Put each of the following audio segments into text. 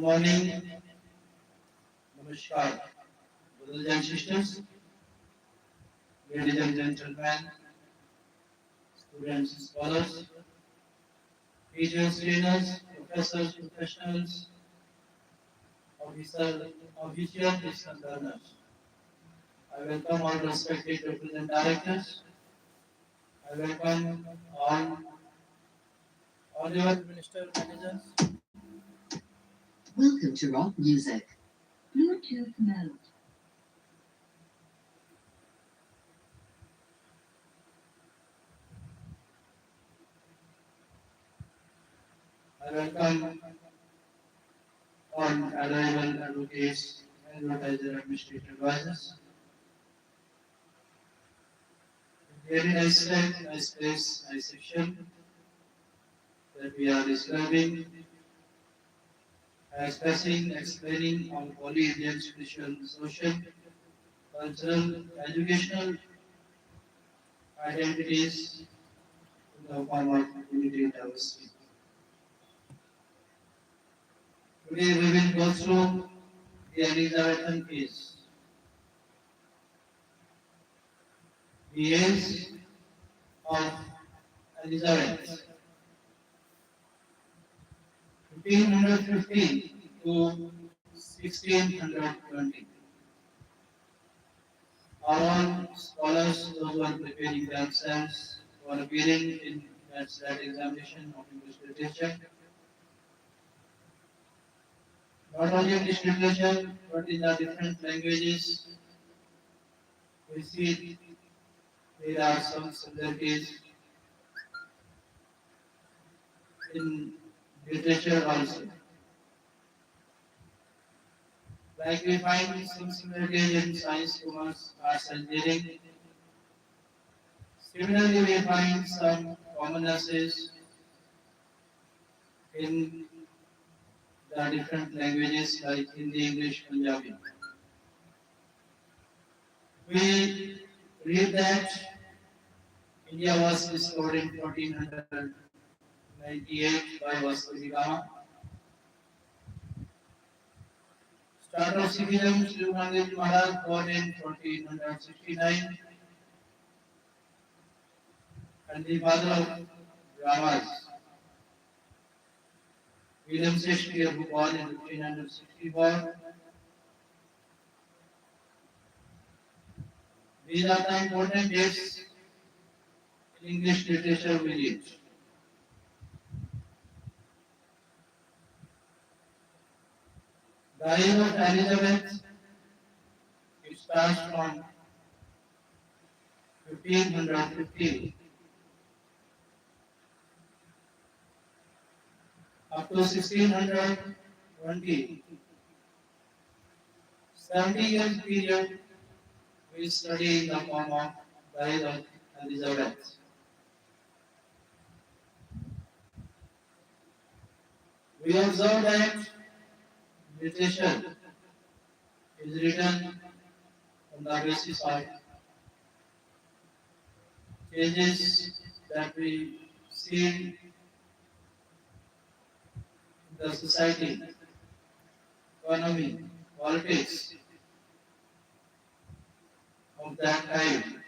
morning, Namaskar, brothers and sisters, ladies and gentlemen, students and scholars, teachers, trainers, professors, professionals, officials, and learners. I welcome all respected represent directors. I welcome all your minister managers. Welcome to rock music. Bluetooth mode. I welcome all arrival advocates, advertiser, administrative advisors. Very nice time, nice place, nice section that we are describing, expressing, explaining on Holy Indian spiritual, social, cultural, educational identities in the form of unity diversity. Today we will go through the Elizabethan case. The age of Elizabeth, 1550 to 1620. All scholars, those who are preparing themselves for appearing in that SLET examination of English literature, not only English literature, but in the different languages, we see there are some similarities in literature also. Like we find some similarities in science, commerce, arts, engineering. Similarly, we find some commonnesses in the different languages like Hindi, English, Punjabi. We read that India was discovered in 1498 by Vasco da Gama. Start of Sikhism, Sri Guru Nanak Dev Maharaj born in 1469 and the father of dramas. William Shakespeare, who born in 1564. These are the important dates in English literature we read. The reign of Elizabeth, it starts from 1550 up to 1620. 70 years period we study in the form of the reign of Elizabeth. We observe that literature is written on the basis of changes that we see in the society, economy, politics of that time.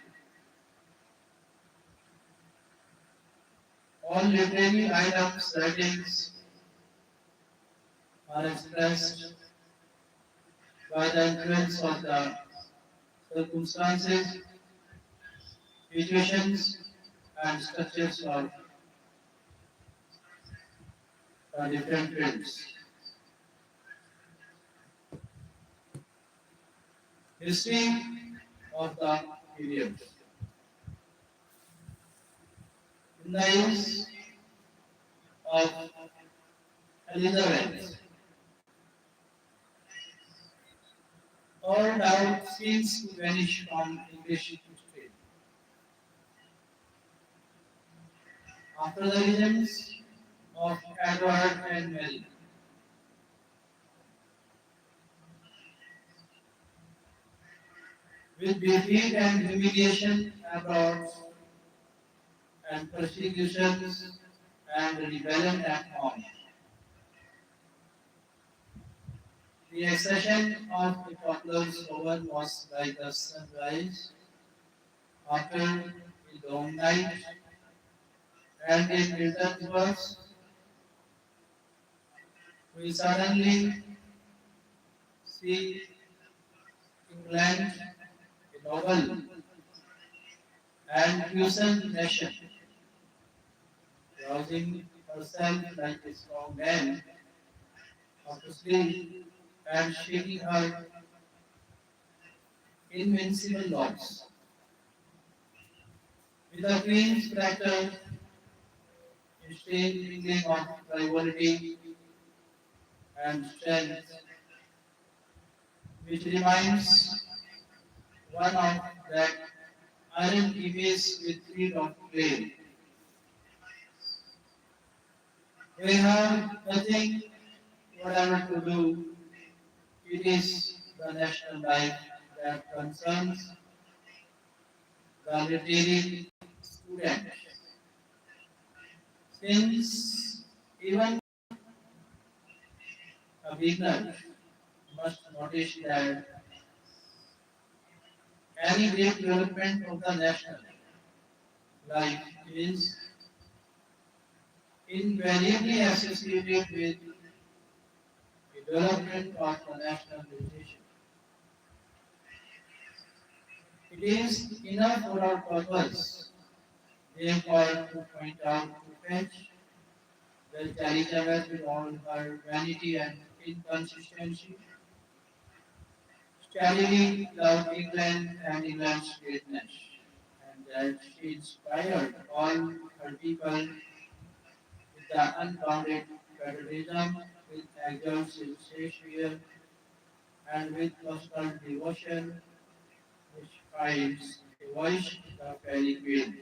All literary items, writings are expressed by the influence of the circumstances, situations, and structures of the different fields. History of the period. In the age of Elizabeth, all doubt seems to vanish from English history. After the reigns of Edward and Mary, with defeat and humiliation abroad and persecutions and rebellion at home, The accession of the popular slogan was like the sunrise after the long night, and in Milton's words, we suddenly see England a noble and puissant nation, rousing herself like a strong man after sleep and shaking her invincible locks. With the Queen's character strange mingling of rivalry and strength, which reminds one of that iron image with feet of clay. We have nothing whatever to do. It is the national life that concerns the literary student. Since even a beginner must notice that any great development of the national life is invariably associated with the development of the national education. It is enough for our purpose, therefore, to point out to fetch that Elizabeth, with all her vanity and inconsistency, steadily loved England and England's greatness, and that she inspired all her people with the unbounded patriotism, with exaltation, and with personal devotion, which finds a voice the fairy queen.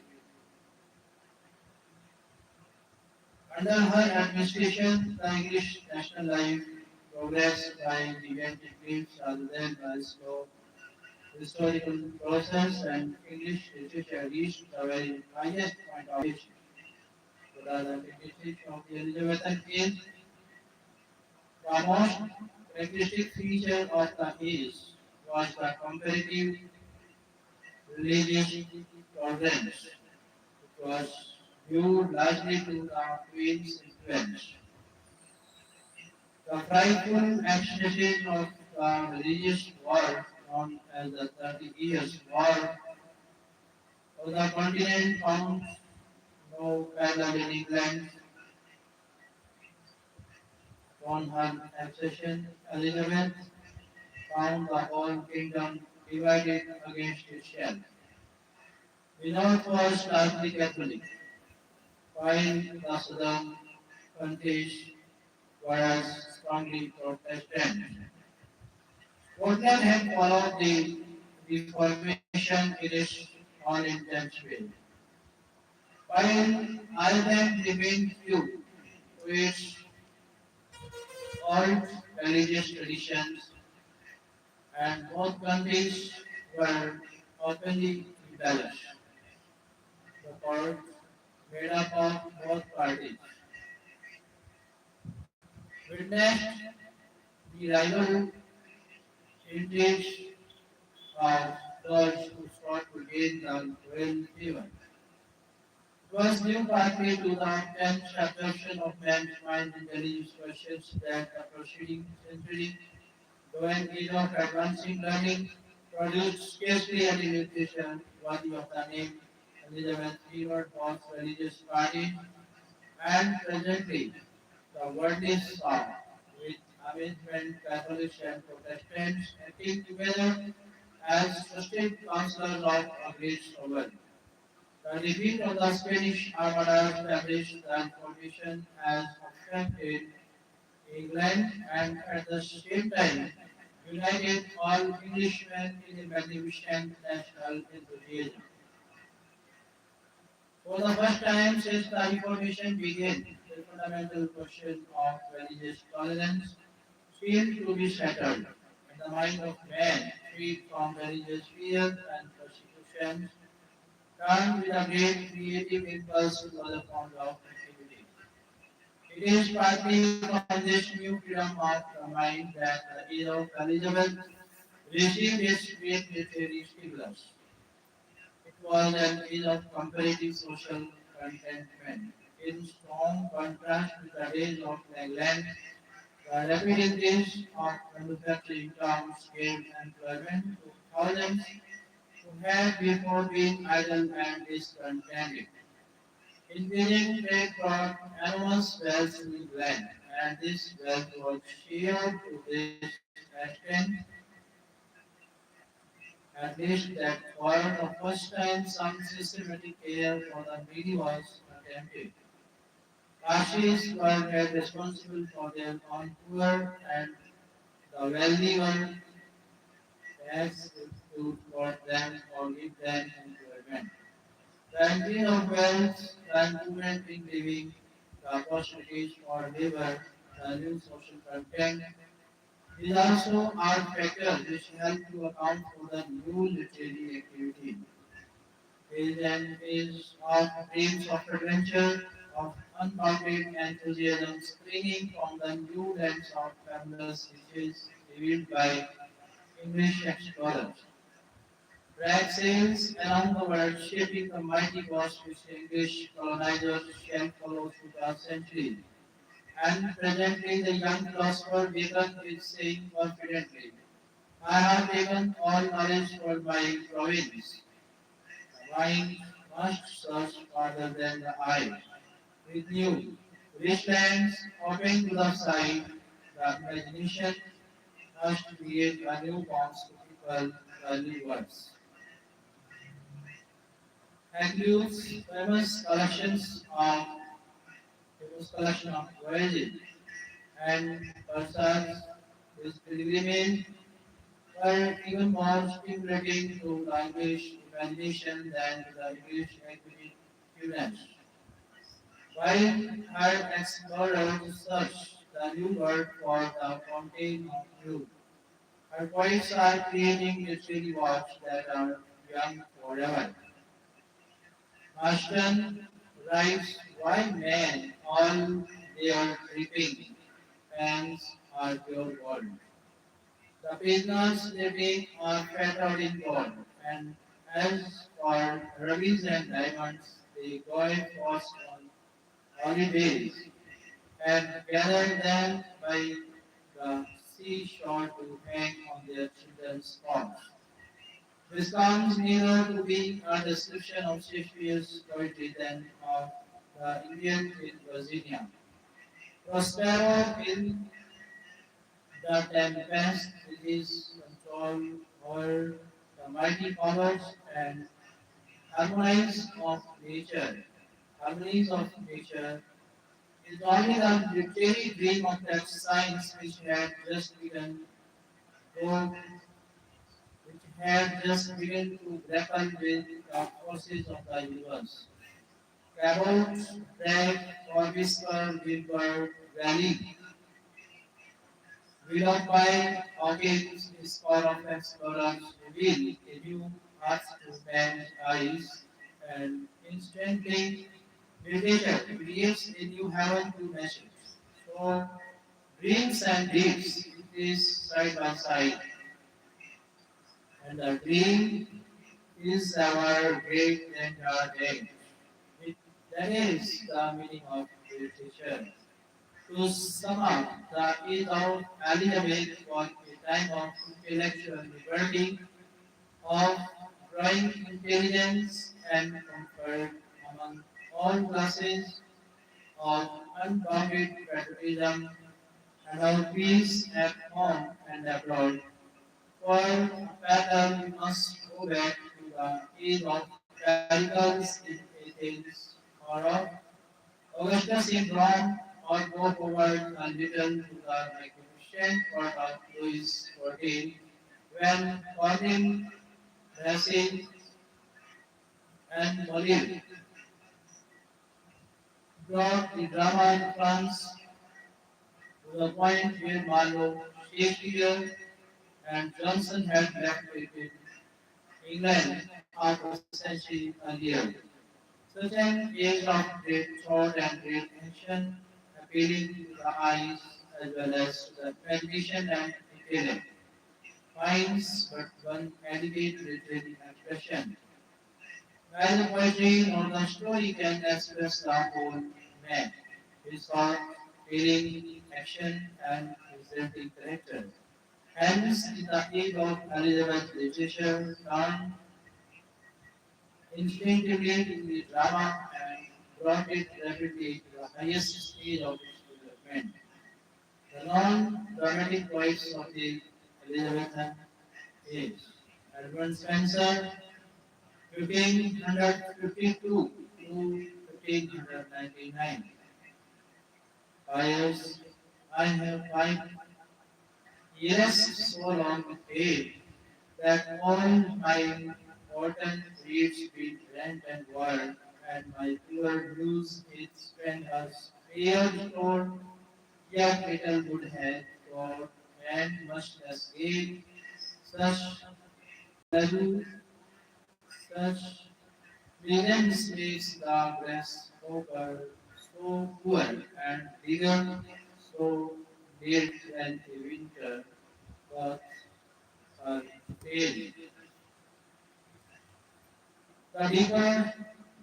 Under her administration, the English national life progressed by gigantic leaps rather than by slow historical process, and English literature reached the very highest point of age. So the characteristic of the Elizabethan age, the most characteristic feature of the age was the comparative religious tolerance. It was due largely to the Queen's influence. The frightful excesses of the religious war, known as the 30 Years' War of the continent, found no parallel in England. Upon her accession, Elizabeth found the whole kingdom divided against itself. The north was largely Catholic, while the southern countries were strongly Protestant. Scotland had followed the Reformation in its own intense way, while Ireland remained true to its old religious traditions, and both countries were openly rebellious. The court, made up of both parties, witnessed the rival intrigues of those who sought to gain the royal favor. It was due partly to the intense absorption of man's mind in religious questions that the preceding century, though an age of advancing learning, produced scarcely any literature worthy of the name. Elizabeth favored both religious parties, and presently the world is saw with amazement Catholics and Protestants acting together as trusted counselors of a great sovereign. The defeat of the Spanish Armada established the formation as obstructed England, and at the same time united all Englishmen in a magnificent national enthusiasm. For the first time since the Reformation began, the fundamental question of religious tolerance seemed to be settled, and the mind of man, freed from religious fear and persecution, turned with a great creative impulse to other forms of activity. It is partly from this new freedom of the mind that the age of Elizabeth received its great literary stimulus. It was an age of comparative social contentment. In strong contrast to the days of England, the rapid increase of manufacturing towns gave employment to thousands who had before been idle and discontented. Increasing trade brought enormous wealth to England, and this wealth was shared to this extent, at least that for the first time some systematic care for the needy was attempted. Castes were held responsible for their own poor, and the wealthy were taxed to support them or give them employment. The increase of wealth, the improvement in living, the opportunities for labor, the new social content, these also are factors which help to account for the new literary activity. Is of dreams of adventure, of unbounded enthusiasm springing from the new lands of fabulous riches revealed by English explorers. Rag sails around the world, shaping the mighty course which the English colonizers shall follow through the centuries. And presently the young philosopher Bacon is saying confidently, I have taken all knowledge for my province. The mind must search farther than the eye. With new rich lands open to the sight, the imagination must create a new forms to people the new words. Includes famous collection of voyages and Barsa's his pilgrimage were even more stimulating to the English imagination than to the English acquaintance. While her explorers searched the new world for the fountain of youth, her poets are creating literary works that are young forever. Marston writes, why men all their dripping pants are pure gold. The prisoners living are fettered in gold, and as for rubies and diamonds, they go forth on holidays and gather them by the seashore to hang on their children's forms. This comes nearer to being a description of Shakespeare's poetry than of the Indian in Virginia. Prospero in the tempest with his control over the mighty powers and harmonies of nature. Harmonies of nature is only the literary dream of that science though, which had just begun to grapple with the forces of the universe. Cabot, Drake, Corbisper, Wilbur, Raleigh, Willard by Hawkins, his score of explorers reveal a new path to man's eyes, and instantly literature creates a new heaven to measure. So dreams and deeds is side by side, and the dream is our great and our day. It, that is the meaning of literature. To sum up, the age of Elizabeth was a time of intellectual liberty, of growing intelligence and comfort among all classes, of unbounded patriotism, and of peace at home and abroad. For battle, we must go back to the age of Pericles in Athens, or of Augustus in Rome, or go forward a little to the magnificent court of Louis XIV, when Cardin, Racine, and Molière brought the drama in France to the point where Marlowe, Shakespeare, and Johnson had left it in England half a century earlier. Such an age of great thought and great action appealing to the eyes as well as to the imagination and intellect. Finds but one adequate literary expression. Neither poetry nor the story can express the whole man, his thought, feeling, action, and presenting character. Hence, in the age of Elizabeth literature, turned instinctively to the drama and brought it rapidly to the highest stage of its development. The non-dramatic voice of the Elizabethan age. Edmund Spenser, 1552 to 1599. Fires, I have 5 years so long with age that all my important reeds will rent and world, and my poor blues it spend a spare store, yet little would have got, and much less gain. Such value, such brilliance makes the grasshopper so poor, and bigger so dead than a winter, but her tail. The deeper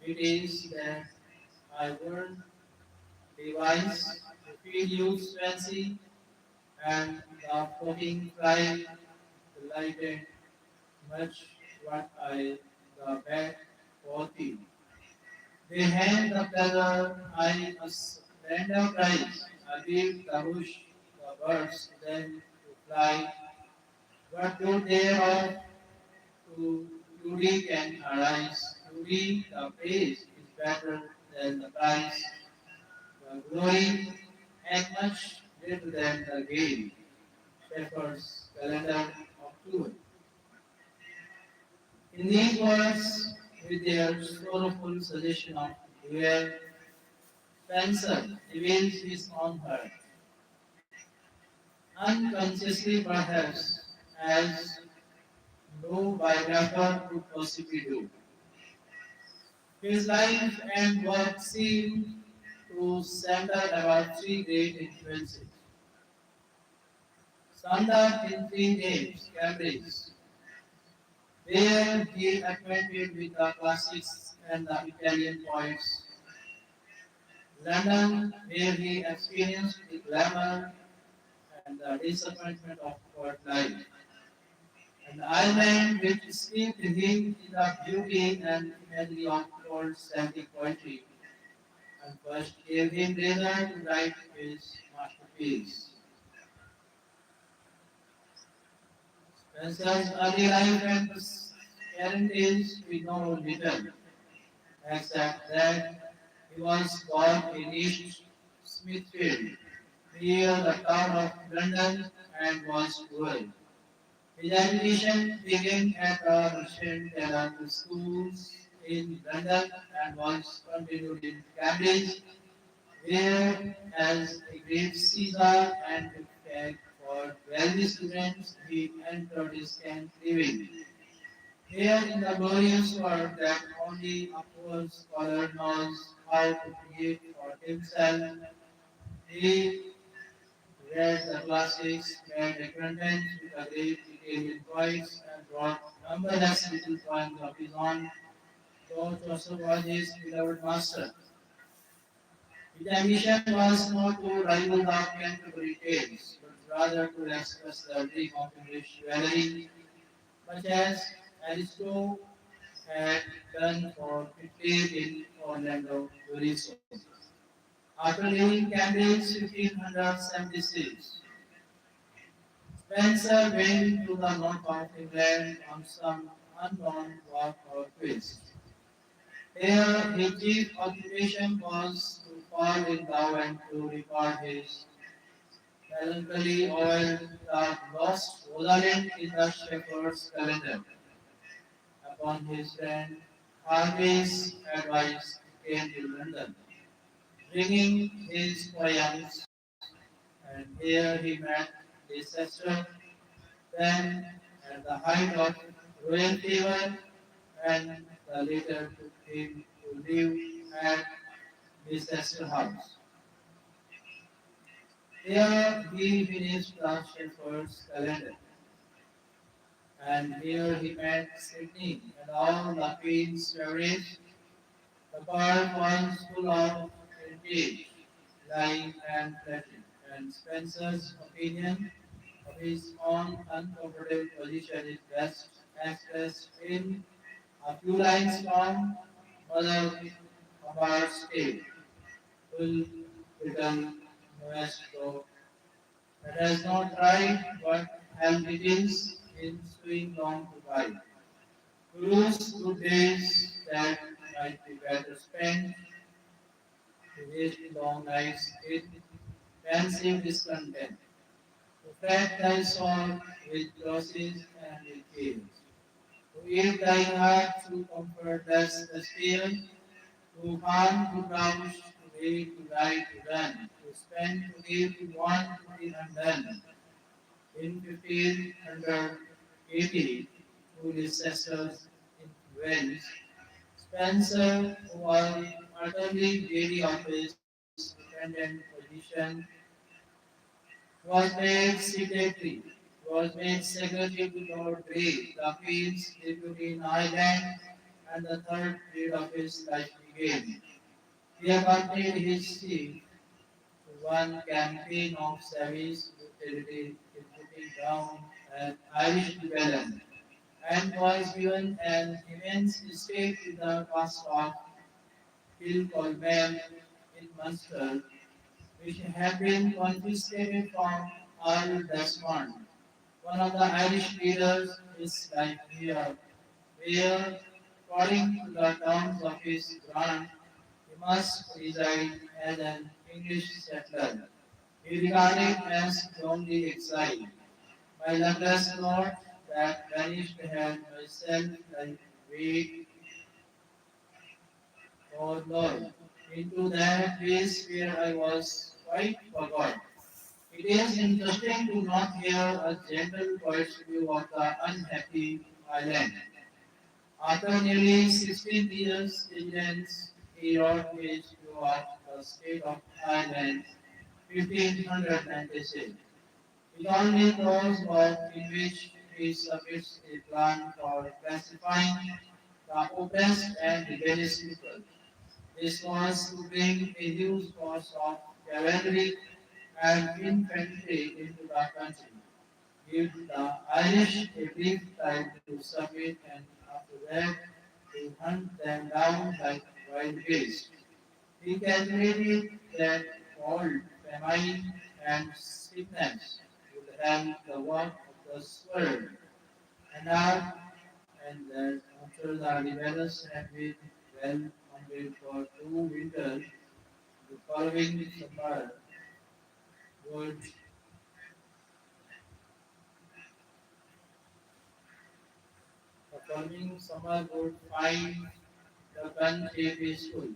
it is that I would devise to feed youth's fancy, and the floating fly delighted much what I the back for thee. They hand the pleasure I a slender prize, albeit the bush, the birds, then to fly, but to thereof to beauty can arise. Beauty, the praise is better than the price. The glory, and much greater than the gain. Shepherd's calendar of October. In these words, with their sorrowful suggestion of where Spencer reveals his own heart, unconsciously perhaps, as no biographer could possibly do. His life and work seem to center about three great influences. Summed up in three names, Cambridge, where he acquainted with the classics and the Italian poets. London, where he experienced the glamour and the disappointment of court life. And Ireland, which steeped him in the beauty and imagery of old Celtic poetry, and first gave him leisure to write his masterpiece. Spencer's early life and parentage we know little, except that he was born in East Smithfield, near the town of London, and was poor. His education began at the Russian Talent schools in London and was continued in Cambridge, where as a great Caesar and in fact for wealthy students he entered his camp living. Here in the glorious world that only a poor scholar knows how to create for himself, he read the classics, made acquaintance with the great Italian poets, and wrote numberless little poems of his own, though Joseph was his beloved master. His ambition was not to rival the Canterbury Tales, but rather to express the dream of English chivalry, much as Aristo had done for Italy in Orlando Doriso. After leaving Cambridge 1576, Spencer went to the north of England on some unknown walk or quest. Here, his chief occupation was to fall in love and to record his melancholy over the lost Rosalind in the shepherd's calendar. Upon his friend Harvey's advice, he came to London, bringing his poems, and here he met Leicester, then at the height of royal fever, and the later took him to live at Leicester House. There he finished the shepherd's calendar, and here he met Sydney and all the Queen's favorites. The park was full of vintage, lying and flattery, and Spencer's opinion of his own uncomfortable position is best expressed in a few lines from Mother Hubbard's tale, full written maestro that has not tried what hell begins in swing long to buy. Guru's good days that might be better spent to waste long nights in pensive discontent, to fret thy soul with crosses and with cares, to eat thy heart to comfort restless fear, to calm to crouch, to wait to ride to run, to spend to give to want to be undone. In 1580, through his sister's influence, Spencer, who was utterly weary of his dependent position, was made secretary, to Lord Grey, the Queen's deputy in Ireland, and the third period of his life began. He accompanied his chief to one campaign of savage brutality in putting down an Irish rebellion, and was given an immense estate in the cost of Kilcolman in Munster, which had been confiscated from Earl Desmond, one of the Irish leaders. His life here, where, according to the terms of his grant, he must reside as an English settler. He regarded as lonely exile. My luckless lord that vanished had myself like weight or Lord into that place where I was quite forgot. It is interesting to not hear a gentle poet's view of the unhappy island. After nearly 16 years residence, he wrote his view of the state of Ireland, 1596. It only prose work in which he submits a plan for pacifying the oppressed and rebellious people. This was to bring a huge force of cavalry and infantry into the country, give the Irish a brief time to submit, and after that to hunt them down like wild beasts. He calculated that cold, famine, and sickness would have the work of the sword, and now and that after the rebellions had been well hunted for 2 winters, the following summer would find the country peaceful.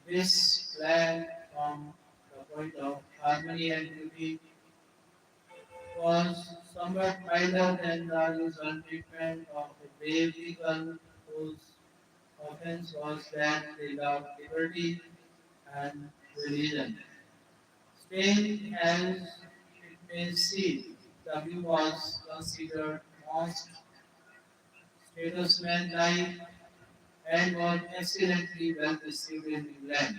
This plan, from the point of harmony and beauty, was somewhat milder than the usual treatment of a brave people whose offense was that they loved liberty and religion. Spain, as it may seem, W was considered most statesmanlike and was excellently well received in England.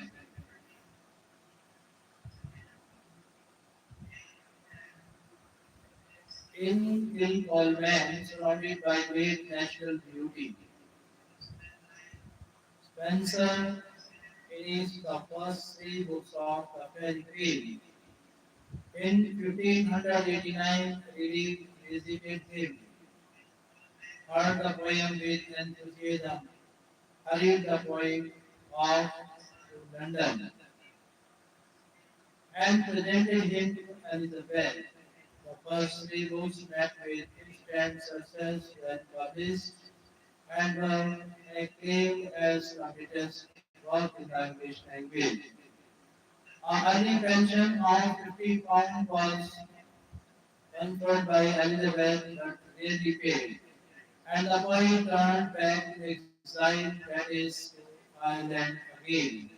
In Kilcolman, surrounded by great natural beauty, Spencer finished the first 3 books of the Fairy Queen. In 1589, Reading visited him, heard the poem with enthusiasm, hurried the poem off to London, and presented him to Elizabeth. The first 3 books met with instant success when published and were acclaimed as the greatest work in the English language. An early pension of £50 was conferred by Elizabeth but rarely paid, and the boy turned back to exile, that is, to Ireland again.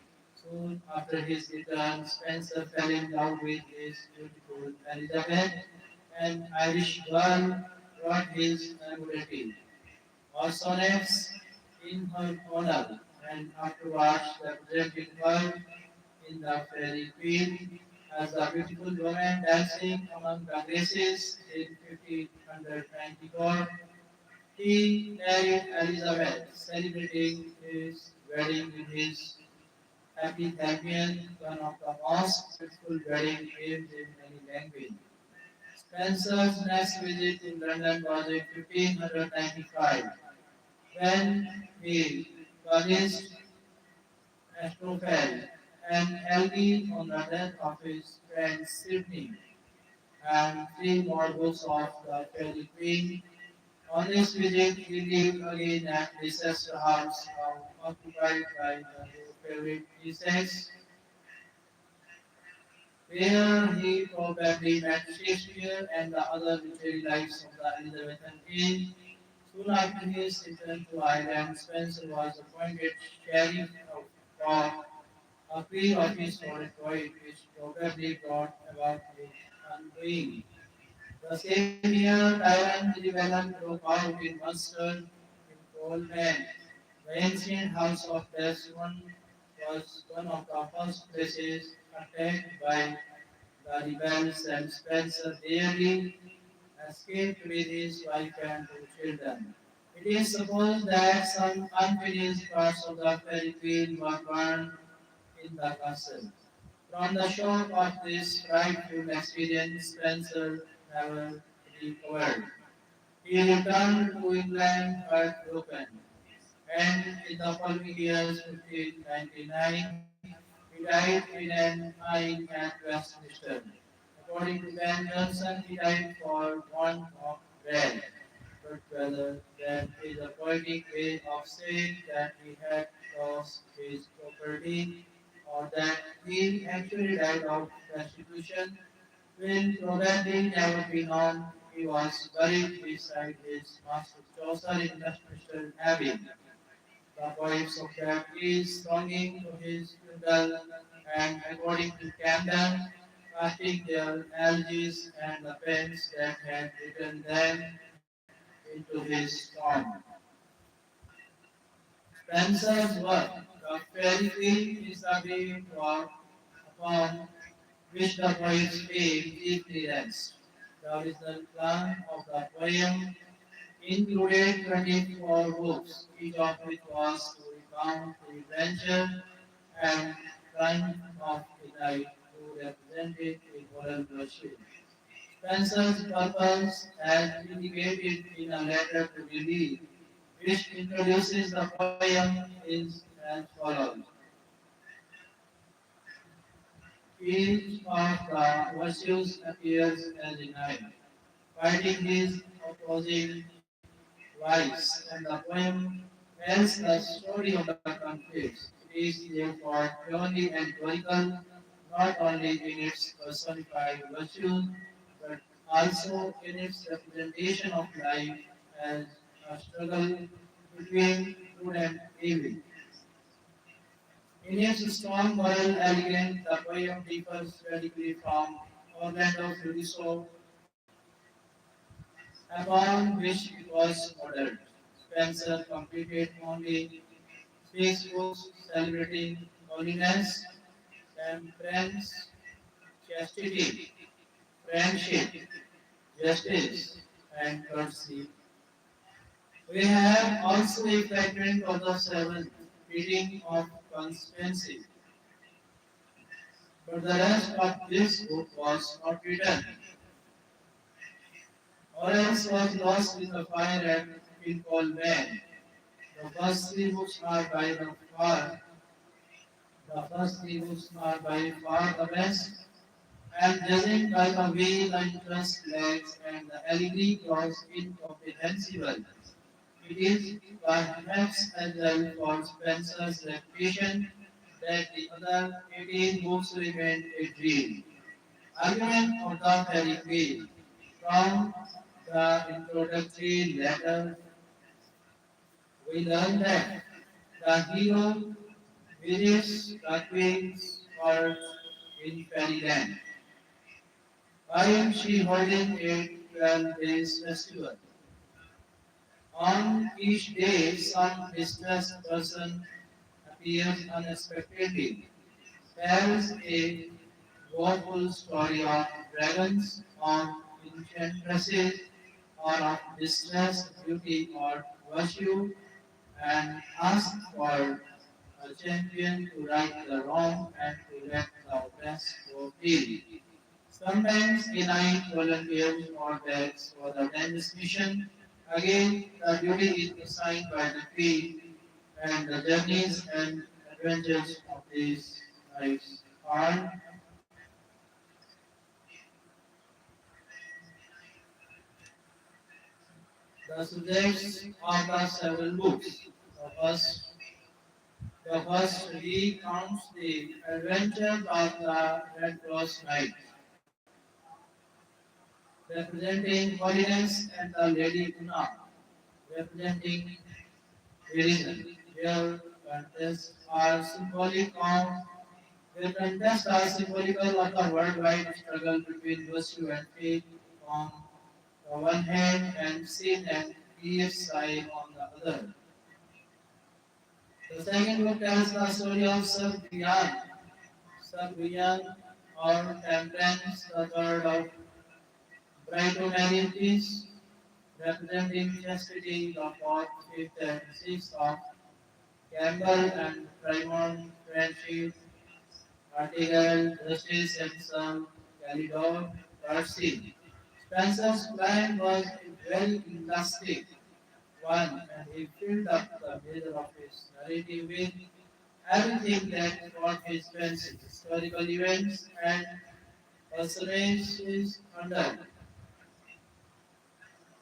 Soon after his return, Spencer fell in love with his beautiful Elizabeth, an Irish girl, wrote his memorandum or sonnets in her honor, and afterwards represented her in the Fairy Queen as a beautiful woman dancing among the graces in 1594. He married Elizabeth, celebrating his wedding with his happy Albion, one of the most beautiful wedding names in any language. Spencer's next visit to London was in 1595, when he published Astrophel, an elegy on the death of his friend Sydney, and three more books of the Fairy Queen. On this visit, he lived again at Leicester House, now occupied by the new favorite princess, where he probably met Shakespeare and the other literary lives of the Elizabethan age. Soon after his return to Ireland, Spencer was appointed sheriff of Cork, a pre-office for a poet which probably brought about his undoing. The same year, Tyrant rebellion broke out in Munster in Coleman. The ancient house of Desmond was one of the first places attacked by the rebels, and Spencer barely escaped with his wife and two children. It is supposed that some unfinished parts of the fairy queen were burned in the castle. From the shock of this frightful experience, Spencer never recovered. He returned to England heartbroken, and in the following years, 1599, he died in an inn at Westminster. According to Ben Jonson, he died for want of bread, but rather that is a poetic way of saying that he had lost his property or that he actually died of destitution will probably never be known. He was buried beside his master Chaucer in Westminster Abbey. The poets of that is longing to his funeral and, according to Camden, casting their elegies and the pens that had written them into his tomb. Spencer's work, The Fairy Queen, is the great work upon which the poet's fame chiefly rests. The original plan of the poem included 24 books, each of which was to recount the adventure and triumph of a knight who represented a moral virtue. Spencer's purpose, as indicated in a letter to Lily, which introduces the poem, is as follows. Each of the virtues appears as a knight, fighting his opposing vice, and the poem tells the story of the conflicts. It is therefore purely allegorical, not only in its personified virtues, but also in its representation of life as a struggle between good and evil. In its strong moral elegance, the poem differs radically from Orlando Furioso, upon which it was modeled. Spencer completed only six books celebrating holiness, temperance, chastity, friendship, justice, and courtesy. We have also a fragment of the seventh reading of constancy, but the rest of this book was not written, or else was lost in the fire at Kilcolman. The first three books are by far the first three books are by far the best, and judging by the way the interest lags and the allegory was incomprehensible. It is perhaps as well for Spencer's reputation that the other 18 books remained a dream. Argument of the fairy queen. From the introductory letter, we learn that the hero visits the Queen's court in Fairyland. While she holding a 12 days festival. On each day, some distressed person appears unexpectedly, tells a woeful story of dragons, of enchantresses, or of distressed beauty or virtue, and asks for a champion to right the wrong and to let the oppressed go free. Sometimes a knight volunteers or begs for the dangerous mission. Again, the duty is assigned by the queen, and the journeys and adventures of these knights are the subjects of the several books. The first, the first recounts the adventures of the Red Cross Knight, representing holiness, and the Lady Una, representing reason. Their contests are symbolical of the worldwide struggle between virtue and faith on the one hand and sin and peace side on the other. The second book tells the story of Sarguyan or Temperance, the third of Brightomanities, representing chastity, the fourth, fifth, and sixth of Campbell and Primon friendship, Article, Justice, and some Calidor, Percy. Spencer's plan was a very elastic one, and he filled up the middle of his narrative with everything that caught his fancy, historical events and personages under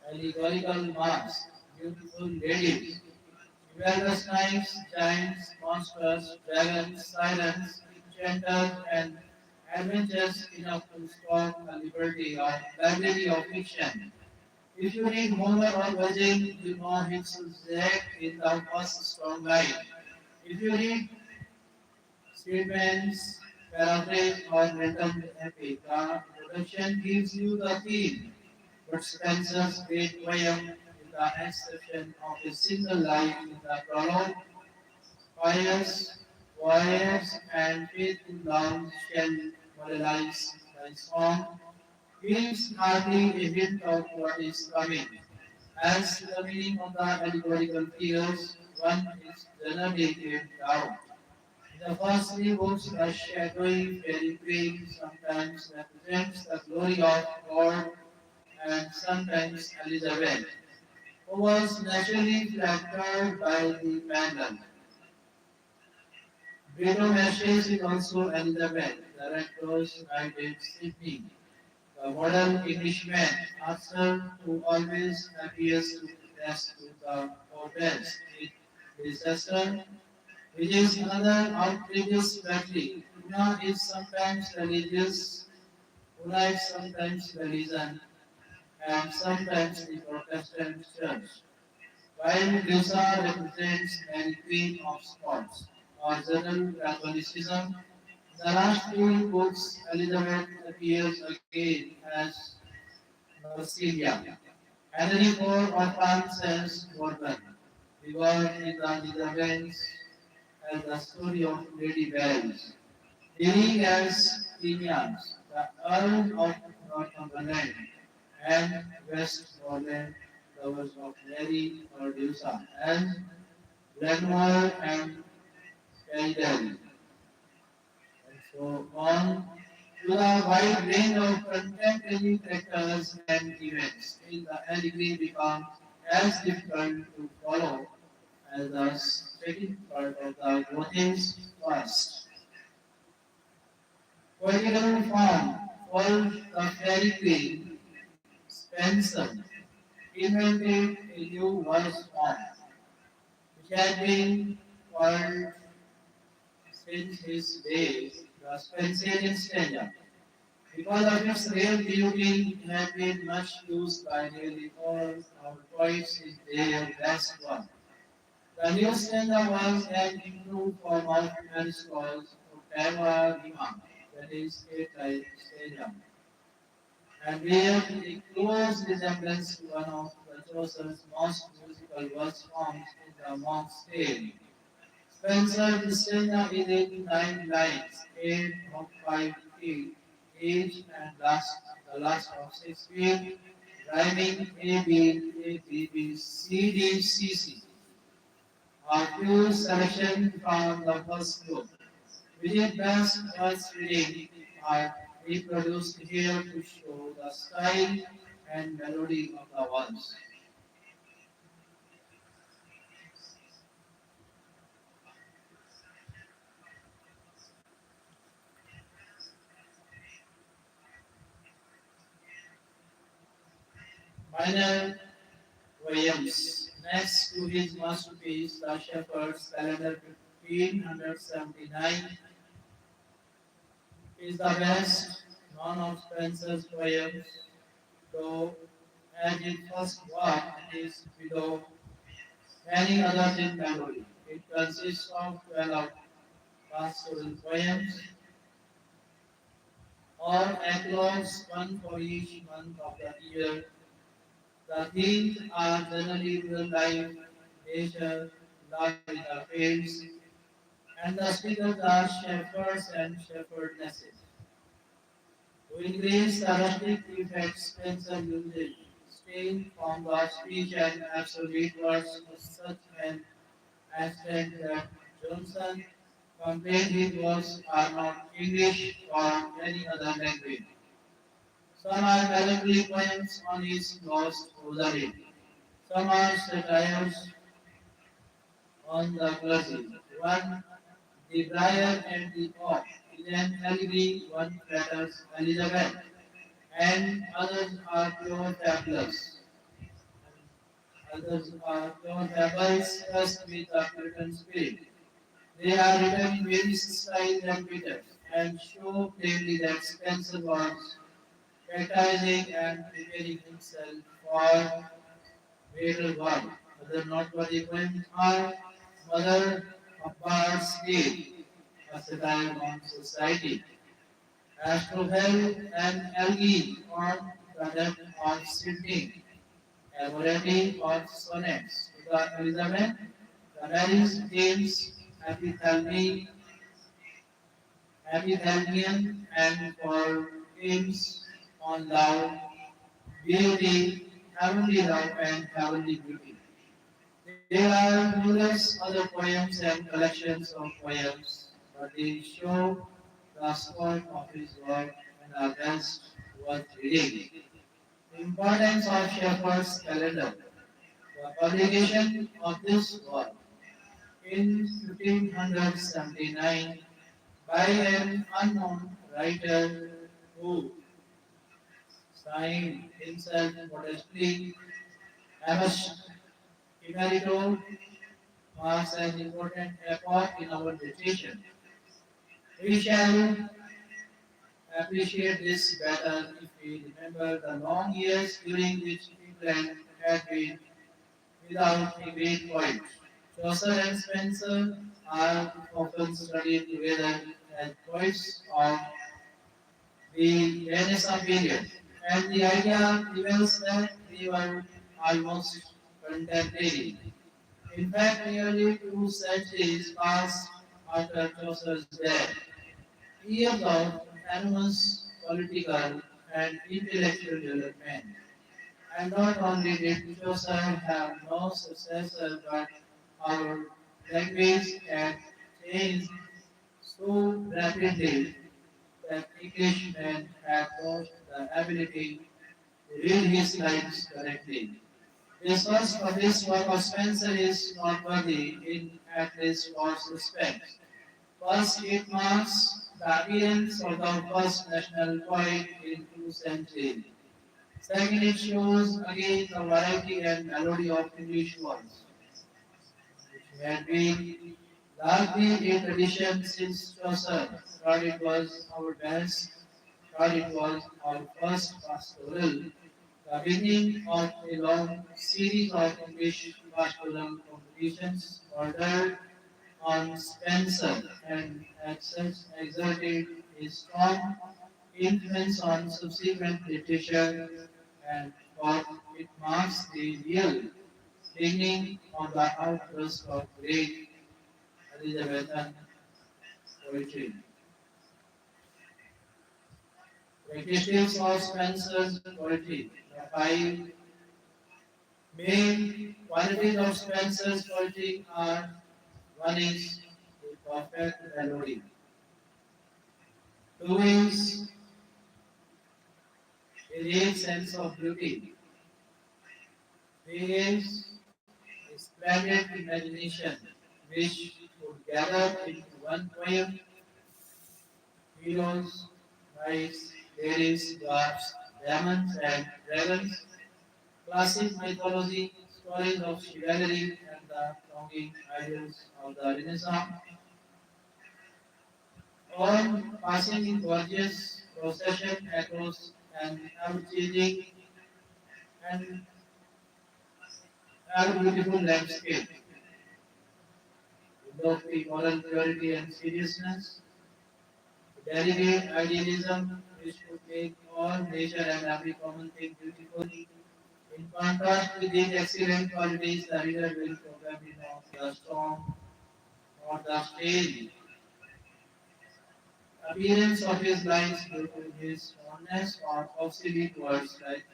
allegorical masks, beautiful ladies, Chivalrous knights, giants, monsters, dragons, sirens, enchanters, and adventures enough to stock a library of fiction. If you read Homer or Virgil, you know his Zack in the first strong line. If you read Stedman's paraphrase or Milton epic, the introduction gives you the theme, but Spencer's great poem is the exception of a single line in the prologue. Pious voyage and faith in love shall moralize thy song. Gives hardly a hint of what is coming. As to the meaning of the allegorical figures, one is generally in doubt. In the first three books, the shadowy fairy queen sometimes represents the glory of God and sometimes Elizabeth, who was naturally flattered by the pandal. Brito Meshes is also Elizabeth, the Red Cross United Sydney, the modern Englishman, Arthur, who always appears to protest to the fortress with his sister, which is another outrageous battery. Una is sometimes religious, Una is sometimes religion, and sometimes the Protestant Church, while Lusa represents Mary Queen of Scots, or general Catholicism. In the last two books, Elizabeth appears again as Marsilia. Henry IV of France as Bourbon. The world in the Netherlands as the story of Lady Bells. Dealing as Premiums, the Earl of Northumberland and Westmoreland, lovers of Mary Medusa, and Glenmore and Caledon, and so on to the wide range of contemporary characters and events. In the allegory becomes as difficult to follow as the second part of the Gothic first. Poetical form for the fairy queen Spencer invented a new verse form which had been called since his days the Spencerian stanza. Because of its rare beauty, it had been much used by nearly all our poets in their best work. The new stanza was an improved form of Aristotle's Ottava Rima, that is, eight-line stanza, and bears a close resemblance to one of the Chaucer's most musical verse forms in the Monk's Tale. Spencer's stanza is in 9 lines, 8 of 5 feet each, and the last of 6 feet, rhyming A B A B B C D C C. A few selections from the first book, which best was reading, are reproduced here to show the style and melody of the words. Minor Williams, next to his masterpiece, The Shepherd's Calendar 1579, is the best known of Spenser's poems, though as his first work it is below many others in melody. It consists of 12 pastoral poems or eclogues, one for each month of the year. The themes are generally real life, nature, love in the fields, and the speakers are shepherds and shepherdesses. To increase the rustic effect, Spencer uses strange forms of speech and absolute words such an extent that Johnson complained his words are not English or any other language. Some are melancholy poems on his lost rosary. Some are satires on the clergy. One, The Briar and the Oak, is an allegory one flatters Elizabeth, and others are pure fabulous. Others are pure fables cursed with a Puritan spirit. They are written in various styles and meters, and show plainly that Spencer was baptizing and preparing himself for greater work. Other noteworthy poems are Mother of Bard's Gate, a satire on society, Astrophel and Algae on the depth of Sydney, a variety of sonnets to the Elizabeth, the Mary's James, Epithalmy, Epithalmian, and for hymns on love, beauty, heavenly love, and heavenly beauty. There are numerous other poems and collections of poems, but they show the scope of his work and are best worth reading. The importance of Shepherd's Calendar. The publication of this work in 1579 by an unknown writer who signed himself modestly MS Emerito marks an important epoch in our literature. We shall appreciate this better if we remember the long years during which England had been without a great poet. Chaucer and Spenser are often studied together as poets of the Renaissance period, and the idea prevails that they were almost contemporary. In fact, nearly 2 centuries passed after Chaucer's death, years of enormous political and intellectual development. And not only did Chaucer have no successor, but our language had changed so rapidly that Englishmen had lost the ability to read his lines correctly. This first published work of Spencer is noteworthy in at least four respects. First, it marks the appearance of the first national poet in 2 centuries. Second, it shows again the variety and melody of English words, which had been largely a tradition since Chaucer. Third, it was our best. Third, it was our first pastoral, the beginning of a long series of English pastoral politicians murdered on Spencer and exerted a strong influence on subsequent literature and thought it marks the real beginning of the outburst of great Elizabethan poetry. Characteristics of Spencer's poetry. The five main qualities of Spencer's poetry are: one is a perfect melody, two is a real sense of beauty, three is a splendid imagination which would gather into one poem heroes, knights, ladies, dwarfs, demons, and dragons, classic mythology, stories of chivalry, and the longing ideals of the Renaissance, all passing in gorgeous procession across an ever-changing and ever-beautiful landscape. Lofty moral purity and seriousness, delicate idealism which would make all nature and every common thing beautiful. In contrast with these excellent qualities, the reader will probably not the storm or the stage appearance of his lines due to his fondness or obsolete words like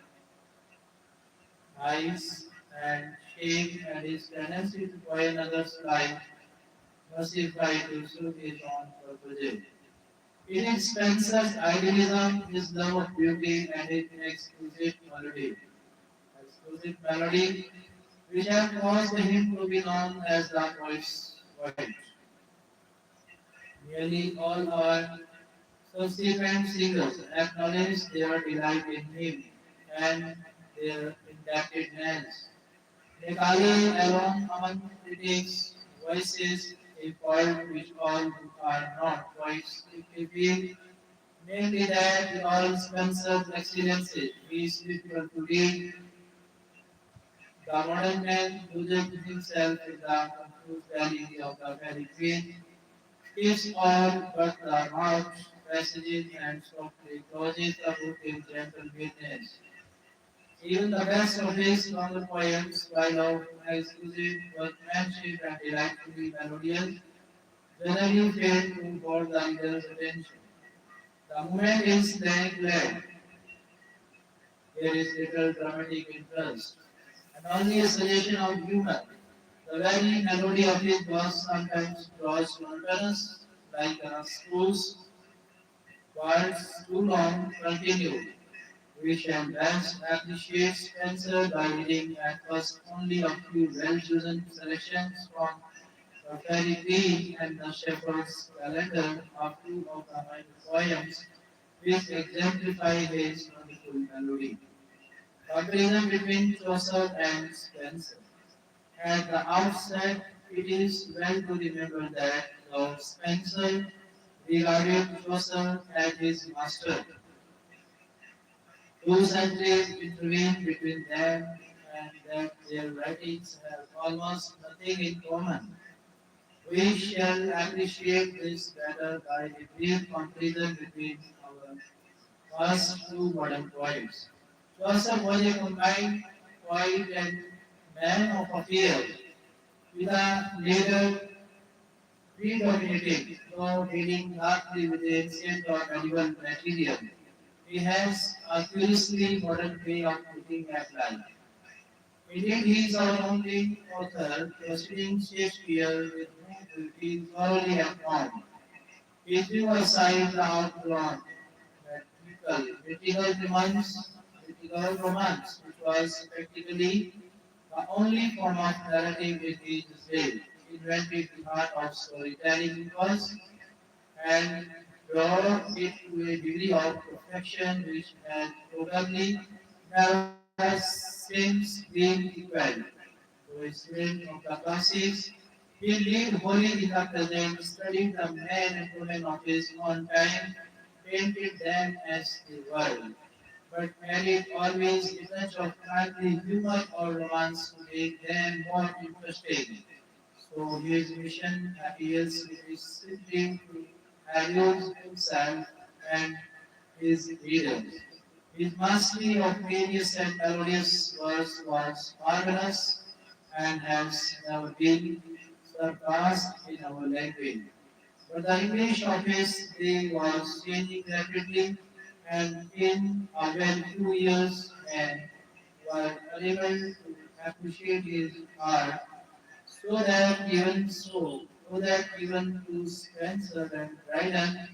ice and shame and his tendency to poison others' life, mercify to suit his own purposes. It is Spencer's idealism, his love of beauty, and his exquisite melody, which have caused him to be known as the poet's poet. Nearly all our subsequent singers acknowledge their delight in him and their indebtedness. Nekali alone among critics voices a point which all who are not poets feel, namely that in all Spencer's excellences he is difficult to read. The modern man loses himself in the confused valley of the fairy queen, skips all but the marked passages and softly closes the book in gentle witness. Even the best of his longer poems, while of exquisite workmanship and delightfully melodious, generally fail to hold the reader's attention. The moment is glad, there is little dramatic interest, and only a suggestion of humor. The very melody of his verse sometimes draws monotonous, like a school's words too long continued. We shall best appreciate Spencer by reading at first only a few well-chosen selections from the Fairy Queen and the Shepherd's Calendar of two of the nine poems which exemplify his wonderful melody. Comparison between Chaucer and Spencer. At the outset, it is well to remember that though Spencer regarded Chaucer as his master, two centuries intervene between them and that their writings have almost nothing in common. We shall appreciate this better by a brief comparison between our first two modern poets. Chaucer was a combined poet and man of affairs, with a later predominating, though dealing largely with ancient or medieval material. He has a curiously modern way of looking at life. Indeed, he is our only author preceding Shakespeare with whom we feel thoroughly at home. He threw aside the outgrown, mythical romance, which was practically the only form of narrative in his day, invented the art of storytelling because and brought it to a degree of perfection which has probably never since been equaled. To a student of the classics, he lived wholly in the present, studied the men and women of his own time, painted them as the world. but added always a touch of kindly humor or romance to make them more interesting. So his mission appeals to be simply to amuse himself and his readers. His mastery of various and melodious verse was marvelous and has never been surpassed in our language. But the English of his day was changing rapidly, and in a very few years, men were unable to appreciate his art, so that even to Spencer and Dryden,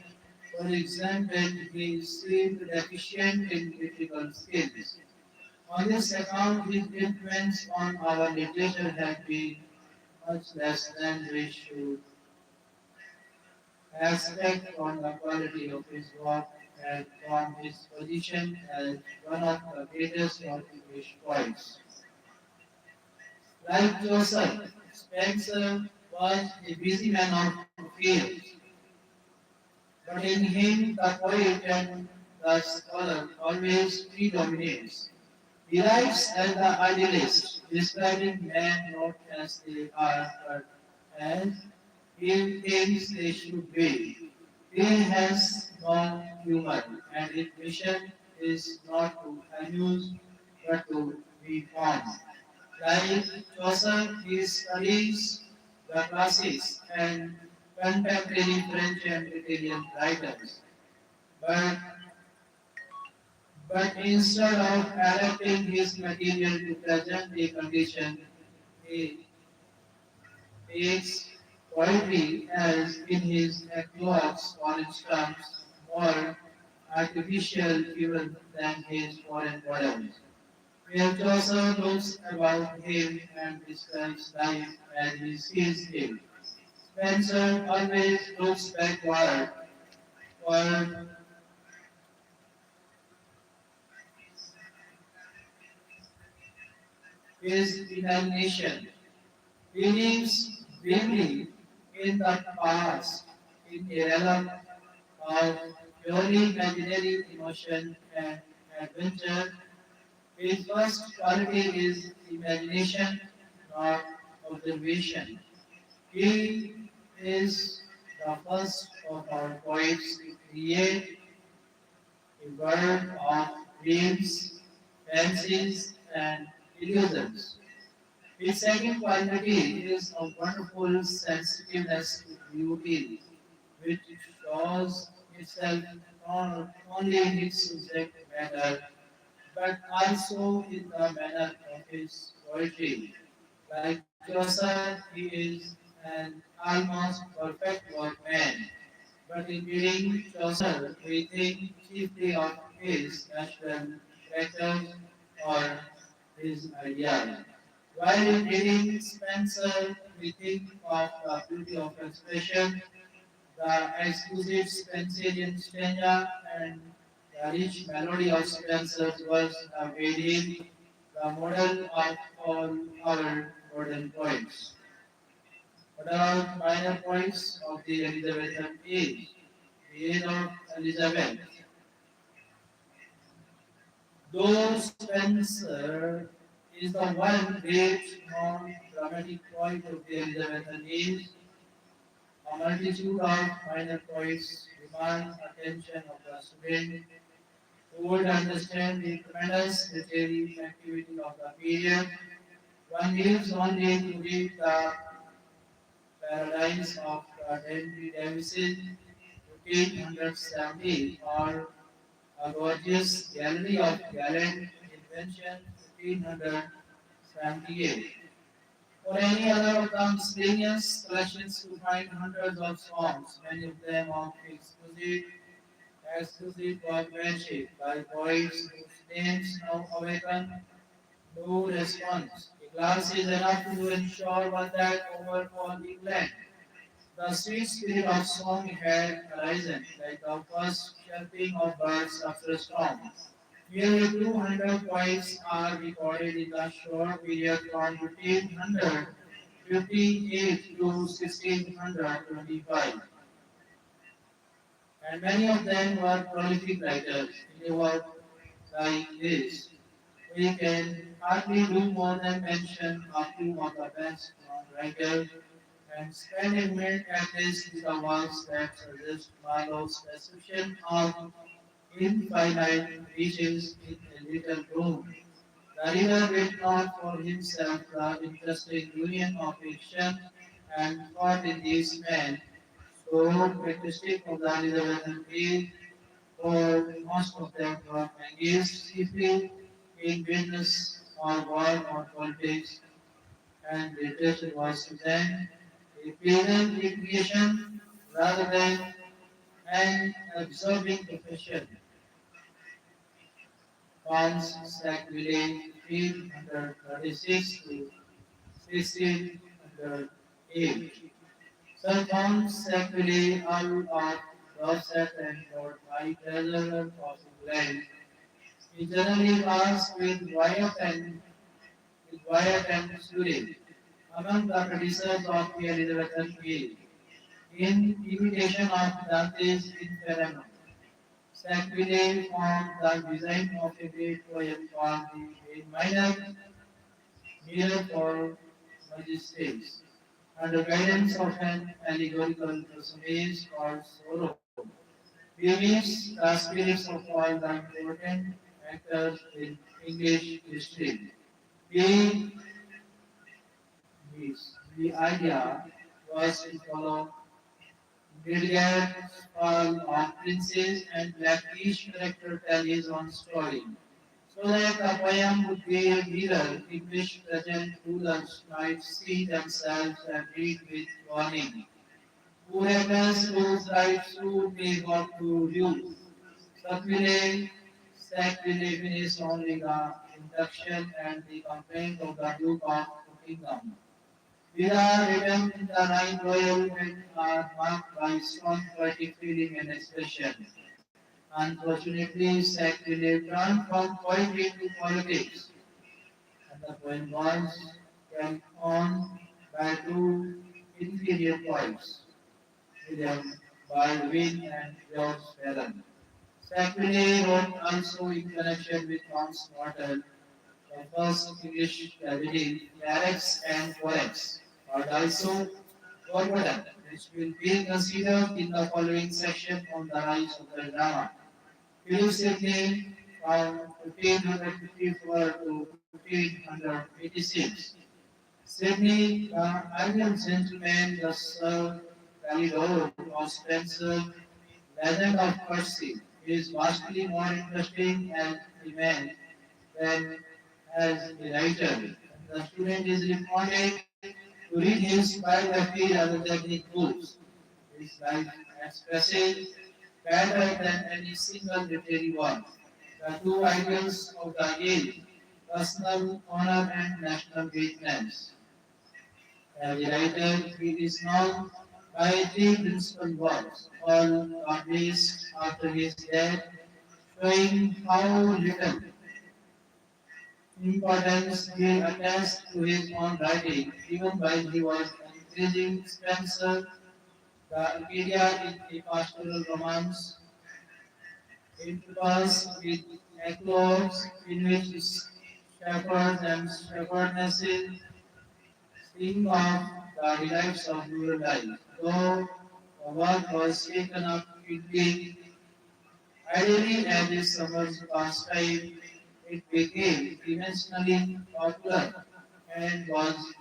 for example, he seemed deficient in critical skills. On this account, his influence on our literature has been much less than we should expect on the quality of his work and from his position as one of the greatest of English poets. Like Joseph, Spencer was a busy man of affairs, but in him the poet and the scholar always predominates. He writes as the idealist, describing men not as they are, but as he thinks they should be. He has no humor, and his mission is not to amuse, but to reform. Like Chaucer, he studies the classics and contemporary French and Italian writers. But, but instead of adapting his material to present day condition, he takes poetry as in his eclogues, for instance, more artificial even than his foreign models. Where Chaucer looks about him and describes life as he sees it. Spencer always looks backward for his imagination. He lives vaguely in the past, in a realm of purely imaginary emotion and adventure. His first quality is imagination, not observation. He is the first of our poets to create a world of dreams, fancies, and illusions. His second quality is a wonderful sensitiveness to beauty, which shows itself not only in his subject matter, but also in the manner of his poetry. Like Chaucer, he is an almost perfect workman, but in reading Chaucer, we think chiefly of his natural characters or his ideas. While in reading Spencer, we think of the beauty of expression, the exquisite Spencerian stanza, and the rich melody of Spencer's verse have made him the model of all our modern poets. What about minor poets of the Elizabethan age? The age of Elizabeth. Though Spencer is the one great non-dramatic poet of the Elizabethan age, a multitude of minor poets demand attention of the student who would understand the tremendous literary activity of the period. One needs only to read the Paradise of Henry Davison, 1570, or a gorgeous gallery of gallant invention, 1578. Or any other of the miscellaneous collections to find hundreds of songs, many of them of exquisite workmanship by poets whose names now awaken no response. A glass is enough to ensure one that over all England. The sweet spirit of song had arisen, like the first chirping of birds after a storm. Nearly 200 poets are recorded in the short period from 1558 to 1625, and many of them were prolific writers. In a word, like this. We can hardly do more than mention a few of the best known writers and spend a minute at least with the works that suggest Marlowe's perception of infinite riches in a little room. The reader did not for himself the interesting union of fiction and thought in these men, so characteristic of the Elizabethan age, for most of them were engaged chiefly in business or war or politics, and literature was to them a pleasant recreation rather than an absorbing profession. Hans Sackville, 1536 to 1608. Sir Thomas Sackville, Earl of Dorset and Lord High Treasurer of England, is generally passed with Wyatt and Surrey among the producers of the Elizabethan age, in imitation of Dante's Inferno. Sackville formed the design of a great poem called the Minor Mirror for Magistrates, under guidance of an allegorical personage called Sorrow. Beamish the spirits of all the important actors in English history. The, the idea was to follow Gilgamesh fall of princes and let each character tell his own story, so that the poem would be a mirror in which present rulers might see themselves and read with warning. Whoever whose rights would be got to use. Sackville, Sackville finished only the induction and the complaint of the Duke of Buckingham. These are written in the Rhine Royal and are marked by strong poetic feeling and expression. Unfortunately, Sackville turned from poetry to politics, and the poem was carried on by two inferior poets, William Baldwin and George Ferron. Sackville wrote also in connection with Thomas Morton, the first English tragedy, Lyrics and Forex, but also Forgotten, which will be considered in the following section on the rise of the drama. Philip Sidney from 1554 to 1586. Sidney, the ideal gentleman, the Sir Calidore of Spencer, Legend of Percy, is vastly more interesting as a man than as a writer. The student is recommended to read his biography rather than his books. His life expresses better than any single literary work. The two ideals of the age, personal honor and national greatness. As a writer, he is known by three principal works, all published after his death, showing how little importance he attached to his own writing, even while he was encouraging Spencer, the Arcadia in a pastoral romance, intervals with eclogues in which shepherds and shepherdesses sing of the delights of rural life. Though the work was taken up quickly, ideally as a summer's pastime, it became immensely popular and was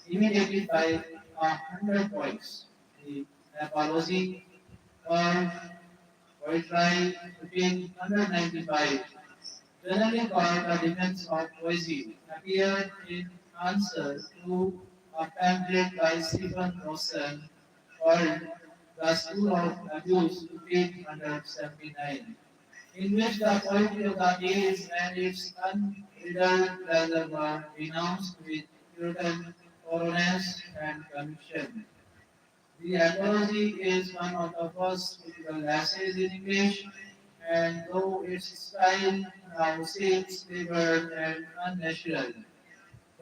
imitated by 100 poets. The Apology or Poetry 1595, generally called the defense of poesy, appeared in answer to a pamphlet by Stephen Rawson called The School of Abuse 1579, in which the poetry of the age and its unbridled pleasure were denounced with Puritan thoroughness and conviction. The apology is one of the first critical essays in English, and though its style now seems labored and unnatural,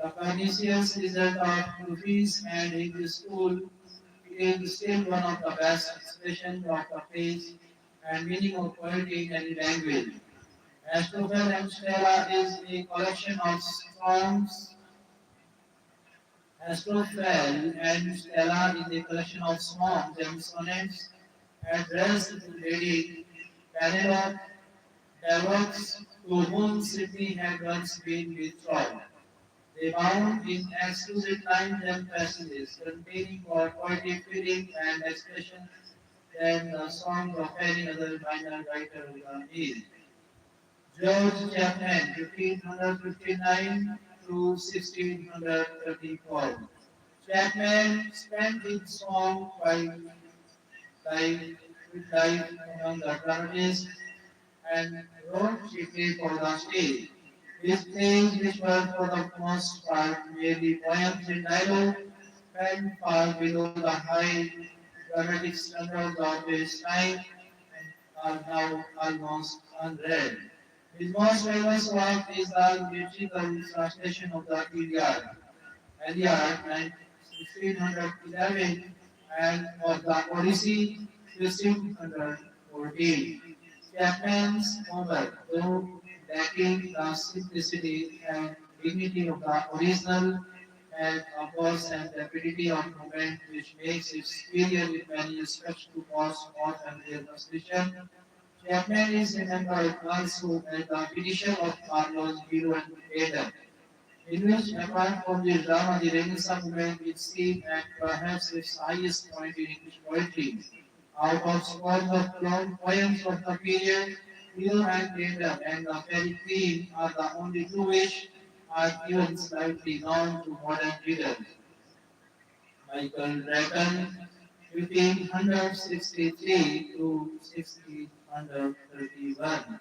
the pernicious result of Rufus and his school, it is still one of the best expressions of the face and meaning of poetry in any language. Astrophel and Stella is a collection of songs. Astrophel and Stella is a collection of songs and sonnets addressed to Lady Penelope Devox, to whom Sydney had once been betrothed. They bound in exquisite lines and passages, containing more poetic feeling and expression than the songs of any other minor writer of the age. George Chapman, 1559 to 1634. Chapman spent his song life, life among the dramatists and wrote chiefly for the stage. His plays, which were for the most part merely poems in dialogue, fell far below the high dramatic standards of his time and are now almost unread. His most famous work is the musical translation of the Iliad 1611 and of the Odyssey 1614. Chapman's Homer, though lacking the simplicity and dignity of the original, had a force and rapidity of movement which makes it superior in many respects to Paul's more familiar translation. Chapman is remembered also as the finisher of Marlowe's Hero and Adam, in which, apart from the drama, the Renaissance movement is seen at perhaps its highest point in English poetry. Out of scores of long poems of the period, Hero and Kingdom and the Fairy Queen are the only two which are even slightly known to modern readers. Michael Drayton, 1563 to 1631.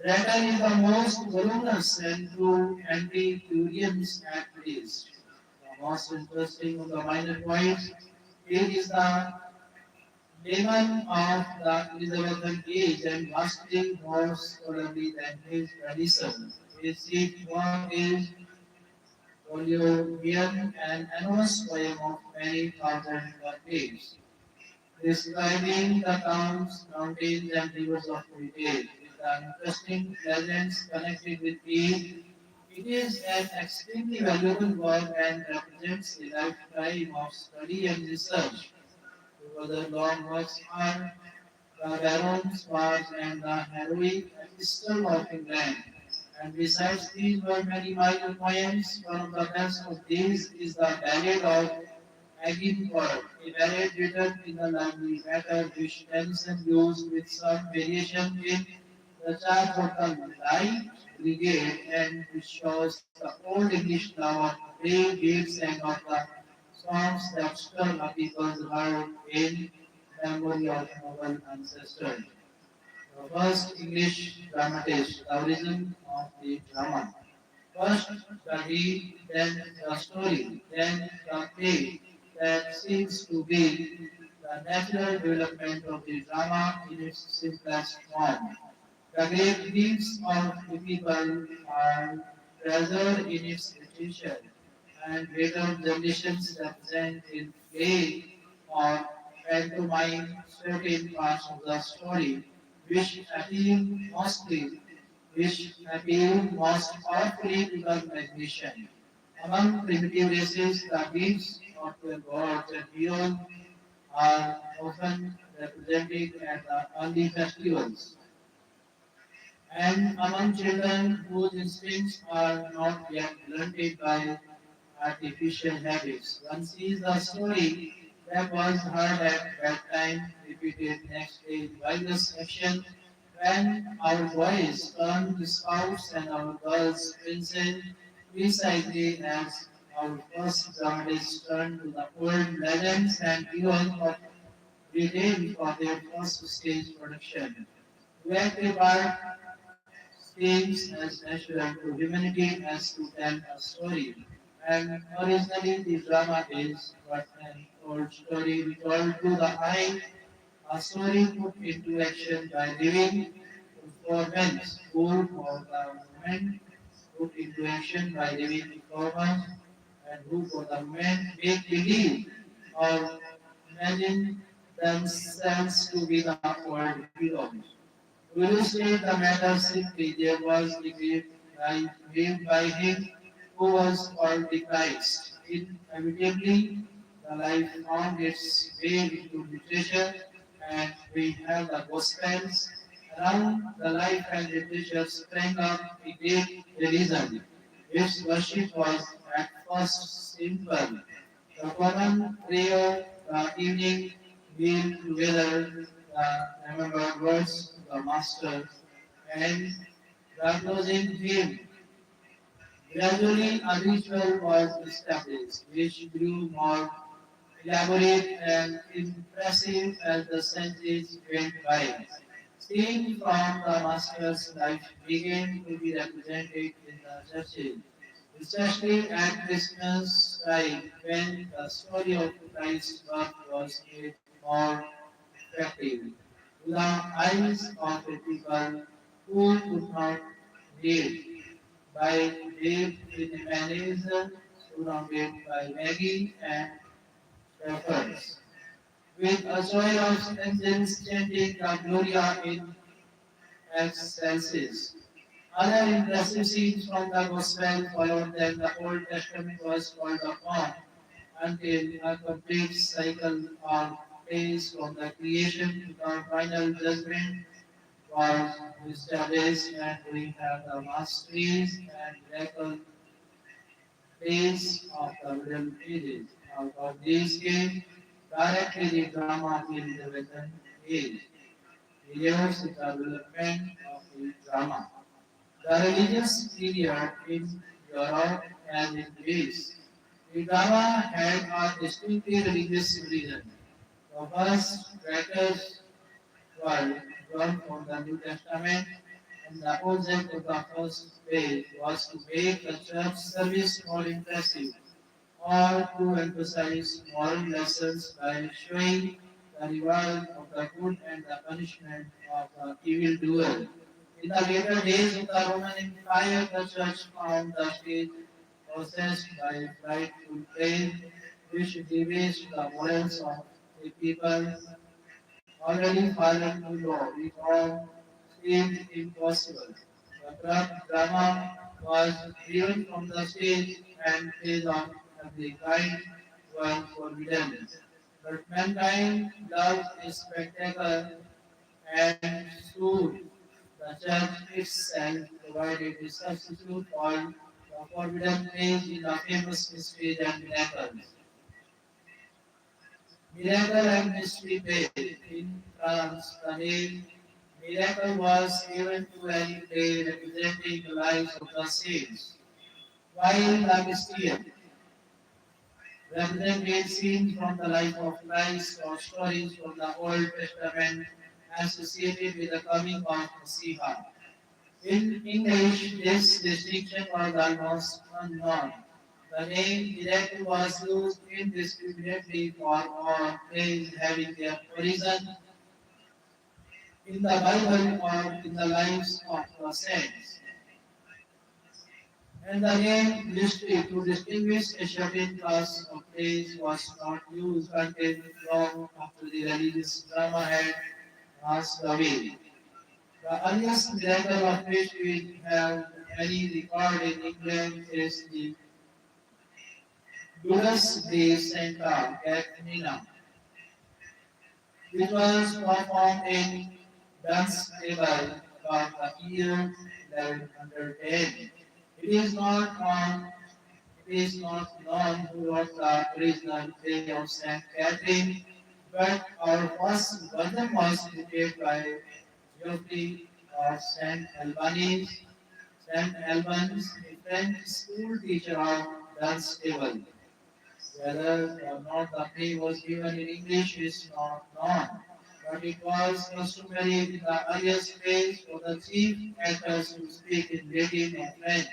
Drayton is the most voluminous and true antiquarian at least. The most interesting of the minor poets, he is the layman of the Elizabethan age and vastly more scholarly than his predecessor. His chief work is Oleovian, an enormous poem of many thousand pages, describing the towns, mountains, and rivers of Britain, with the interesting legends connected with it. It is an extremely valuable work and represents a lifetime of study and research. Two other long works are the Baron's Wars and the Heroic Epistle of England. And besides these were many minor poems. One of the best of these is the Ballad of Agincourt, a ballad written in a lively matter which Tennyson used with some variation in the charge of the Light Brigade and which shows the old English love of brave deeds and of the songs that stir a people's heart in memory of noble ancestors. The first English dramatist, the origin of the drama. First the deed, then the story, then the play that seems to be the natural development of the drama in its simplest form. The great griefs of the people are treasured in its literature, and later generations represent in play or pantomime certain parts of the story which appeal mostly which appeal most powerfully to the imagination. Among primitive races, the deeds of their gods and heroes are often represented at the early festivals. And among children whose instincts are not yet blunted by artificial habits, one sees the story that was heard at bedtime repeated next day in vigorous action when our boys turn to scouts and our girls princes, precisely as our first dramatists turned to the old legends and heroes of Britain for their first stage production. To act a part seems as natural to humanity as to tell a story. And originally the drama is but an old story retold to the eye, a story put into action by living performance, who for the moment put into action by living performance, and who for the moment make believe or imagine themselves to be the world heroes. To illustrate the matter simply, there was the grave by him who was called the Christ. Inevitably, the life found its way into literature, and we have the Gospels. Around the life and literature sprang up a great religion. Its worship was at first simple. The common prayer, the evening meal together, the remembered words of the Master, and the closing hymn. Gradually, a ritual was established, which grew more elaborate and impressive as the centuries went by. Scenes from the Master's life began to be represented in the churches, especially at Christmas time when the story of Christ's birth was made more effective to the eyes of the people who could not read by Dave in Ebenezer, surrounded by Maggie and shepherds. With a choir of angels chanting the Gloria in excelsis. Other impressive scenes from the Gospel followed that the Old Testament was called upon until a complete cycle of days from the creation to the final judgment was established, and we have the masteries and miracle days of the Middle Ages. Out of these came directly the drama in the Western Age. Years the development of the drama. The religious period in Europe and in Greece. The drama had a distinctly religious reason. The first writers were drawn from the New Testament, and the object of the first page was to make the church service more impressive or to emphasize moral lessons by showing the reward of the good and the punishment of the evildoer. In the later days of the Roman Empire, the church found the stage possessed by frightful pain, which debased the morals of a people already fallen to law. Reform seemed impossible. The drama was driven from the stage and plays on every kind were forbidden. But mankind loved a spectacle and soon the church itself provided a substitute for the forbidden plays in the famous mysteries and miracles. Miracle and mystery play. In France, the name miracle was given to any play representing the lives of the saints, while the mystery represented scenes from the life of Christ or stories from the Old Testament associated with the coming of Messiah. In English, this distinction was almost unknown. The name miracle was used indiscriminately for all plays having their origin in the Bible or in the lives of the saints. And the name mystery to distinguish a certain class of plays was not used until long after the religious drama had passed away. The earliest miracle of which we have any record in England is the Duras de Santa Catarina, which was performed in Dunstable about the year 1110. It is not on It is not known who wrote the original play of Saint Catherine, but our first version was created by Geoffrey of Saint Albans, a French school teacher of Dunstable. Whether or not the play was given in English is not known, but it was customary in the earliest days for the chief actors to speak in Latin or French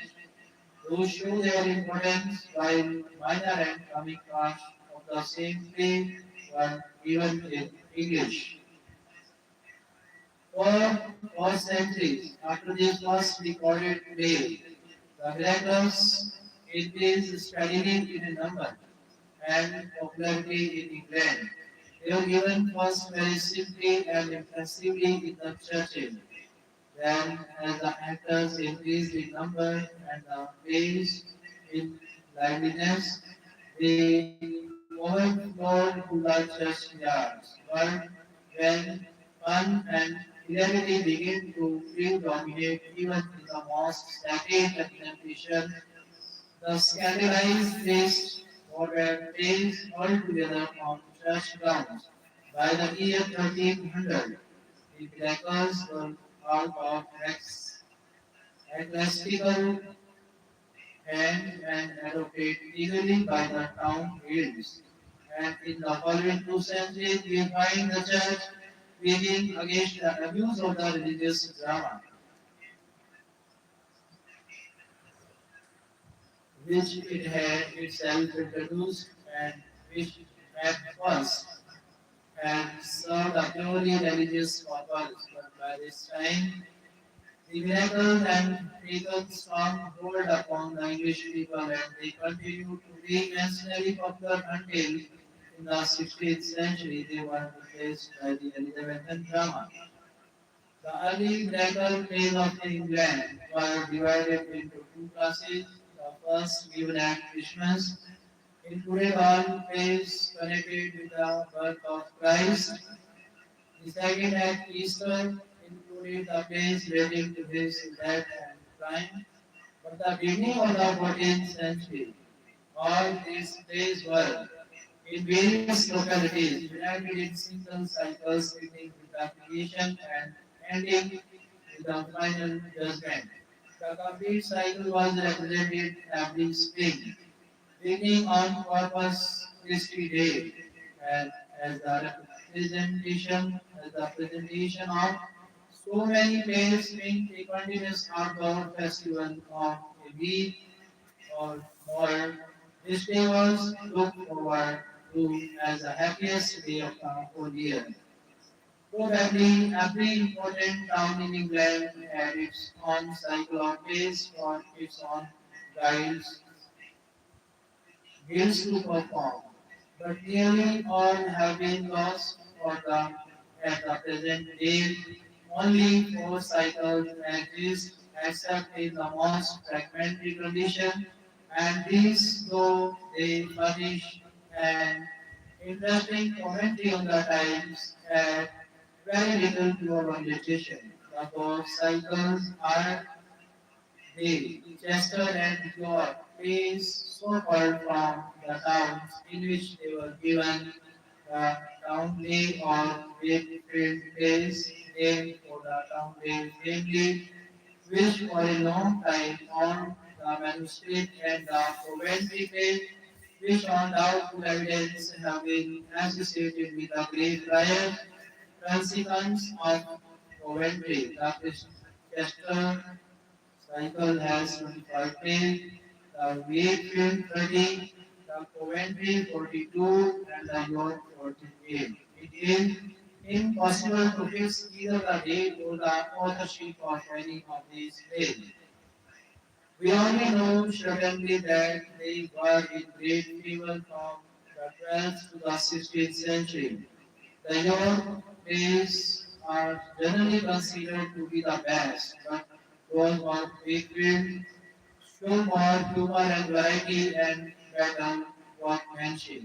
to show their importance, while minor and comic parts of the same play were given in English. For centuries after this was recorded play, the miracles increased steadily in number and popularity in England. They were given first very simply and impressively in the churches. Then, as the actors increased in number and the pace in liveliness, they overflowed to the church yards. But when fun and hilarity began to predominate even in the mosque's sacred representation, the scandalized priest ordered praise altogether on church grounds. By the year 1300, the miracles were out of ecclesiastical and adopted eagerly by the town guilds. And in the following 2 centuries, we find the church raging against the abuse of the religious drama, which it had itself introduced and which at first had served a purely religious purpose. But by this time, the miracles had taken strong hold upon the English people and they continued to be nationally popular until in the 16th century they were replaced by the Elizabethan drama. The early miracle plays of England were divided into two classes. The first given at Christmas included all plays connected with the birth of Christ. The second at Easter included the plays relating to his death and crime. But the beginning of the 14th century, all these plays were in various localities, united in single cycles beginning with the creation and ending with the final judgment. The complete cycle was represented every spring, beginning on Corpus Christi Day, and as the representation of so many plays in a continuous outdoor festival of a week or more. This day was looked forward to as the happiest day of the whole year. Probably every important town in England had its own cycle of days for its own guides, guilds to perform. But nearly all have been lost for the at the present day. Only four cycles exist except in the most fragmentary condition, and these, though they furnish an interesting commentary on the times, add very little to our literature. The four cycles are they, Chester and York, plays so called from the towns in which they were given the Townley or Wakefield place named for the Townley family, which for a long time owned the manuscript and the Coventry place, which on doubtful evidence have been associated with the great riot, consequence of Coventry. The Chester cycle has 25 days, the Wakefield 30, the Coventry 42, and the York 48. It is impossible to fix either the date or the authorship of any of these plays. We only know certainly that they were in great favor from the 12th to the 16th century. The York plays are generally considered to be the best, but those of Wakefield show more humor and variety and better workmanship.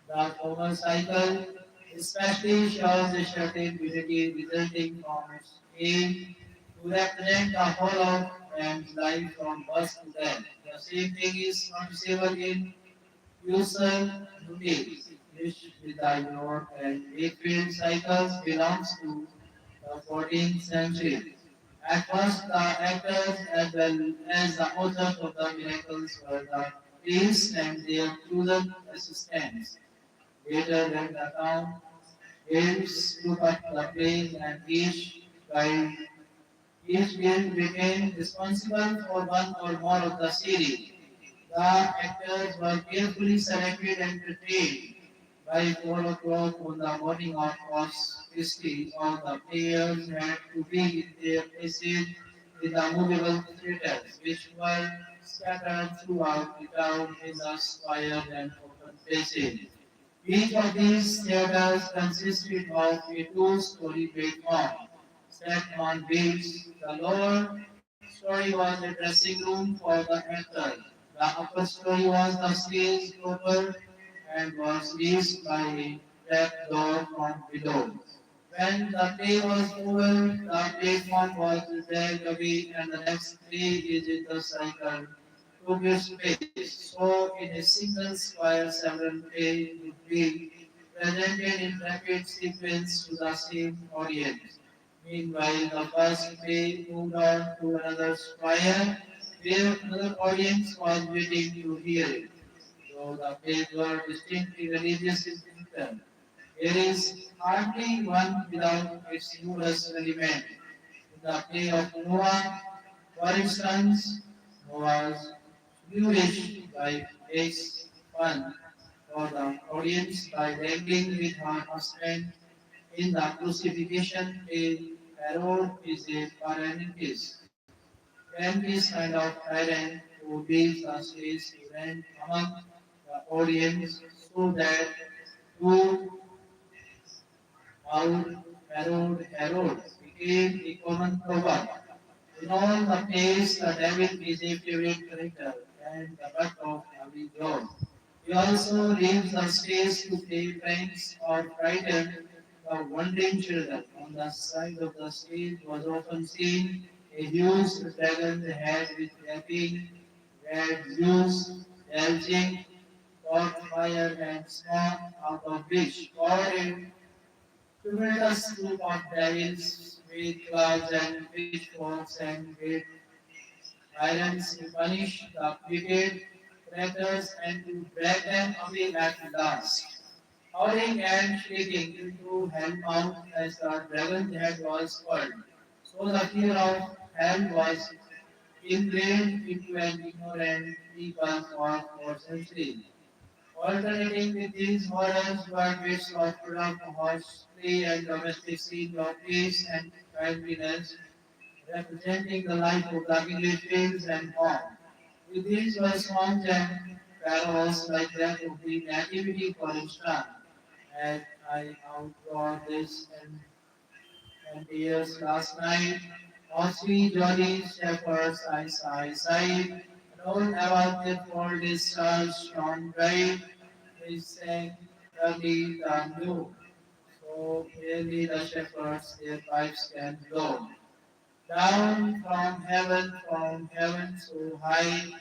The former cycle especially shows a certain unity resulting from its aim to represent the whole of man's life from birth to death. The same thing is noticeable in user duties, which with the York and Wakefield cycles belongs to the 14th century. At first, the actors as well as the authors of the miracles were the priests and their chosen assistants. Later, when the town guilds took up the plays and each guild became responsible for one or more of the series. The actors were carefully selected and trained. By 4 o'clock on the morning of Corpus Christi, all the players had to be in their places in the movable theatres, which were scattered throughout the town in the square and open places. Each of these theatres consisted of a two-story platform set on wheels. The lower story was a dressing room for the actor. The upper story was the stage proper and was reached by a trap door from below. When the play was over, the platform was dragged away and the next play is in the cycle took its place. So, in a single square, several plays would be presented in rapid sequence to the same audience. Meanwhile, the first play moved on to another square where another audience was waiting to hear it. Though the plays were distinctly religious in nature, there is hardly one without its humorous element. In the play of Noah, for instance, Noah's Jewish wife makes fun for the audience by wrangling with her husband. In the crucifixion play, Herod is a Paranthus, Paranthus kind of tyrant who leaves the stage to rant among the audience so that two Herod became a common proverb. In all the plays, the devil is a favorite character and the butt of every joke. He also leaves the stage to play pranks or frighten the wondering children. On the side of the stage was often seen a huge dragon head with gaping red juice, belching hot fire and smoke out of which poured a tremendous group of devils with clubs and pitchforks and great irons to punish the wicked crackers and to drag them away at last. Howling and shrieking into hell mouth as the dragon's head was called. So the fear of hell was ingrained into an ignorant people for centuries. Alternating with these horrors were bits of product horseplay and domestic scenes of peace and kindliness, representing the life of the English fields and home. With these were songs and carols like that of the Nativity, for instance. And I outdoor this and years last night, all three jolly shepherds I sight, and all about their fold is stars shone bright, they sang early the new. So merely the shepherds their pipes can blow. Down from heaven so high,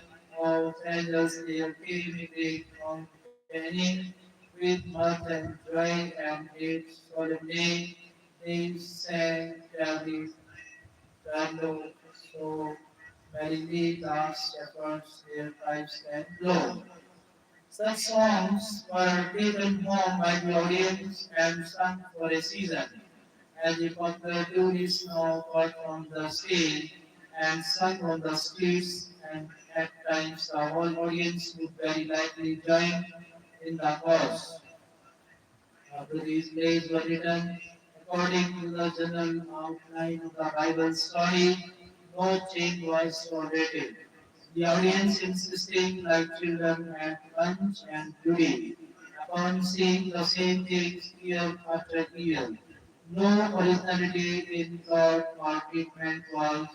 of angels there came a great company with mirth and joy and great solemnity. They sang Charlie Trando, so merrily the shepherds their pipes can blow. Such songs were taken home by the audience and sung for a season. As the popular tune is now caught from the stage and sung on the streets, and at times the whole audience would very likely join in the chorus. After these plays were written, according to the general outline of the Bible story, no change was tolerated. The audience insisting like children at punch and judy upon seeing the same things year after year. No originality in thought or treatment was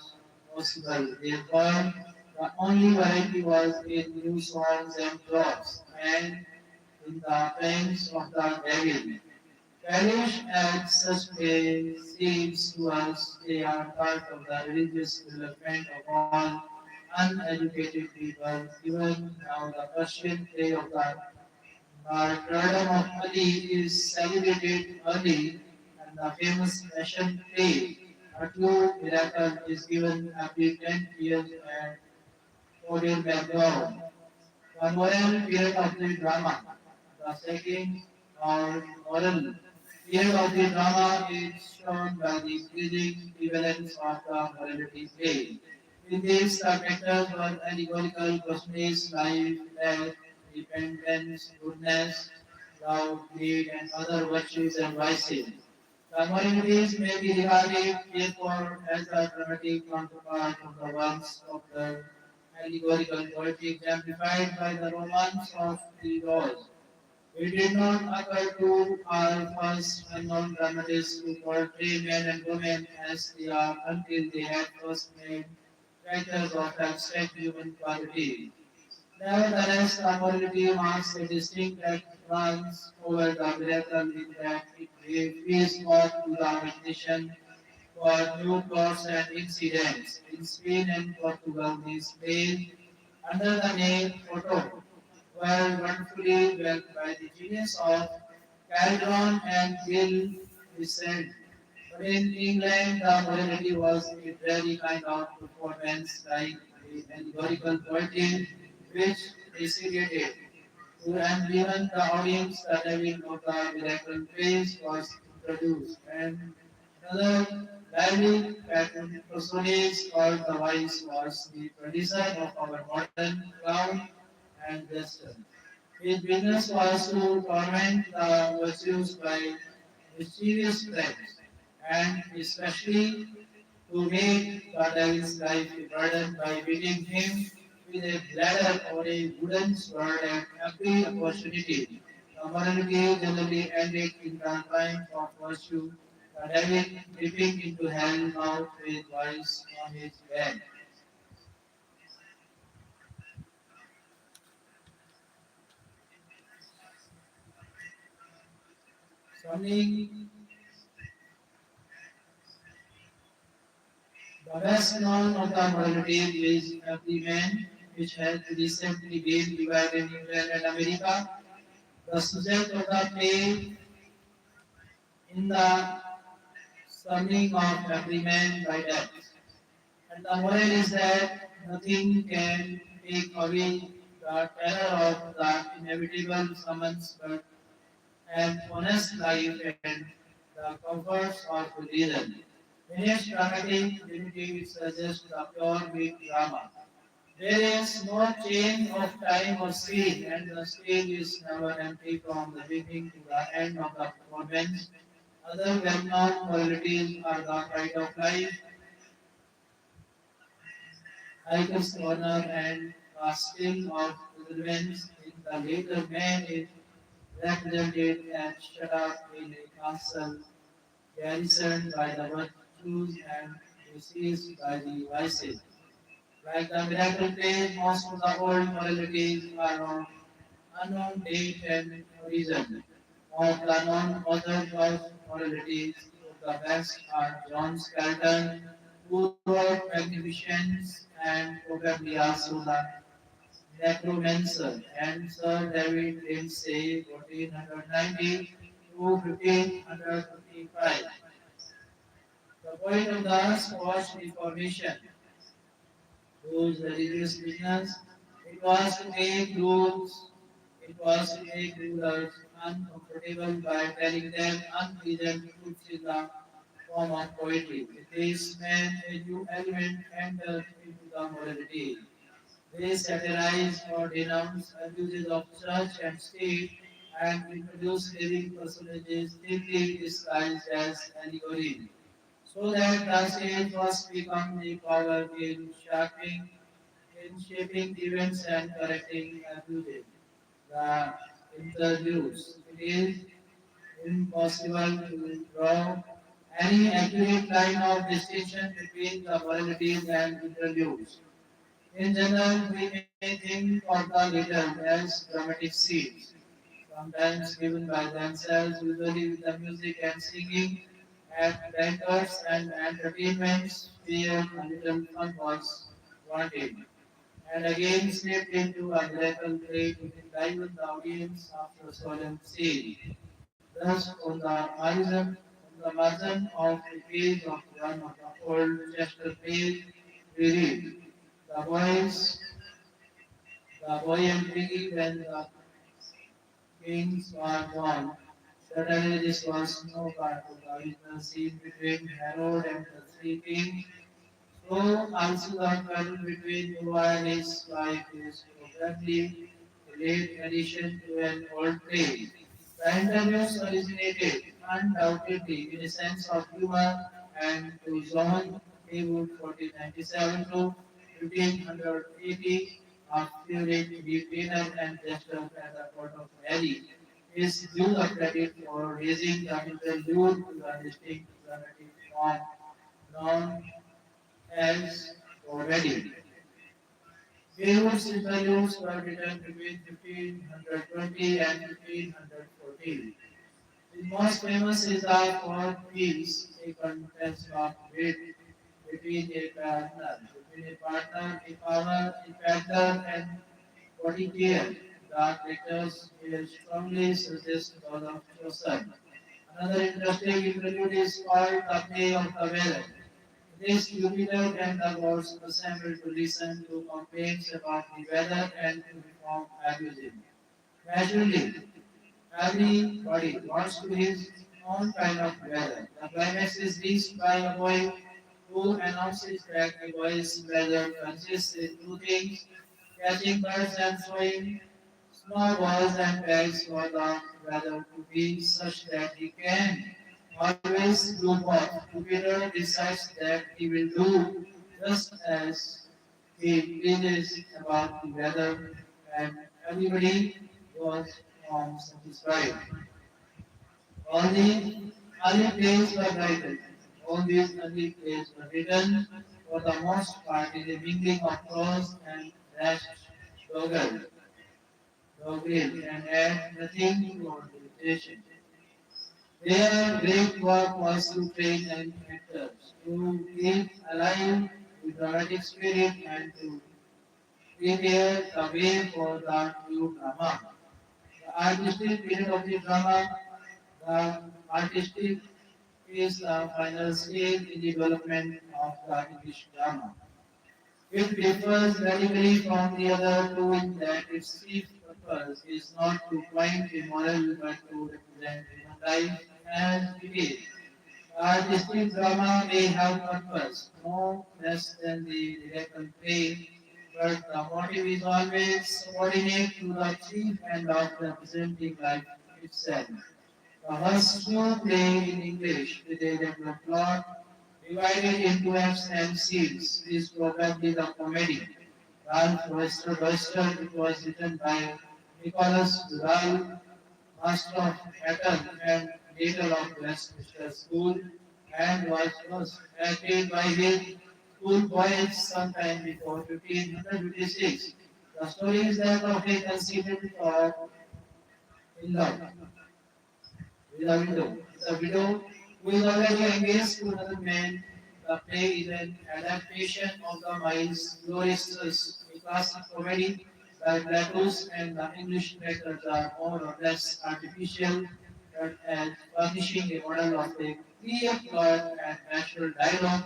possible. Therefore, the only variety was in new songs and plots and in the pranks of the devil. Parish acts such plays seems to us they are part of the religious development of all uneducated people. Even now, the Persian play of the martyrdom of Ali is celebrated early, and the famous Passion play, a true miracle, is given every 10 years at Odin background. The moral period of the drama. The second or moral period of the drama is shown by the increasing prevalence of the morality play. In this, the characters were allegorical personages, life, death, repentance, goodness, love, greed, and other virtues and vices. The moralities may be regarded, therefore, as a dramatic counterpart of the ones of the allegorical poetry exemplified by the romance of the rose, It did not occur to our first unknown dramatists to portray men and women as they are until they had first made characters of abstract human quality. Nevertheless, the morality marks a distinct advance over the miracle in that it gave face forth to the imagination for new plots and incidents. In Spain and Portugal, these plays under the name Photo were wonderfully developed by the genius of Calderon and Gil Vicente. But in England, the morality was a very kind of performance like the allegorical poetry which preceded it. To enliven the audience, the devil of the miracle praise was introduced, and another lively personage called the Wise was the producer of our modern clown and jester. His business was to torment the virtues by mischievous threats, and especially to make the devil's life a burden by beating him with a bladder or a wooden sword at every opportunity. The morality generally ended in the triumph of virtue, the devil leaping into hell mouth with vice on his back. Summing the best known of the morality is Every Man, which has recently been divided in England and America. The subject of the play in the summing of every man by death. And the moral is that nothing can take away the terror of the inevitable summons but an honest life and the comforts of religion. In its dramatic unity, it suggests the pure Greek drama. There is no change of time or scene, and the stage is never empty from the beginning to the end of the performance. Other well-known qualities are the pride of life, Icons honor, and the skill of relevance. In the later, man is represented and shut up in a castle, garrisoned by the virtues and besieged by the vices. Like the miracle plays, most of the old moralities are of unknown date and origin. Of the known authors of moralities, of the best are John Skelton, who wrote Magnificence, and probably also the Necromancer, and Sir David Lindsay, 1490 to 1555. The point of the Scotch Reformation, those religious business, it was to make rules, it was to make rulers uncomfortable by telling them unpleasant truths in the form of poetry. This meant a new element entered into the morality. They satirized or denounced abuses of church and state and introduced living personages thinly disguised as allegory, so that the stage was become the power in shaping events and correcting abuses. The interviews. It is impossible to draw any accurate line of distinction between the moralities and interviews. In general, we may think of the latter as dramatic scenes, sometimes given by themselves, usually with the music and singing, at banquets and entertainments where a little fun was wanted, and again slipped into a miracle play to enliven the audience after solemn scene. Thus, on the margin of the page of one of the old Chester plays, we read, the boys the boy and piggy when the kings were born. Certainly this was no part of the original scene between Herod and the three kings. So also the battle between Noah and his wife is probably a late addition to an old play. The interviews originated undoubtedly in a sense of humor and to John Haywood 1497 to 1580 of Furic, the trainer and jester at the court of Mary. is due the credit for raising the interlude to the distinct dramatic form known as comedy. Beirut's interludes were written between 1520 and 1540. The most famous is the fourth piece, a contest of wit between a partner, a farmer, a peddler, and courtier. The characters here strongly suggest those of Chaucer. Another interesting interlude is called the Play of the Weather. This Jupiter and the gods assemble to listen to complaints about the weather and to reform abusive. Naturally, everybody wants to his own kind of weather. The climax is reached by a boy who announces that a boy's weather consists in two things: catching birds and throwing snowballs and bags for the weather to be such that he can always do both. Jupiter decides that he will do just as he pleases about the weather, and everybody was satisfied. All the early plays were written. All these early plays were written for the most part in a mingling of prose and dashed doggerel, doggerel, and add nothing to ornamentation. Their great work was to train and actors, to keep alive the dramatic spirit and to prepare the way for the new drama. The artistic period of the drama, the artistic is the final stage in the development of the English drama. It differs radically from the other two in that its chief purpose is not to point a moral but to represent human life as it is. Artistic drama may have purpose, no less than the lyrical play, but the motive is always subordinate to the chief end of representing life itself. The first two play in English with a regular plot divided into acts and scenes is probably the comedy. Ralph Roister, it was written by Nicholas Dural, master of Hatton and leader of Westminster School, and was first acted by his schoolboys sometime before 1556. The story is that of a conceited thought in love with a widow. The widow who is already engaged to another man. The play is an adaptation of the Miles Glorious, a classic comedy by Plato's, and the English characters are more or less artificial, but as furnishing a model of a clear plot and natural dialogue.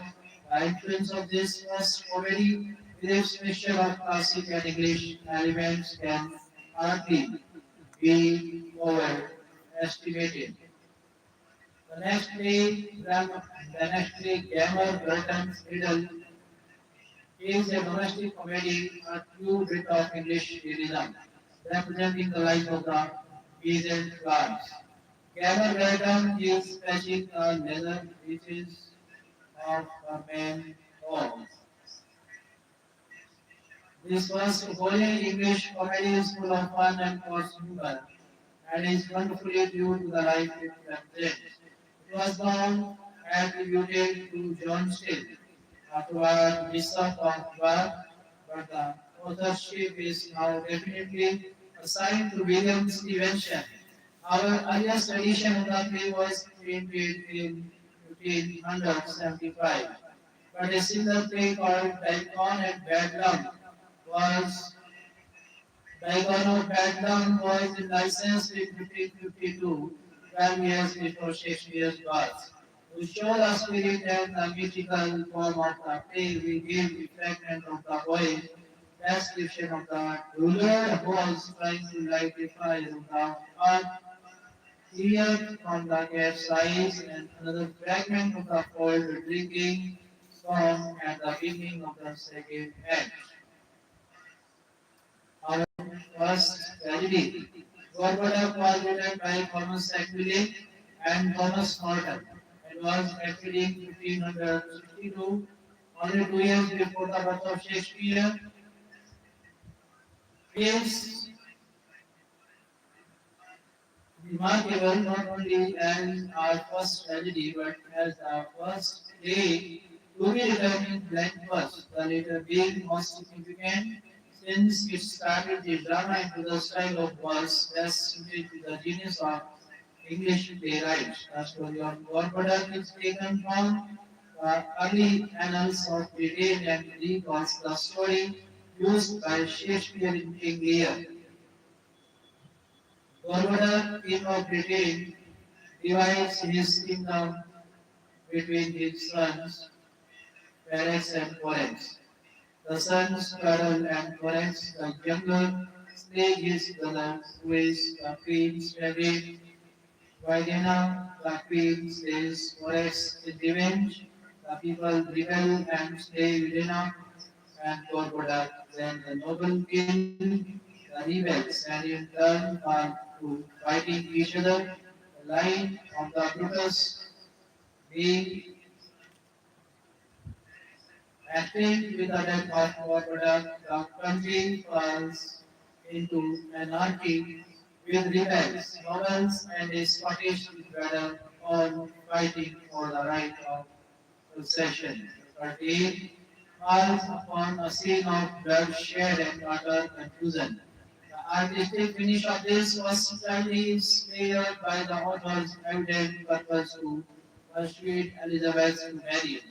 The influence of this first comedy with its mixture of classic and English elements can hardly be overestimated. The next play, Gammer Burton's Riddle, is a domestic comedy, a true bit of English realism, representing the life of the peasant class. Gammer Burton is patching the leather breeches of a man home. This was wholly English comedy is full of fun and coarse humor, and is wonderfully due to the life it represents. It was long attributed to John Still, afterward Bishop of Bath, but the authorship is now definitely assigned to William Stevenson. Our earliest edition of the play was printed in 1575, but a similar play called Daikon and Bedlam was Diagon of Bedlam was licensed in 1552, 12 years before Shakespeare's birth. To show the spirit and the mythical form of the play, we give the fragment of the boy's description of the ruler who was trying to light a fire on the earth, cleared from the cat's eyes, and another fragment of the cold drinking song at the beginning of the second act. Our first tragedy. Gorboduc was written by Thomas Sackville and Thomas Norton and was acted in 1562, only 2 years before the birth of Shakespeare. Prince Remarkable not only as our first tragedy but as our first play to be written in blank verse, the latter being most significant since it started the drama into the style of verse best suited to the genius of English playwrights. The story of Gorboduc is taken from early annals of Britain and recalls the story used by Shakespeare in King Lear. Gorboduc, king of Britain, divides his kingdom between his sons, Ferex and Forex. The sons, Carol and Forex, the younger, slay his brother, who is the queen's favorite. Vaidena, the queen, slays Forex in revenge. The people rebel and slay Videna and Gorboduc. Then the noble kill the rebels and in turn fall to fighting each other. The line of the Brutus being acting with the death of Gorboduc, the country falls into anarchy with rebels, nobles, and a Scottish brother all fighting for the right of succession. The 13 falls upon a scene of bloodshed and utter confusion. The artistic finish of this was slightly inspired by the author's evident purpose to persuade Elizabeth to marry.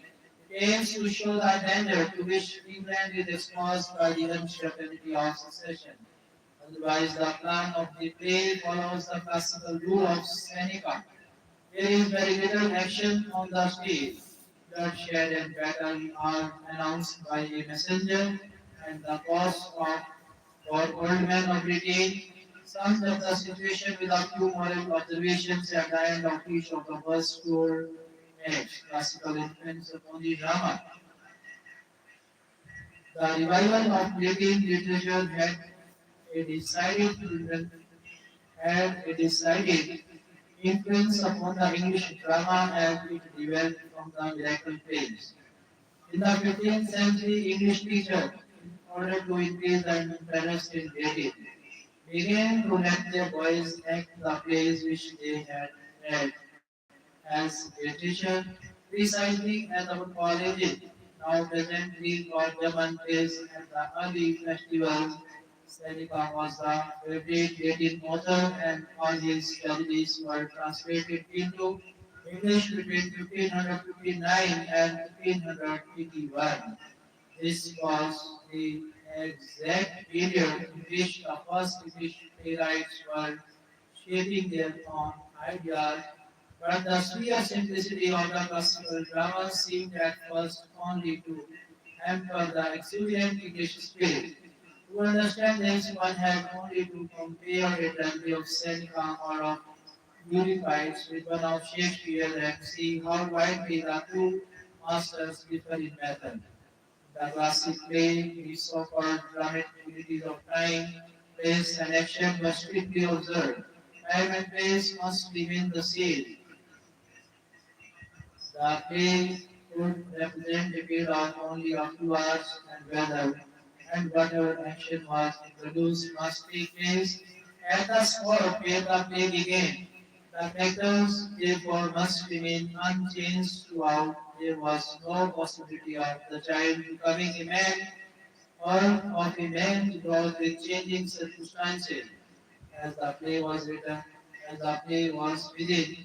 It aims to show the danger to which England is exposed by the uncertainty of succession. Otherwise, the plan of the play follows the classical rule of Seneca. There is very little action on the stage. Bloodshed and battle are announced by a messenger, and the cause of for old men of Britain sums up the situation with a few moral observations at the end of each of the first 4 acts. Classical influence upon the drama. The revival of Latin literature a decided had a decided influence upon the English drama as it developed from the miracle plays. In the 15th century, English teachers, in order to increase the interest in reading, began to let their boys act the plays which they had read as literature, precisely as our colleges now presently called German plays at the early festivals. Seneca was the favorite Latin author, and all his tragedies were translated into English between 1559 and 1581. This was the exact period in which the first English playwrights were shaping their own ideas, but the sheer simplicity of the classical drama seemed at first only to hamper the exuberant English spirit. To understand this, one had only to compare a tragedy of Seneca or of Euripides with one of Shakespeare and see how widely the two masters differ in method. The classic play, the so-called dramatic unities of time, place, and action were strictly observed. Time and place must remain the same. The play could represent a period of only a few hours and whatever action was introduced must take place at the spot where the play began. The characters therefore must remain unchanged throughout. There was no possibility of the child becoming a man or of a man to grow with changing circumstances. As the play was written, as the play was within,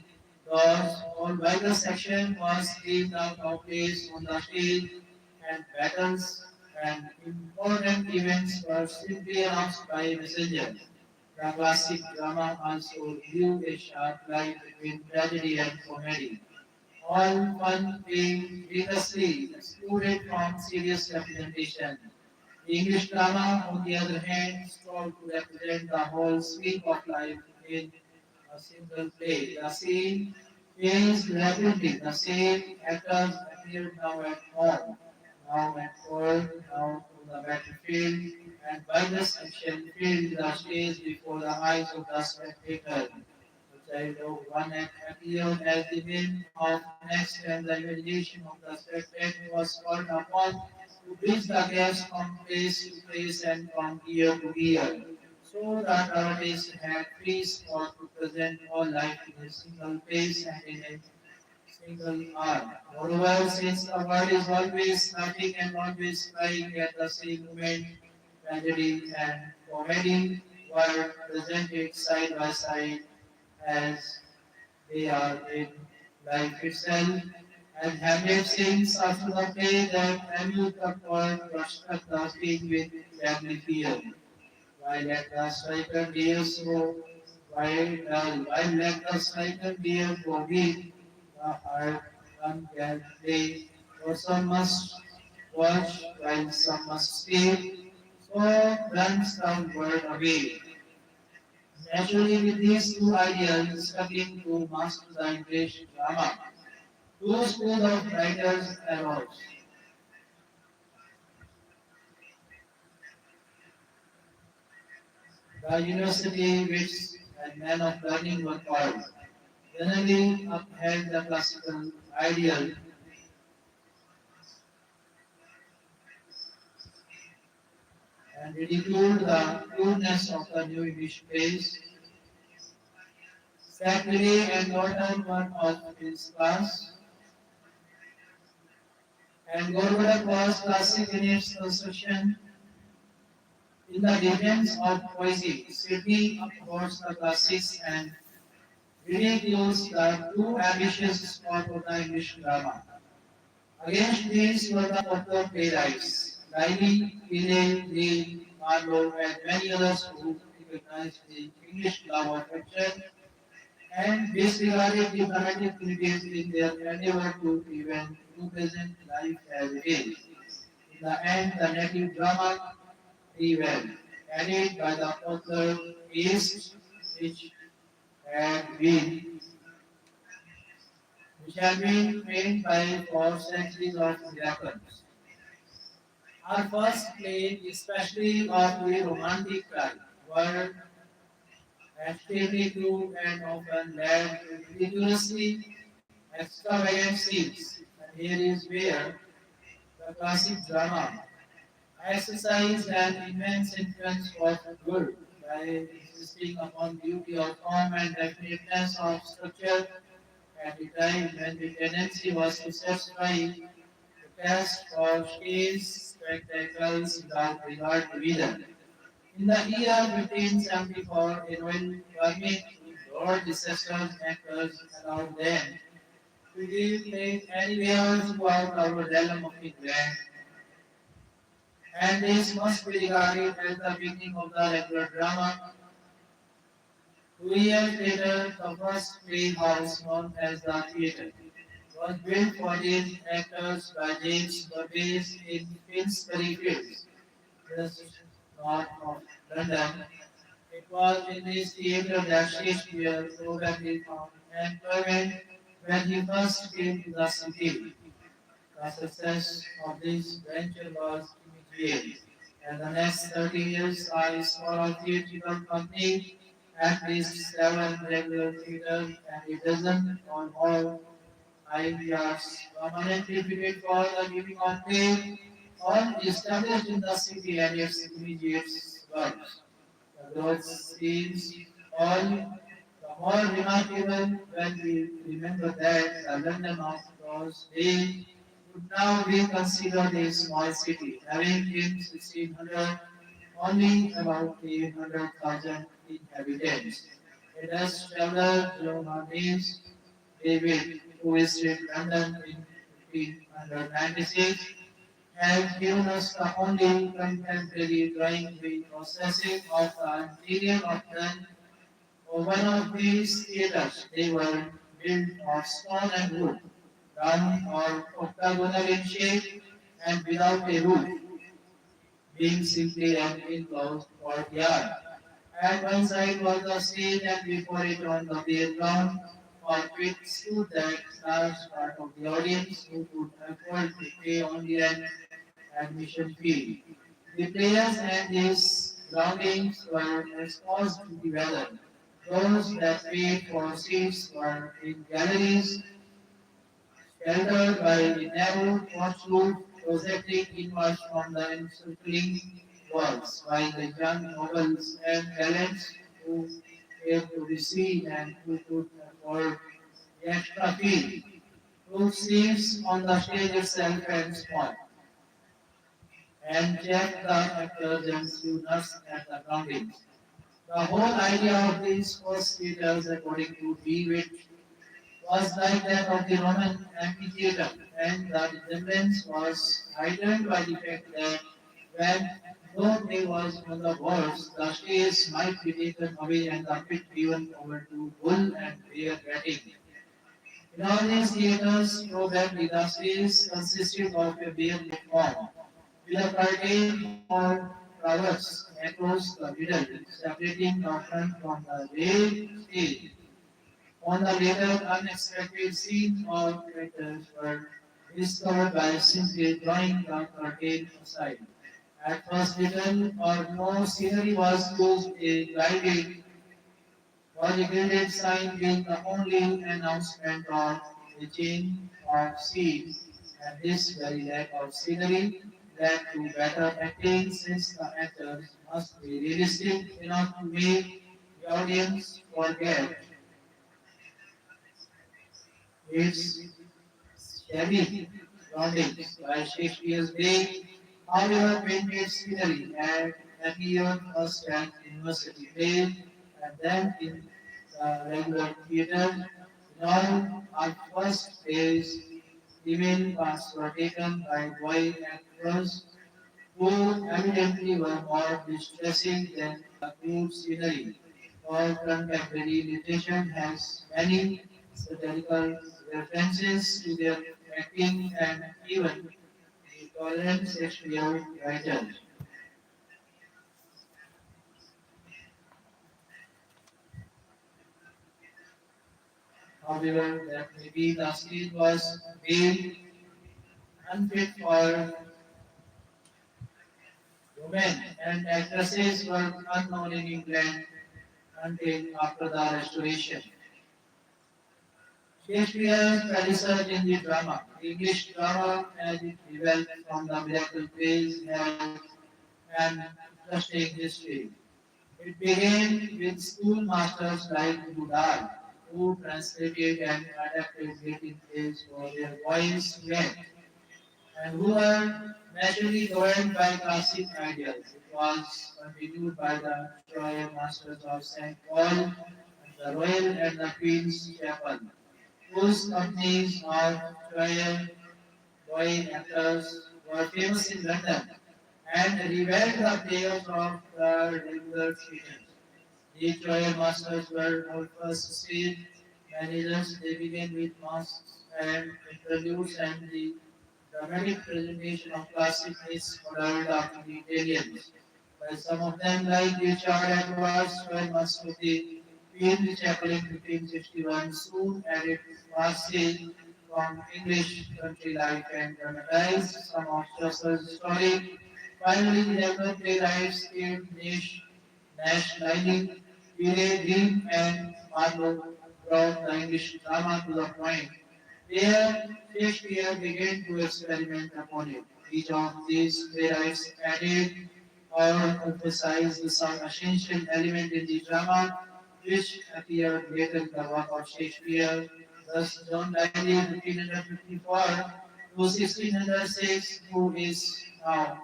thus all vital section was lived out of place on the stage, and battles and important events were simply announced by a messenger. The classic drama also drew a sharp line between tragedy and comedy, all fun being rigorously excluded from serious representation. The English drama, on the other hand, strove to represent the whole sweep of life in a single play. The scene changed rapidly. The same actors appeared now at home, now at court, now on the battlefield, and violence action filled the stage before the eyes of the spectator. The child of one act appeared as the main of next, and the imagination of the spectator was called upon to bridge the gaps from place to place and from year to year. So that artist had free spot to present all life in a single place and in a single arm. Moreover, since the world is always laughing and always crying at the same moment, tragedy and comedy were presented side by side as they are in life itself. And Hamlet sings after the play that amused the poet brushed up the stage with family fear. While at the striker dear so while let the striker dear go weak, the heart one can play, for some must watch while some must stay. So runs the word away. Naturally, with these two ideas struggling to master the English drama, two schools of writers arose. The university which and men of learning were called generally upheld the classical ideal and ridiculed the crudeness of the new English plays. Thackeray and Norton were of his class, and Gorbachev was classic in its construction. In the defense of poesy, Sidney upholds the classics and ridicules the too ambitious spot of the English drama. Against these were the popular playwrights, Livy, Peele, Lee, Marlowe, and many others who recognized the English love of fiction and disregarded the dramatic unities in their endeavor to even represent life as it is. In the end, the native drama prevailed, added by the popular taste which had been which had been trained by for centuries of miracles. Our first play, especially of the romantic type, were extremely crude and often led to ridiculously extravagant scenes. And here is where the classic drama exercised an immense influence for good by insisting upon beauty of form and definiteness of structure at a time when the tendency was to satisfy the task for stage spectacles without regard to either. In the year 1574, a royal permit to Lord Leicester's actors allowed them to give plays anywhere throughout our realm of England, and this must be regarded as the beginning of the regular drama. 2 years later, the first playhouse known as the theatre was built for these actors by James Burbage in Finsbury Fields, just north of London. It was in this theatre that Shakespeare probably found employment when he first came to the city. The success of this venture was immediate, and the next 30 years saw a small theatrical company, at least 7 regular theatres, and a dozen or more ideas permanently fitted for the giving of play, all established in the city and its immediate suburbs. The growth seems all the more remarkable when we remember that the London of those days would now be considered a small city, having in 1600 only about 800,000 inhabitants. A Dutch traveler, Johannes David, who visited London in 1596, have given us the only contemporary drawing reprocessing of the interior of one of these theatres. They were built of stone and wood, round or octagonal in shape, and without a roof, being simply an enclosed courtyard. At one side was the stage, and before it on the playground, on which stood that large part of the audience who could afford to pay only an admission fee. The players and his surroundings were exposed to the weather. Those that paid for seats were in galleries, sheltered by the narrow porch roof projecting inwards from the encircling works, while the young nobles and gallants who came to the sea and who could afford the extra fee took seats on the stage itself and small, and checked the actors and students at the groundings. The whole idea of these first theatres, according to David, was like that of the Roman amphitheatre, and the resemblance was heightened by the fact that when though they was on the walls, the stage might be taken away and the pit given over to bull and bear betting. In all these theatres, probably the stage consisted of a bare platform, with a curtain or traverse across the middle, separating the front from the rear stage. On the later unexpected scene of characters were discovered by simply drawing the curtain aside. At first little or no scenery was used, a graded sign being the only announcement of the change of scene, and this very lack of scenery led to better acting since the actors must be realistic enough to make the audience forget its shabby surroundings. While Shakespeare's day, however, painted scenery and appeared first at university play and then in the regular theatre. Now, our first plays, even parts were taken by boy actors who evidently were more distressing than the crude scenery. All contemporary literature has many satirical references to their acting and even the tolerant Shakespeare writers. However, that maybe the stage was made unfit for women and actresses were unknown in England until after the Restoration. Shakespeare research in the drama. English drama as it developed from the miracle plays has an interesting history. It began with schoolmasters like Goodall, who translated and adapted Latin plays for their boys to act, and who were naturally governed by classic ideals. It was continued by the Troy Masters of St. Paul and the Royal and the Queen's Chapel, whose companies of Troy boy actors were famous in London and revamped the players of the regular theatres. These royal masters were our first stage managers. They began with masks and interludes and the dramatic presentation of classic myths modeled after the Italians. While some of them, like Richard Edwards, royal master of the Queen's Chapel in 1561, soon added passages from English country life and dramatized some of Chaucer's story. Finally, the regular playwrights came Nash Lining, Peele, Grimm, and Marlowe brought the English drama to the point where Shakespeare began to experiment upon it. Each of these playwrights added or emphasized some essential element in the drama which appeared later in the work of Shakespeare. Thus, John Lyly, 1554 to 1606, who is now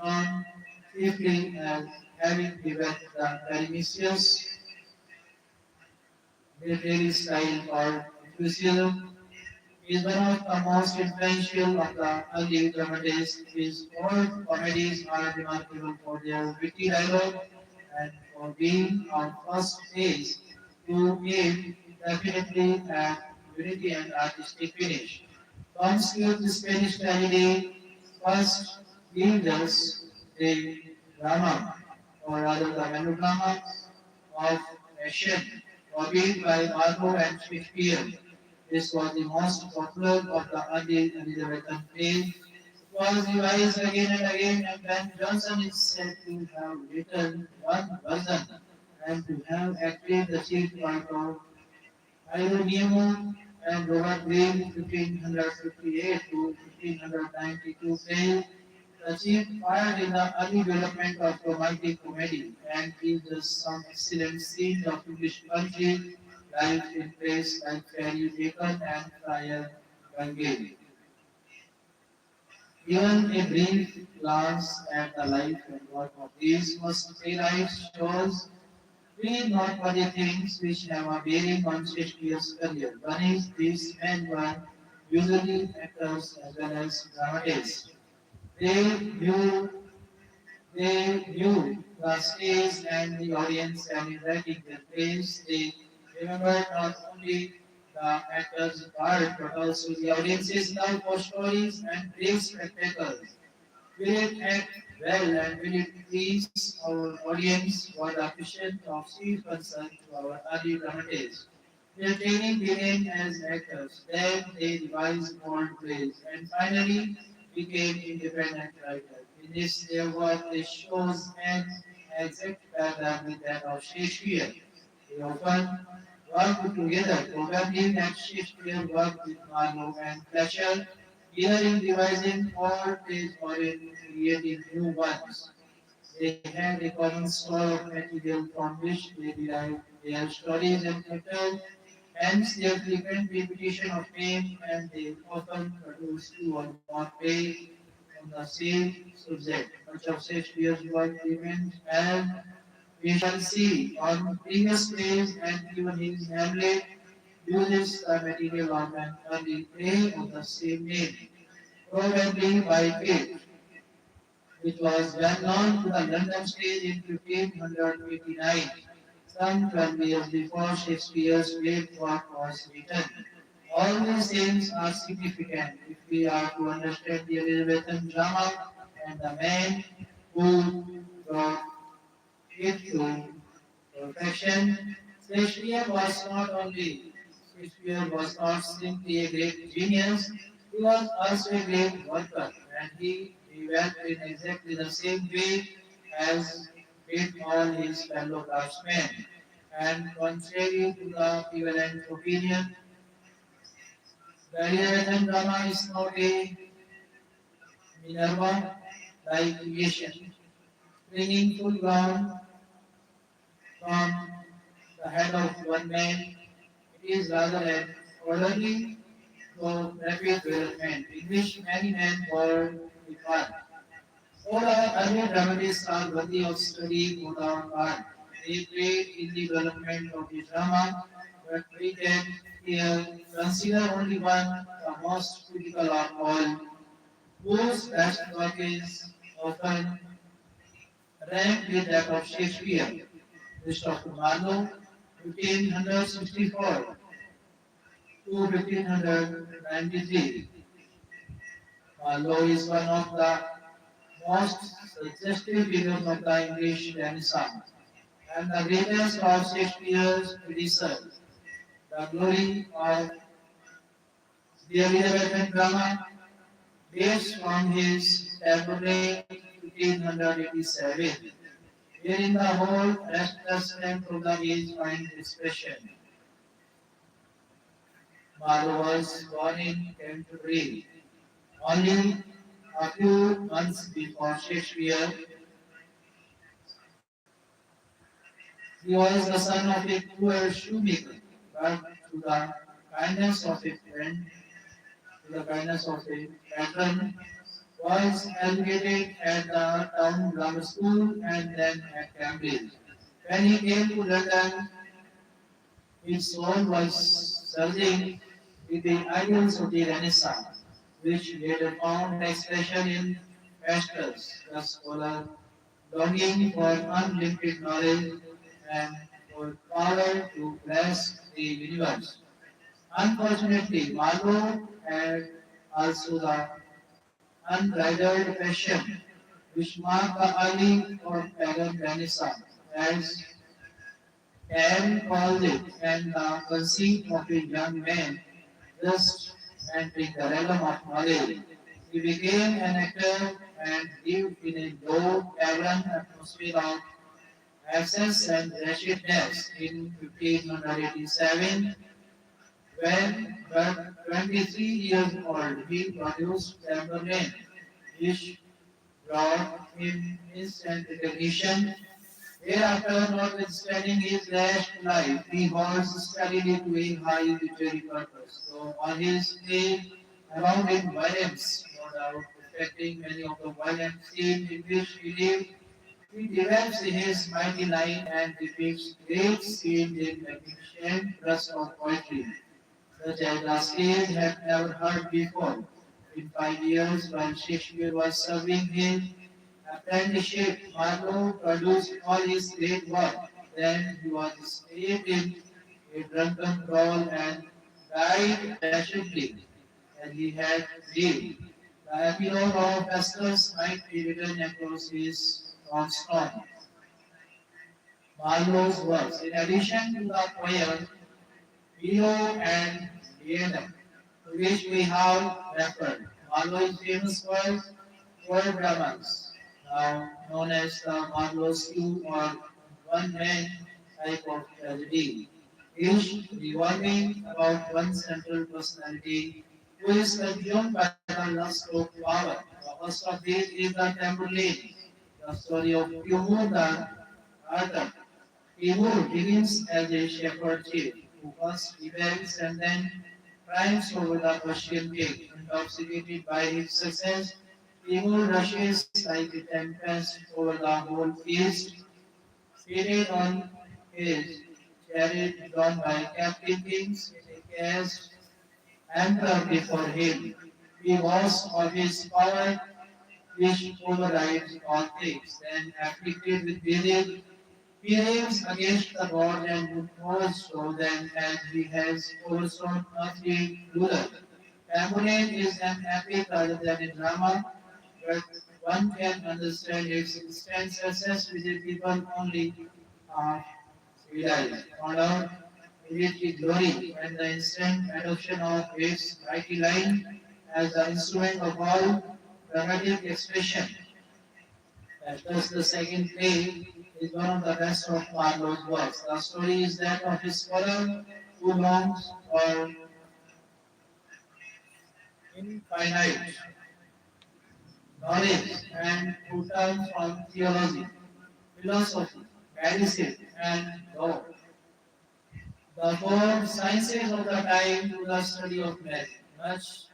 known chiefly as having developed the Dionysius literary style or enthusiasm, is one of the most influential of the early dramatists. His old comedies are remarkable for their witty dialogue and for being on first page to aim definitely at unity and artistic finish. Tom Steele's Spanish tragedy first gives us the drama, or rather the melodrama of action, copied by Marlowe and Shakespeare. This was the most popular of the early Elizabethan plays. It was revised again and again, and Ben Jonson is said to have written one version and to have acted the chief part of Ironium and Robert Greene 1558 to 1592 play The chief fired in the early development of romantic comedy and gives us some excellent scenes of English country life in places like Ferry Bacon and Friar Bungay. Even a brief glance at the life and work of these first playwrights shows three noteworthy things which have a bearing on Shakespeare's career. One is these men were usually actors as well as dramatists. They knew they knew the stage and the audience, and in writing their plays, they remembered not only the actors' part but also the audience's love for stories and great spectacles. Will it act well and will it please our audience was a question of chief concern to our early dramatists. Their training began as actors, then they revised old plays, and finally became independent writers. In this, their work they shows an exact parallel with that of Shakespeare. They often worked together, probably that Shakespeare worked with Marlowe and Fletcher, either in revising old plays or in creating new ones. They had a common store of material from which they derived their stories and characters, hence their frequent repetition of name, and they often produce two or more plays on the same subject. Much of Shakespeare's work remains as we shall see on previous plays, and even his Hamlet uses the material of an early play of the same name, probably by Pitt, which was well known to the London stage in 1589, some 12 years before Shakespeare's great work was written. All these things are significant if we are to understand the Elizabethan drama and the man who brought it to perfection. Shakespeare was not simply a great genius, he was also a great worker, and he developed in exactly the same way as did all his fellow craftsmen. And contrary to the prevalent opinion, the Elizabethan drama is not a Minerva like creation, springing full ground from the head of one man. It is rather an orderly though rapid development in which many men bore the part. All our early dramatists are worthy of study for our part. They played in the development of the drama, but we can here consider only one, the most critical of all, whose best work is often ranked with that of Shakespeare. Christopher Marlowe, 1564 to 1593. Marlowe is one of the most suggestive figures of the English Renaissance and the greatest of Shakespeare's predecessors. The glory of the Elizabethan drama dates from his tablet 1587, wherein the whole restless strength of the age finds expression. Marlowe was born in Canterbury only a few months before Shakespeare. He was the son of a poor shoemaker, but through the kindness of a friend, through the kindness of a patron, was educated at the town grammar school and then at Cambridge. When he came to London, his soul was surging with the ideals of the Renaissance, which later found expression in pastors, the scholar longing for unlimited knowledge and for power to bless the universe. Unfortunately, Marlowe had also the unbridled passion which marked the early or pagan Renaissance, as Can called it, and the conceit of a young man just entering the realm of knowledge. He became an actor and lived in a low tavern atmosphere of excess and wretchedness in 1587. When but 23 years old, he produced Chamberlain, which brought him instant recognition. Thereafter, notwithstanding his last life, he holds steadily to a high literary purpose, though on his name abounded violence, no doubt reflecting many of the violent scenes in which he lived. He develops his mighty line and depicts great scenes in magnificent bursts of poetry, such as the stage had never heard before. In 5 years, while Shakespeare was serving his apprenticeship, Marlowe produced all his great work. Then he was stabbed in a drunken brawl and died tragically as he had lived. The epilogue of Festus might be written across his tombstone. Marlowe's works. In addition to the poem Leo and Liana, to which we have referred, Marlowe is famous for four dramas, now known as the Marlowe's two or one man type of tragedy, each revolving about one central personality who is consumed by the lust of power. The first of these is the Tamburlaine, the story of Timur the Tartar. Timur begins as a shepherd chief who first rebels and then triumphs over the Persian king. Intoxicated by his success, Timur rushes like a tempest over the whole east, seated on his chariot drawn by captive kings in a cast emperor before him. He boasts of his power which overrides all things. Then, afflicted with disease, he raves against the gods and would more so than as he has overthrown earthly rulers. Tambourine is an epic rather than a drama, but one can understand its instant success with the people only half civilized. Found out immediately glory when the instant adoption of its mighty line as the instrument of all dramatic expression. Thus, the second play is one of the best of Marlowe's works. The story is that of a scholar who longs for infinite knowledge and who turns from theology, philosophy, medicine, and law, the four sciences of the time, to the study of magic, much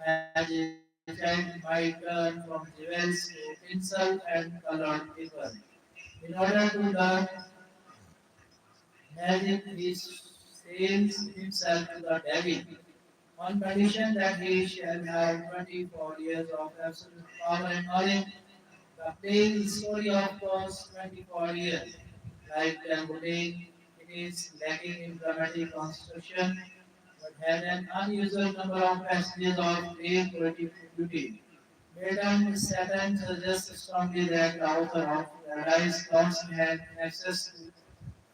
as a child might turn from jewels to tinsel and colored paper. In order to learn magic, he sells himself to the devil on condition that he shall have 24 years of absolute power and knowledge. The play is the story of those 24 years. Like Tambourine, it is lacking in dramatic construction, but has an unusual number of passages of great poetic beauty. Milton Satan suggests strongly that the author of Paradise Lost had access to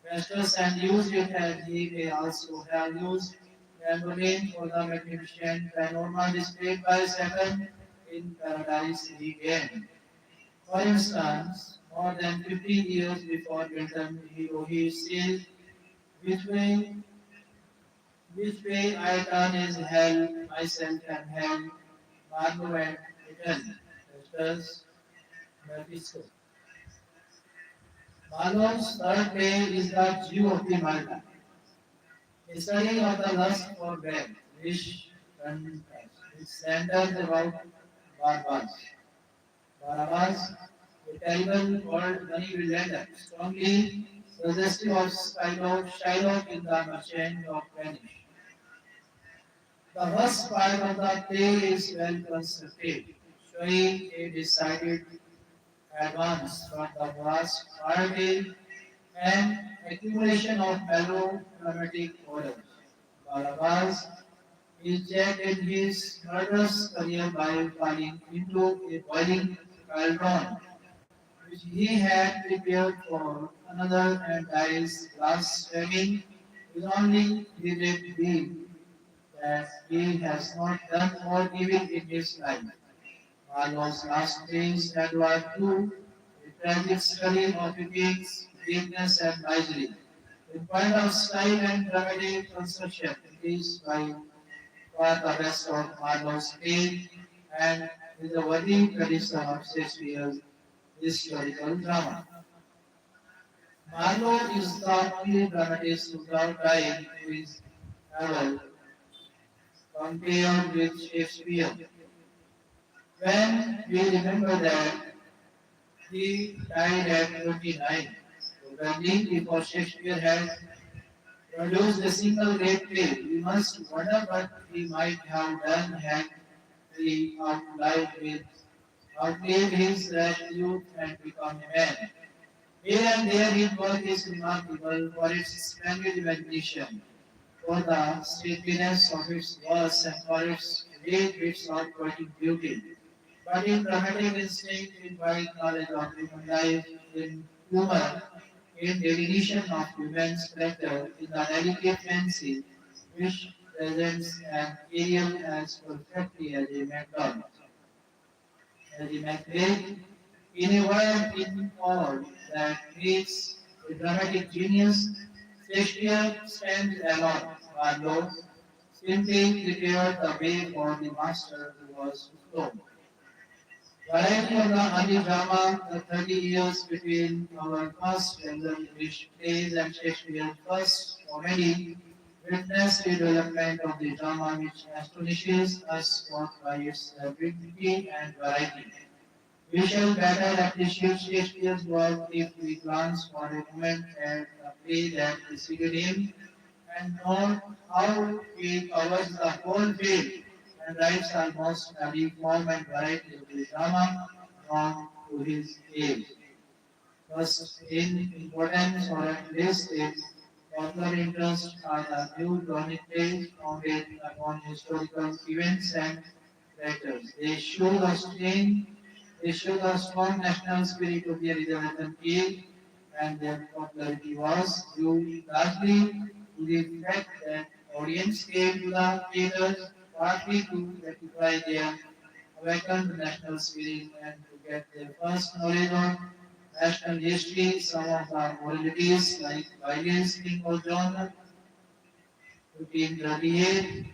Festus and used it as he may also have used Tambourine for the magnificent panorama displayed by Satan in Paradise Regained. For instance, more than 15 years before Milton, he says, which way, which way I turn is hell, myself and hell, Marlowe and Milton, Festus, Mephisto. Marlowe's third play is the Jew of the Malta, a study of the lust for wealth, which centers about Barbas. Barabbas, a terrible old money lender, strongly suggestive of Shylock in the Merchant of Venice. The first part of the play is well constructed, showing a decided advance toward the vast party and accumulation of melodramatic orders. Barabbas is jacked in his murderous career by falling into a boiling cauldron which he had prepared for another and dies blaspheming his only regret being that he has not done more evil in his life. Marlowe's last days Edward II, a tragic study of a king's weakness and misery. In point of style and dramatic construction, it is by far the best of Marlowe's play and is a worthy tradition of Shakespeare's historical drama. Marlowe is the only dramatist without dying who is ever compared with Shakespeare. When we remember that he died at 29, probably before Shakespeare had produced a single great play, we must wonder what he might have done had he outlived outlived his rash youth and become a man. Here and there his work is remarkable for its splendid imagination, for the stateliness of its verse and for its great bits of poetic beauty. But in dramatic instinct, in wide knowledge of human life, in humor, in delineation of human's character, in the delicate fancy which presents an Ariel as perfectly as a Macbeth, as a Macbeth, in a world in all that needs a dramatic genius, Shakespeare stands alone, Marlowe simply prepared the way for the master who was to flow. Variety of the early drama, the 30 years between our first regular English plays and Shakespeare's first comedy, witnessed the development of the drama which astonishes us both by its rapidity and variety. We shall better appreciate Shakespeare's work if we glance for a moment at the play that preceded him and note how he covers the whole field and writes almost every form and variety of the drama known to his age. First in importance, or at least its popular interest, are the new chronic plays founded upon historical events and characters. They show the strong national spirit of the Elizabethan age, and their popularity was due largely to the fact that audience came to the theaters partly to gratify their awakened national spirit and to get their first knowledge of national history. Some of the moralities like violence, King or John, 1538,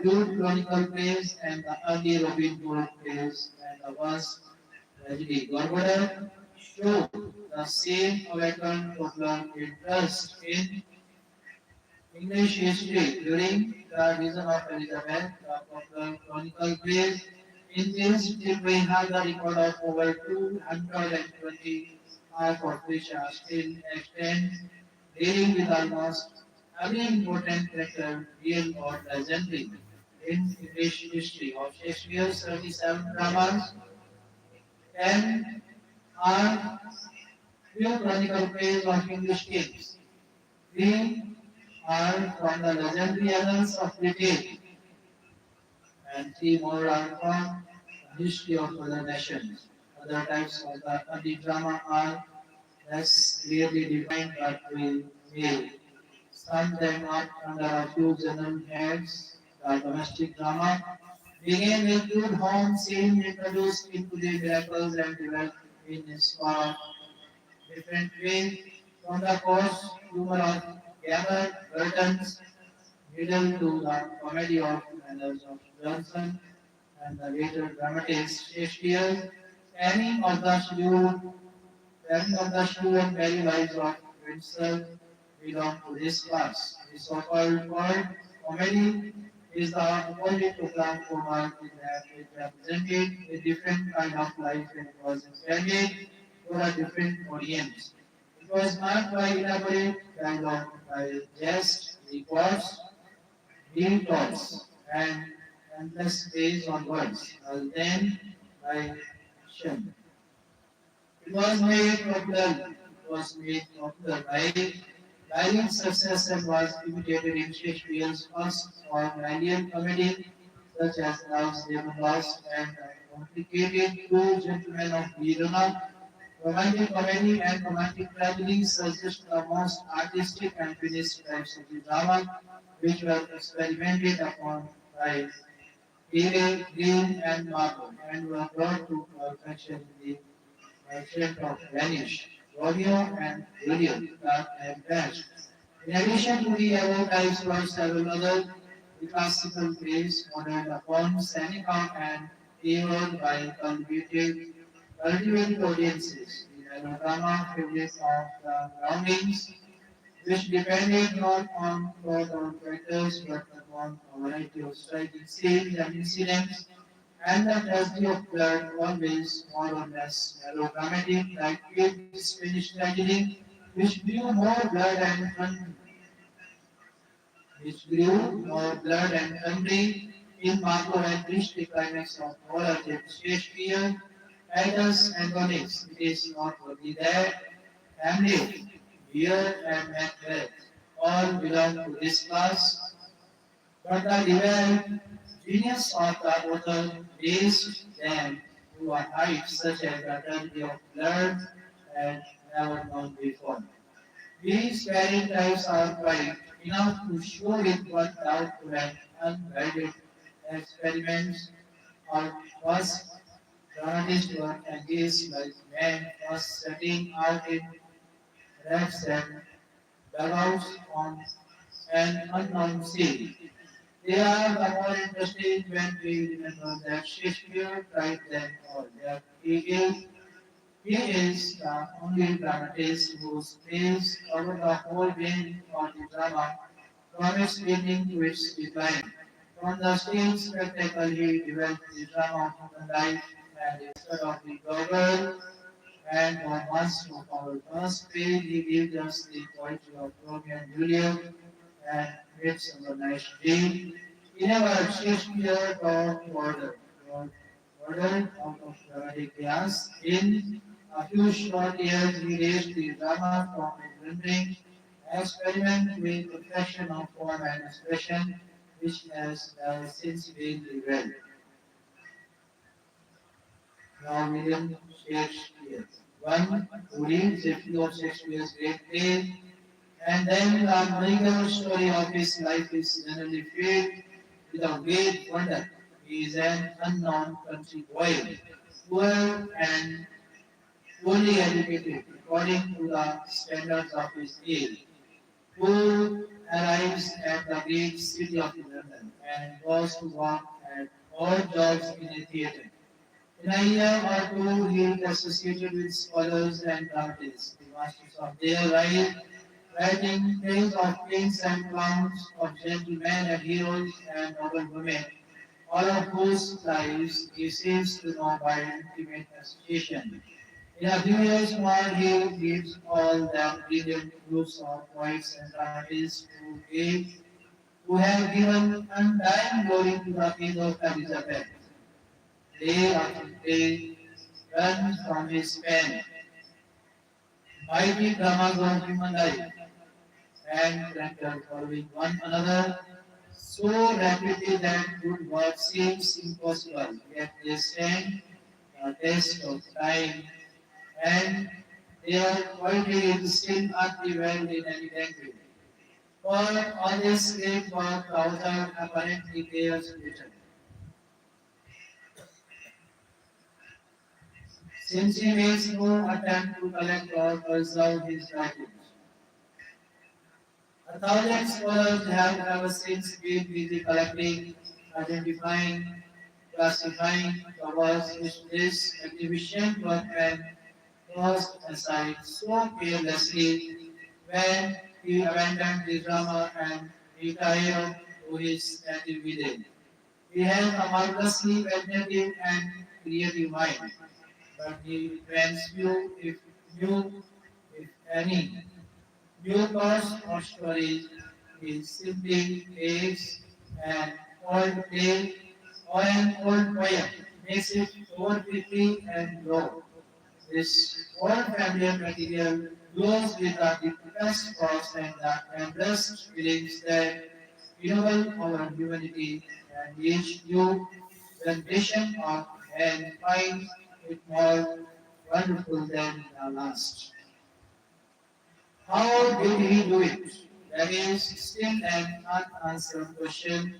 Jude Chronicle plays, and the early Robin Hood plays, and the vast tragedy Gorboduc show the same awakened popular interest in English history during the reign of Elizabeth. The popular chronicle plays in this we have the record of over 220, half of which are still extant, dealing with almost every important character, real or legendary, in English history. Of Shakespeare's 37 dramas, 10 are pure chronicle plays of English kings. Three are from the legendary annals of Britain, and three more are from the history of other nations. Other types of the early drama are less clearly defined but will may sum them up under a few general heads. The domestic drama began with good home scene introduced into the miracles and developed in a far different way from the coarse humor of Gamma Burton's middle to the comedy of manners of Johnson and the later dramatist Shakespeare, any of the slew, any of the slew and merry lives of Windsor belong to this class. The so-called word comedy is the opposite to the humor in that it represented a different kind of life and was intended for a different audience. It was marked by elaborate dialogue, by jest, reports, deep thoughts, and endless plays on words, rather than by action. It was made popular by Lyle's success and was imitated in Shakespeare's first or Lylean comedy, such as Love's Labour Lost and the complicated Two Gentlemen of Verona. Romantic comedy and romantic tragedy suggest the most artistic and finished types of the drama, which were experimented upon by Peele, Green, and Marlowe, and were brought to perfection in the Merchant of Venice, Romeo and Juliet, Dark and Best. In addition to the above types were several other the classical plays modeled upon Seneca and even by cultivated audiences. The melodrama fabrics of the groundings, which depended not on plot or characters but upon a variety of striking scenes and incidents, and the tragedy of blood, always more or less melodramatic, like Kate's Spanish tragedy, which grew more blood and which grew more blood and country in Marco had reached the climax of all of it. Shakespeare, Titus, and Onyx. It is noteworthy that Hamlet, Lear, and Macbeth all belong to this class, but the developed genius of the author raised them to a height such as the tragedy of blood had never known before. These varied types are bright enough to show with what doubtful and unguided experiments or was dramatist work engaged like men first setting out in rafts and dugouts on an unknown sea. They are the more interesting when we remember that Shakespeare tried them all. That he is the only dramatist whose plays cover the whole range of the drama from its beginning to its decline. From the stage spectacle, he developed the drama of human life and instead of the goggle and romance of our first play, he gives us the poetry of Romeo and Juliet and Midsummer Night's Dream. In a word, Shakespeare taught order out of dramatic chaos. In a few short years, he raised the drama from a wandering experiment with perfection of form and expression, which has since been revealed. Now, William Shakespeare. One who reads a few of Shakespeare's great plays, and then the medical story of his life is generally filled with a great wonder. He is an unknown country boy, poor and poorly educated according to the standards of his age, who arrives at the great city of London and goes to work at odd jobs in a theatre. In a year or two, he is associated with scholars and artists, the masters of their life, writing tales of kings and clowns, of gentlemen and heroes and noble women, all of whose lives he seems to know by intimate association. In a few years more, he leaves all the brilliant groups of poets and artists who have given undying glory to the age of Elizabeth. Day after day, run from his pen, mighty dramas of human life, and character following one another so rapidly that good work seems impossible, yet they stand the test of time and their poetry is still unrivaled in any language. For all this great work, the author apparently cares little, since he makes no attempt to collect or preserve his writings. A thousand scholars have ever since been busy collecting, identifying, classifying the works which this exhibition workman tossed aside so carelessly when he abandoned the drama and retired to his native village. He has a marvelously imaginative and creative mind, but he invents if any, new thoughts or stories. He simply takes an old play or an old poem, makes it over quickly and low. This old familiar material glows with the deepest thoughts and the endless feelings that ennoble our humanity and each new rendition of and finds it more wonderful than the last. How did he do it? That is still an unanswered question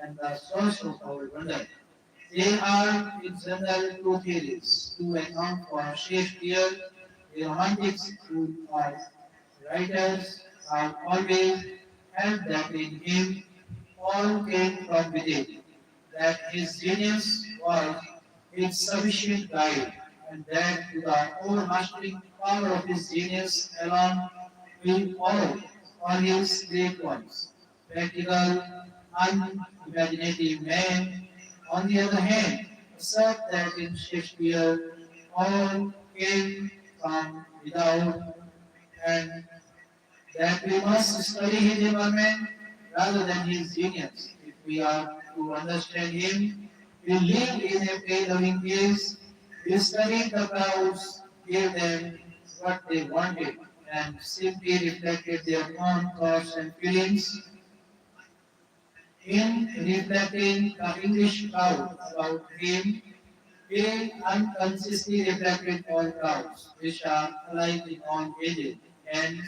and the source of our wonder. There are in general two theories to account for Shakespeare. The romantics who are writers are always held that in him all came from within, that his genius was with sufficient guide, and that to the overmastering power of his genius alone will follow on his great ones. Practical, unimaginative men, on the other hand, assert that in Shakespeare all came from without and that we must study his environment rather than his genius. If we are to understand him, we live in a play-loving place. We study the crowds, gave them what they wanted, and simply reflected their own thoughts and feelings. In reflecting the English crowd about him, he unconsciously reflected all crowds, which are alike in all ages, and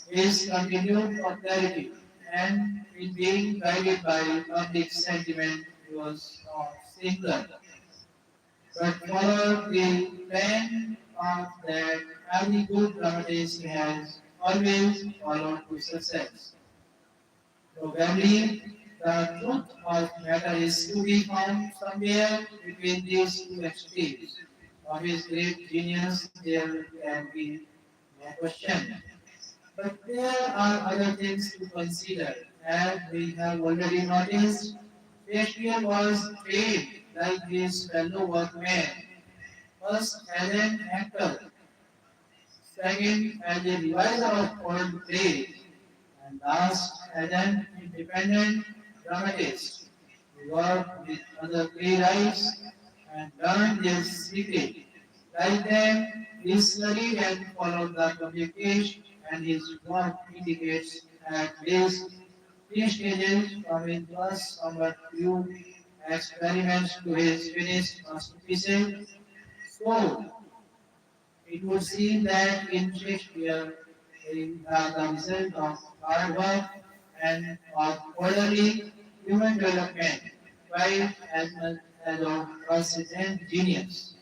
his continued popularity and in being guided by public sentiment he was not singular, but followed the plain path that every good dramatist has always followed to success. Probably the truth of matter is to be found somewhere between these two extremes. Of his great genius, there can be no question. But there are other things to consider. As we have already noticed, Shakespeare was trained like his fellow workmen, first as an actor, second as a reviser of old plays, and last as an independent dramatist. He worked with other playwrights and learned their secret. Like them, he studied and followed the communication, and his work indicates at least three stages from his first somewhat few experiments to his finished masterpieces. So, it would seem that in Shakespeare, the result of hard work and of orderly human development, quite as much as of transcendent genius.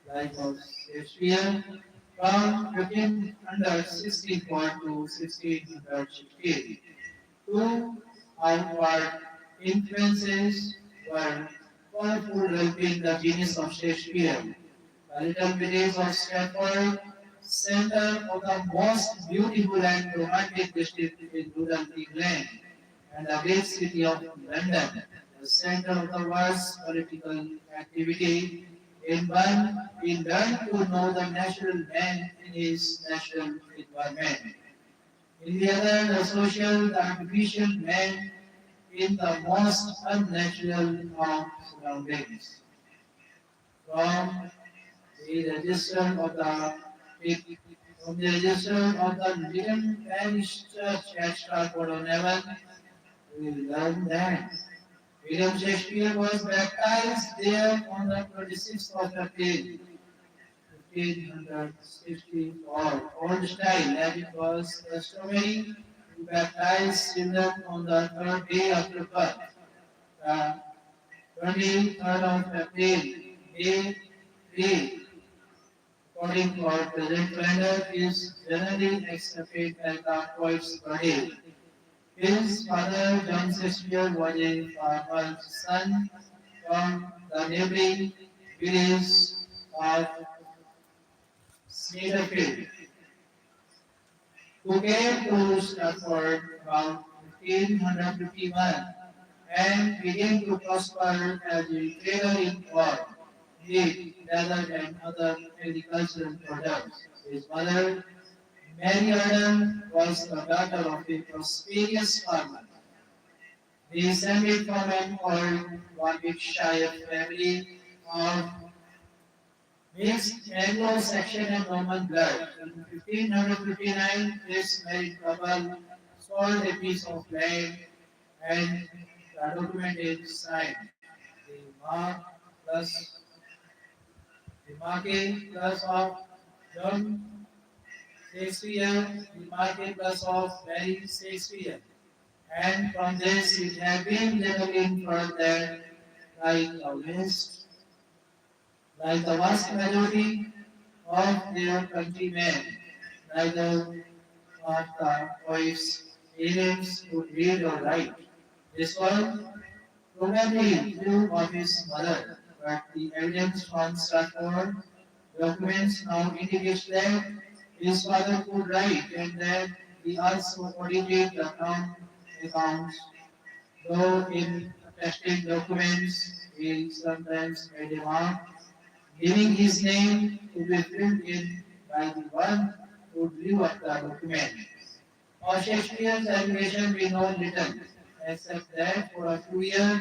Life of Shakespeare from 1564 to 1616. Two outward influences were powerful helping the genius of Shakespeare. The little village of Stratford, center of the most beautiful and romantic district in rural England, and the great city of London, the center of the world's political activity. In one, we learn to know the natural man in his natural environment. In the other, the social, the artificial man in the most unnatural of surroundings. From the register of from the register of the little parish church at Stratford-on-Avon, we learn that William Shakespeare was baptized there on the 26th of April, 1564, old style, as it was customary to baptize children on the third day after birth. The 23rd of April, day 3, according to our present calendar, is generally accepted as the poet's birthday. His father, John Shakespeare, was a farmer's son from the neighboring village of Cedarfield, who came to Stratford around 1551 and began to prosper as a trader in corn, wheat, leather, and other agricultural products. His mother, Mary Arden, was the daughter of a prosperous farmer. Descended from an old Warwickshire family of mixed Anglo-Saxon and Roman blood. In 1559, this married couple sold a piece of land and the document is signed. The mark plus the marking plus of John Shakespeare, the marking plus of Mary Shakespeare. And from this it had been generally inferred that like the West, like the vast majority of their countrymen, neither of the poets' parents could read or write. This was probably true of his mother, but the evidence from Stratford documents now indicates that his father could write and that he also audited the accounts, though in attested documents he sometimes made a mark, leaving his name to be filled in by the one who drew up the document. Of Shakespeare's education we know little, except that for a few years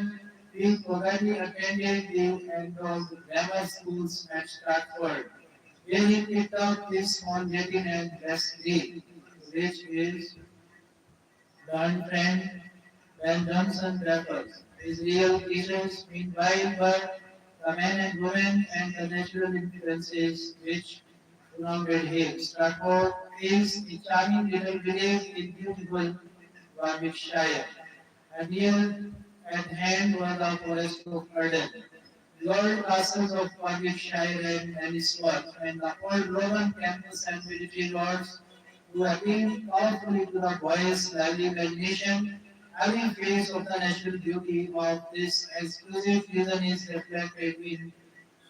he probably attended the enrolled grammar schools at Stratford, where he picked up his small Latin and West Greek, which is the untrained Ben Johnson refers. His real teachers, meanwhile, were the men and women and the natural influences which surrounded him. Stratford is a charming little village in beautiful Warwickshire, and near at hand was the forest of Arden. The old castles of Warwickshire and Anisworth, and the old Roman campus and military lords who appealed powerfully to the boy's lively imagination. Every phase of the natural beauty of this exquisite region is reflected in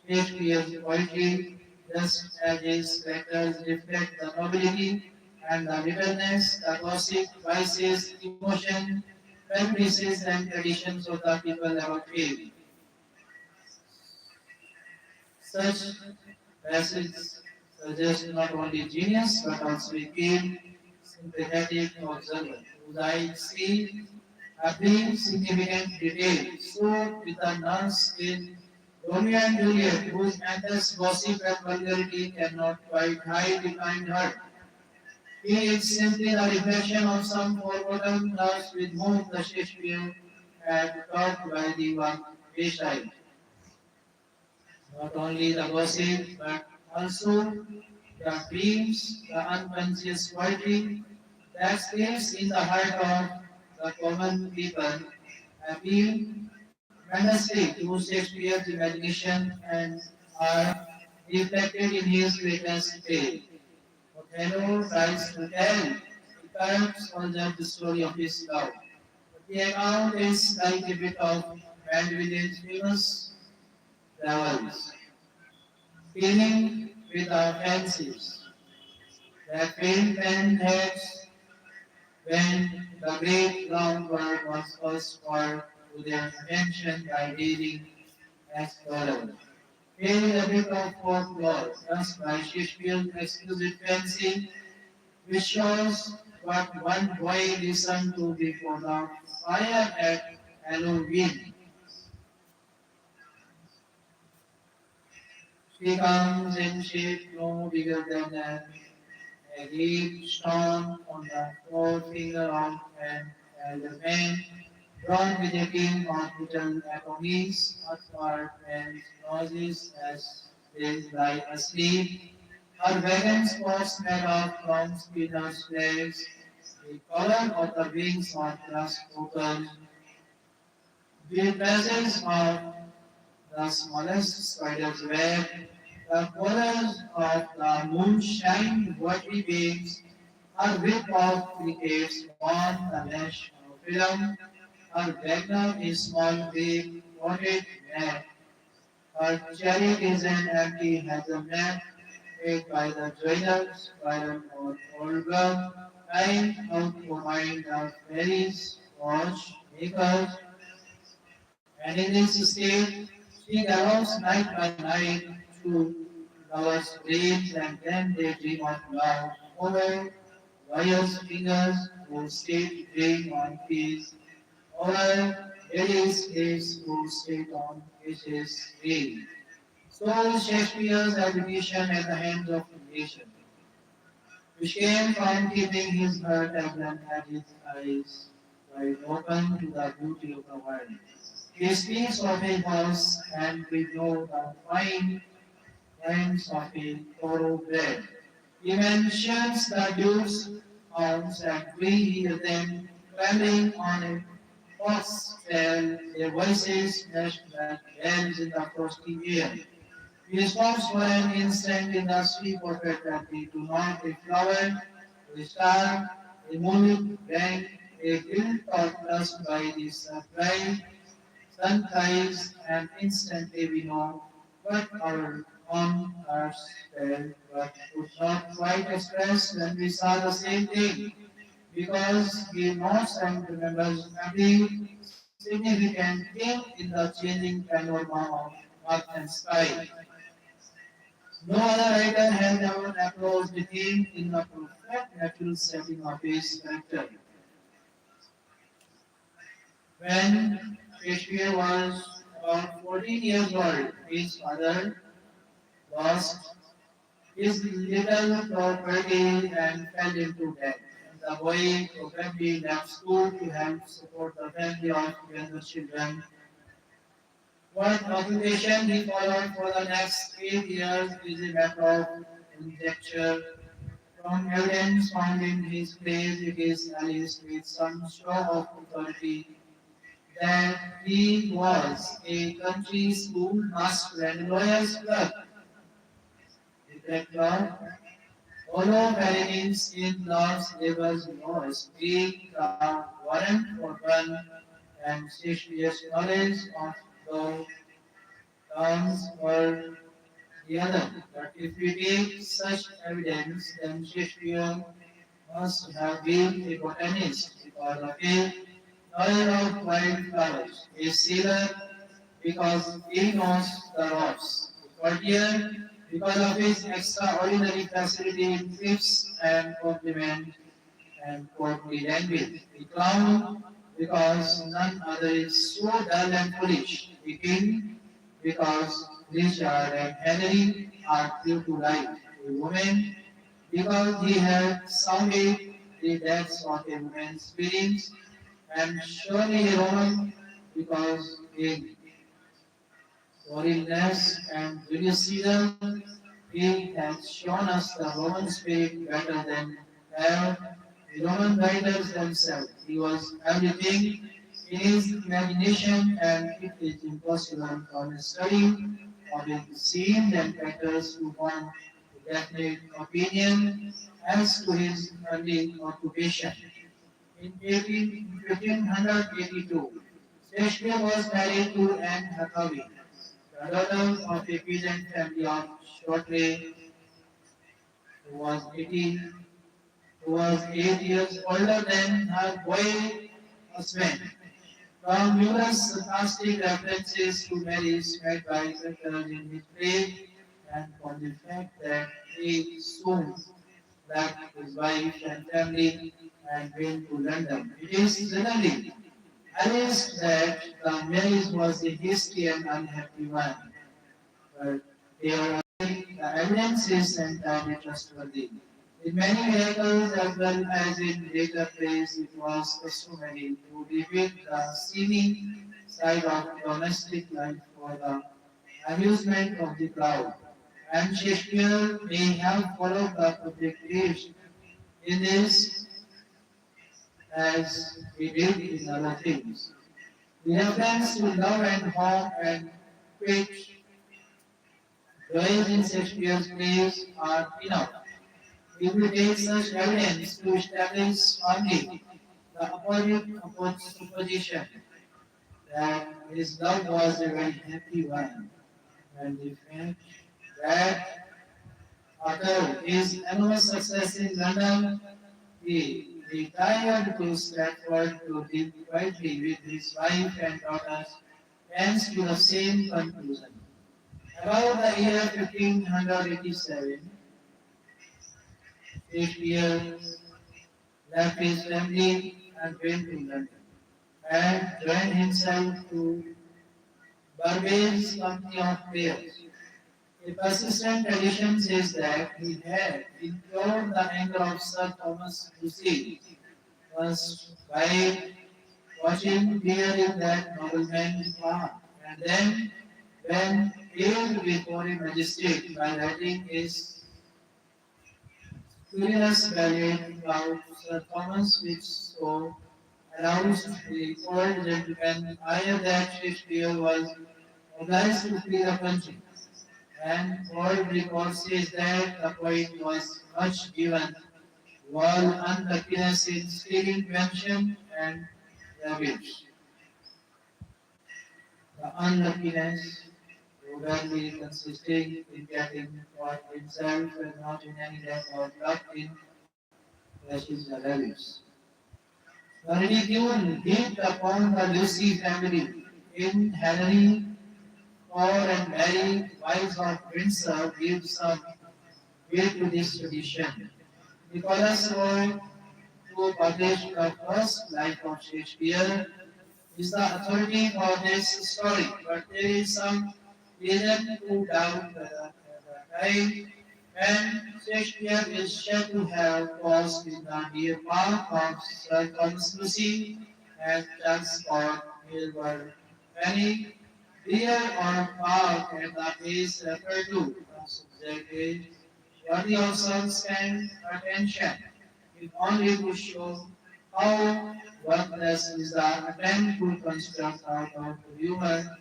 Shakespeare's poetry, just as his characters reflect the nobility and the bitterness, the gossip, vices, emotion, prejudices, and traditions of the people about him. Such passages suggest not only genius but also a keen, sympathetic observer whose eyes see every significant detail. So, with a nurse in Romeo and Juliet, whose endless gossip and vulgarity cannot quite hide the kind heart. He is simply the reflection of some forgotten nurse with whom the Shakespeare had talked by the wayside. Not only the gossip, but also the dreams, the unconscious poetry that stays in the heart of the common people appeal tremendously to Shakespeare's imagination and are reflected in his greatest tale. Othello tries to tell the current soldier the story of his love. But the account is like a bit of Mandeville's famous travels, feeling with our fancies that faint pen heads when the great groundwork was first called to their attention by reading explorer. Here is a bit of folklore, thus by Shakespeare's exquisite fancy, which shows what one boy listened to before the fire at Halloween. She comes in shape no bigger than a great stone on the forefinger of an elder man, drawn with a beam of little atomies, upward and noses as they lie asleep. Her wagons was made of from spinner's legs, the color of the wings of grasshoppers, the presence of the smallest spider's web, the colors of the moonshine watery waves, her whip of crickets on the lash of film, her background is small big pointed net, her chariot is an empty hazelnut made by the joiners, Byron or Oldham, trying out to find the fairies, watchmakers, and in this state, she gallops night by night through lovers' brains, and then they dream of love over wires fingers who stay dream on peace, over ladies' face who stayed on his grave. So Shakespeare's education at the hands of creation, which came from keeping his heart vibrant and his eyes wide open to the beauty of the world. He speaks of a horse, and we know the fine lines of a thoroughbred. He mentions the duke's hounds, and we hear them clambering on a foxtail, their voices meshed like bells in the frosty air. He stops for an instant in the sweep of eternity to mark a flower, a star, a moonlit bank, a hill top touched by the sun ties, and instantly we know what our own hearts felt, but could not quite express when we saw the same thing, because he knows and remembers every significant thing in the changing panorama of earth and sky. No other writer has ever approached the theme in the perfect natural setting of his character. When Shakespeare was about 14 years old, his father lost his little property and fell into debt. And the boy probably left school to help support the family of younger children. What occupation he followed for the next 8 years is a matter of conjecture. From evidence found in his plays, it is alleged with some show of authority that he was a country schoolmaster and lawyer's clerk. Detector, although Paladin's in-laws labors laws, being the warrant for one and Shakespeare's knowledge of the terms were the other. But if we take such evidence, then Shakespeare must have been a botanist because of a knowledge of wildflowers, a sailor because he knows the ropes, a courtier because of his extraordinary facility in gifts and compliment and courtly language, a clown because none other is so dull and foolish, a king because Richard and Henry are true to life, a woman because he had sounded the depths of a woman's feelings, and surely a Roman because in holiness and Julius Caesar, he has shown us the Roman spirit better than have the Roman writers themselves. He was everything in his imagination, and it is impossible from a study of his scenes and characters to form a definite opinion as to his early occupation. In 1582, Shakespeare was married to Anne Hathaway, the daughter of a peasant family of Shortley, who was 18, who was 8 years older than her boy husband. From numerous sarcastic references to marriage made by characters in his play, and from the fact that he soon left his wife and family and went to London. It is generally alleged that the marriage was a hasty and unhappy one, but there the evidence is entirely trustworthy. In many miracles as well as in later plays, it was customary to depict the seeming side of domestic life for the amusement of the crowd. And Shakespeare may have followed the public taste in this as he did in other things. The reference to love and home and quick joys in Shakespeare's plays are enough. If we take such evidence to establish firmly the supposition that his love was a very happy one, and the fact that after his enormous success in London, he retired to Stratford to live quietly with his wife and daughters, tends to the same conclusion. About the year 1587, Shakespeare left his family and went to London and joined himself to Barbade's company of players. A persistent tradition says that he had incurred the anger of Sir Thomas Lucy first by watching bearing that nobleman farm, and then when hailed before a magistrate by writing his curious ballad about Sir Thomas, which so aroused the old gentleman ire that Shakespeare was obliged to flee the country. And old record says that the poet was much given to all unluckiness in stealing pension and rabbits. the unluckiness, probably consisting in getting caught himself and not in any death or luck in crashes the values. The ridicule heaped upon the Lucy family in Henry, Paul and Mary, wives of Windsor, gave some weight to this tradition. Nicholas Roy, who published the first life of Shakespeare, is the authority for this story, but there is some reason to doubt whether at the time when Shakespeare is said to have paused in the deer park of Sir Thomas Lucy and Charles Scott, there were many deer on park at the place referred to. The subject is worthy of some scant attention, if only to show how worthless is the attempt to construct out of humor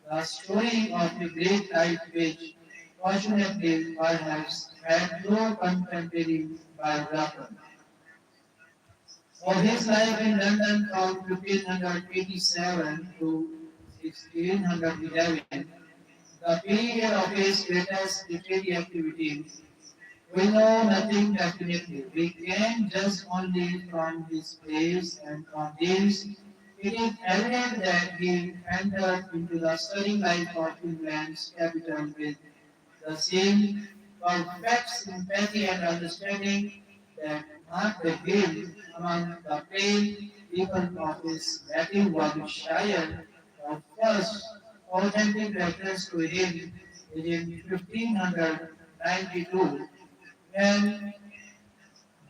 the story of a great life which, fortunately, perhaps had no contemporary biographer. Of his life in London from 1587 to 1611, the period of his greatest literary activity, we know nothing definitely. We can judge only from his plays, and from these, it is evident that he entered into the stirring life of England's capital with the same perfect sympathy and understanding that marked him among the plain people of his native Warwickshire. The first authentic reference to him is in 1592 when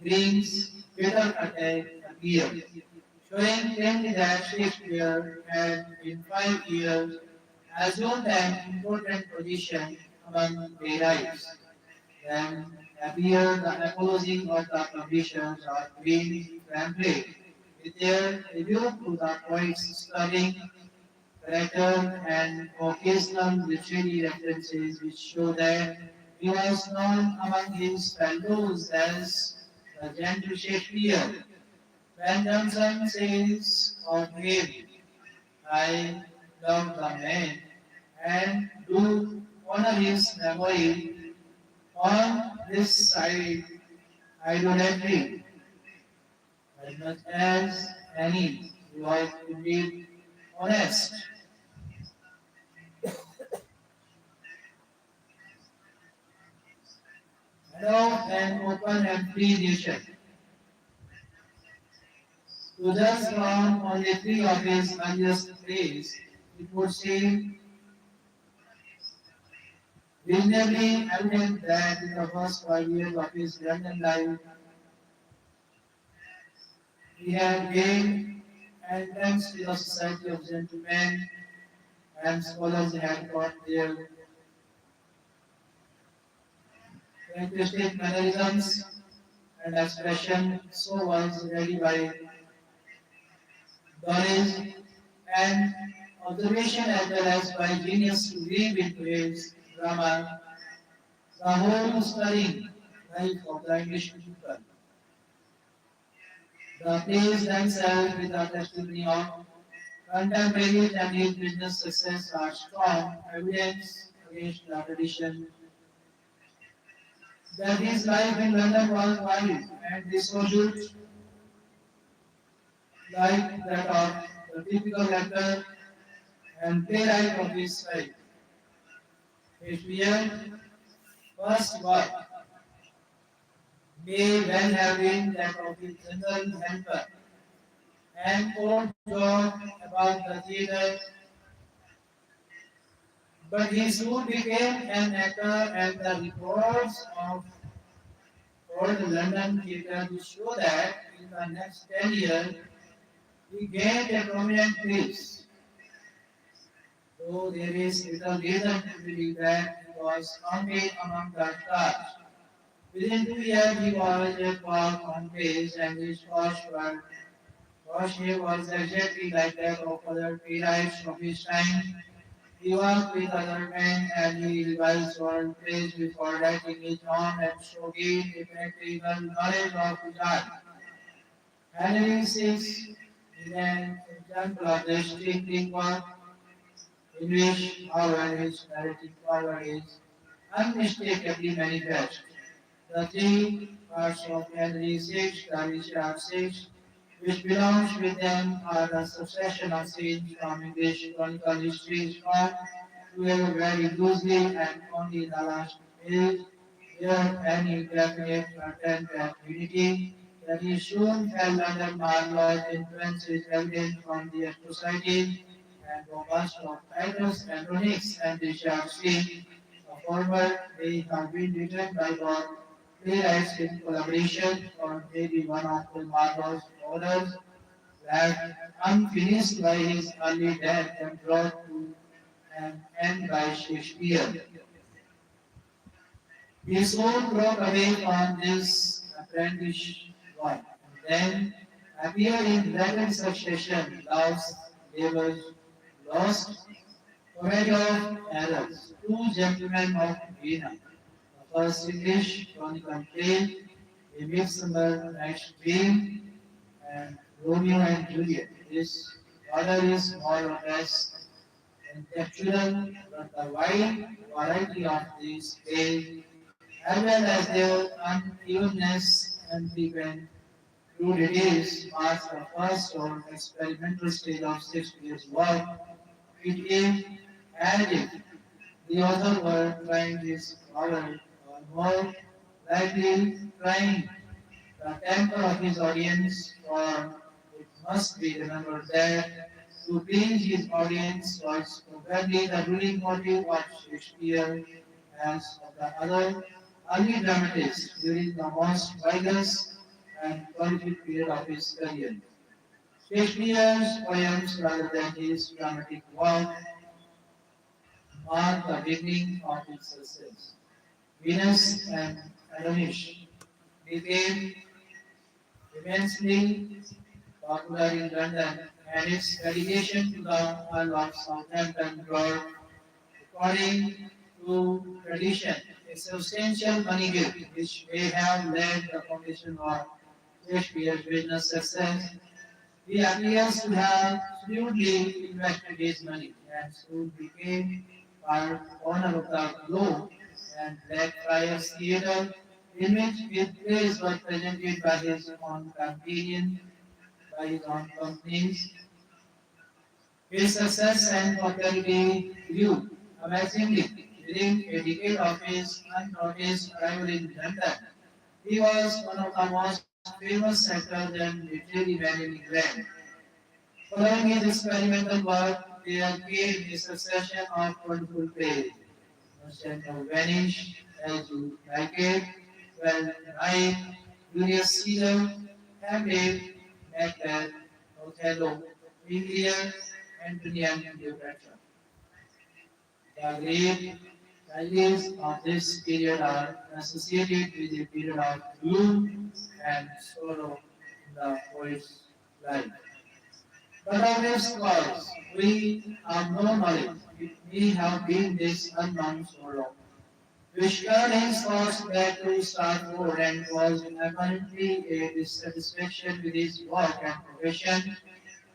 Green's bitter attack appeared, showing plainly that Shakespeare had in 5 years assumed an important position among playwrights. Then appeared the apology of the publishers of Green pamphlet, with their rebuke to the poet's sterling character and occasional literary references which show that he was known among his fellows as the gentle Shakespeare. When Johnson says of him, I love the man and do honor his memory on this side idolatry as much as any who was indeed honest. Allow an open and free nation. To just from only three of his earliest plays, it would seem reasonably evident that in the first 5 years of his London life, he had gained entrance to the society of gentlemen and scholars had got their characteristic mannerisms and expression so was ready by knowledge and observation as well as by genius to weave into his drama the whole stirring life of the English people. The plays themselves with the testimony of contemporaries and his business success are strong evidence against the tradition that his life in London was wild and dissolute like that of the typical actor and playwright of his time. Shakespeare's first work may well have been that of his general helper and old joke about the theatre, but he soon became an actor and the reports of old London theatre show that in the next 10 years he gained a prominent place, though there is little reason to believe that he was counted among the stars. Within 2 years he was a walk on page and his first name was exactly like that of other playwrights of his time. He worked with other men and he revised old plays before writing his own and so gained a practical knowledge of his art. Henry VI is an example of this thinking work in which, however, his narrative power is unmistakably manifest. The three parts of Henry VI, the Richard VI, which belongs with them are the succession of scenes from English chronicle histories found together very loosely and only in the last page there any definite content and unity that he soon fell under Marlowe's influence is evident from the atrocities and bombast of Titus Andronicus and Richard Steele. The former may have been written by both playwrights in collaboration or maybe one of the Marlowe's authors left unfinished by his early death and brought to an end by Shakespeare. He soon broke away from this apprentice work, and then appeared in rapid succession Love's Labours Lost, Comedy of Errors, Two Gentlemen of Vienna, the first English chronicle play, A Midsummer Night's Dream, and Romeo and Juliet. This order is more or less conceptual, but the wide variety of these plays, as well as their unevenness and frequent crudities, marks the first or experimental stage of Shakespeare's work. It is as if the author were trying his power, or more likely trying the temper of his audience, for it must be remembered that to please his audience was probably the ruling motive of Shakespeare as of the other early dramatists during the most vigorous and prolific period of his career. Shakespeare's poems, rather than his dramatic work, mark the beginning of his success. Venus and Adonis became immensely popular in London, and its relegation to the Earl of Southampton brought, according to tradition, a substantial money gift which may have laid the foundation of Shakespeare's business success. He appears to have shrewdly invested his money and soon became part owner of the Globe and Blackfriars Theatre, in which his plays were presented by his own companies. His success and popularity grew amazingly within a decade of his unnoticed arrival in London. He was one of the most famous actors and literary men in England. Following his experimental work, there came a succession of wonderful plays. Merchant of Venice, As You Like It, Well Night, Julius Caesar, Hamlet, Macbeth, Othello, King Lear, Antony and Cleopatra. The great tragedies of this period are associated with a period of gloom and sorrow in the poet's life. But of its cause, we have no knowledge. It may have been this unknown sorrow, which turned his thoughts back to Stratford and caused apparently a dissatisfaction with his work and profession,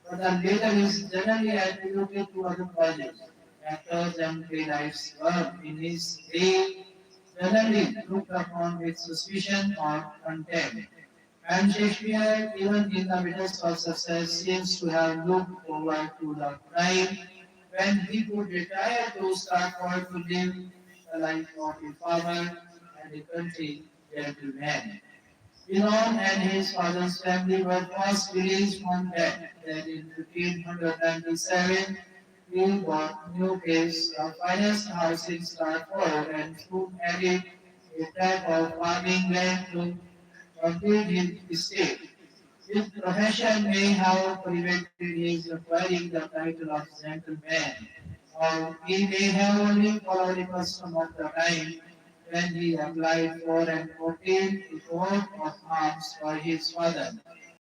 but the latter is generally attributed to other causes. Actors and playwrights were, in his day, generally looked upon with suspicion or contempt. And Shakespeare, even in the midst of success, seems to have looked forward to the time when he could retire to Stratford to live the life of a farmer and a country gentleman. His own and his father's family were first released from debt. Then in 1597, he bought New Place, the finest house in Stratford, and soon added a tract of farming land to complete his estate. His profession may have prevented his acquiring the title of gentleman, or he may have only followed the custom of the time when he applied for and obtained a coat of arms for his father,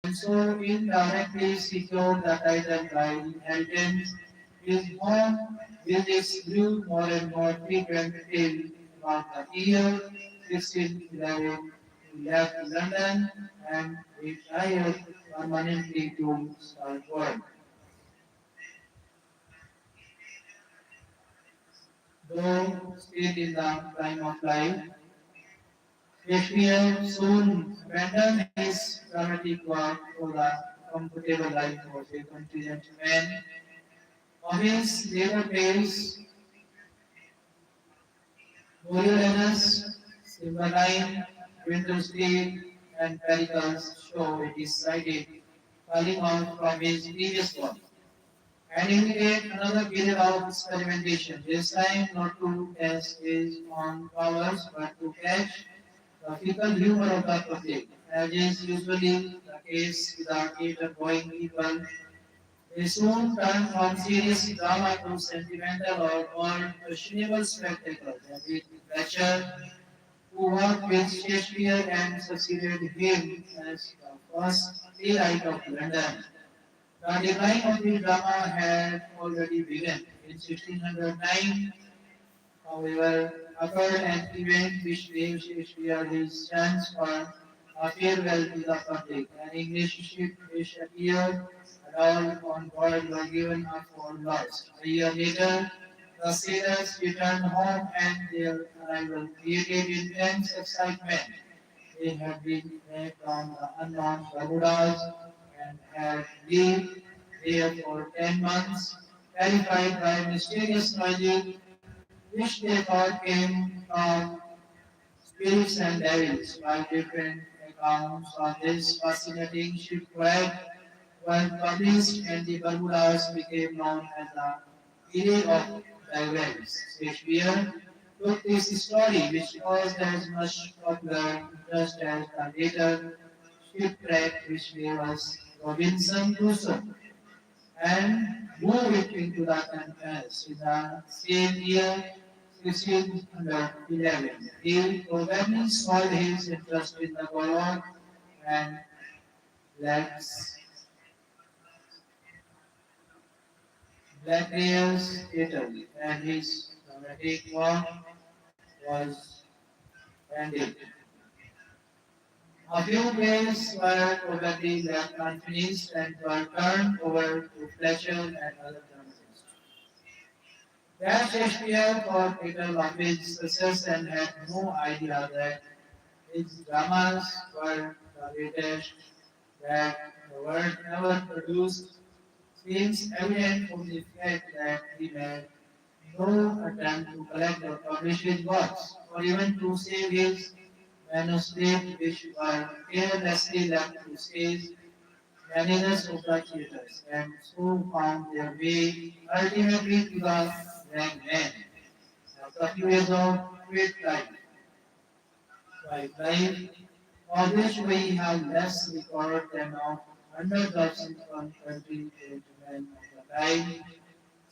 and so indirectly secured the title by inheritance. His home visits grew more and more frequent till about the year 1611 he left London and retired permanently to Stratford. Though still in the prime of life, Shakespeare soon abandoned his dramatic work for the comfortable life of a country gentleman. Of his later plays, Coriolanus, Cymbeline, Winter's Tale, and Pericles show it is cited falling out from his previous work and indicate another period of experimentation, this time not to test his own powers but to catch the fickle humor of the public. As is usually the case with the theatre-going people, they soon turn from serious drama to sentimental or questionable spectacle. David Thatcher, who worked with Shakespeare and succeeded him as the first playwright of London. The decline of the drama had already begun. In 1609, however, occurred an event which gave Shakespeare his chance for a farewell to the public. An English ship which appeared at all on board was given up for lost. A year later, the sailors returned home and their arrival created intense excitement. They had been left on the unknown Bermudas and had lived there for 10 months, terrified by mysterious noises which they thought came from spirits and devils. While different accounts of this fascinating shipwreck were published, and the Bermudas became known as the Area of Divers. Shakespeare took this story, which caused as much popular interest as the later shipwreck, which gave us Robinson Crusoe, and move it into the canvas. In the same year, 1611, he probably sold his interest in the Gaul and Blacks, Blackbeard's Italy, and his dramatic work was ended. A few plays were probably left unfinished and were turned over to Fletcher and other dramatists. That Shakespeare thought little of his success and had no idea that his dramas were the greatest that the world ever produced seems evident from the fact that he made no attempt to collect or publish his works, or even to save his manuscripts, which were carelessly left to stage managers of the theatres, and so found their way ultimately to the hangman. After a few years of quiet life, of which we have less record than of hundreds of Simpson country gentlemen of the time,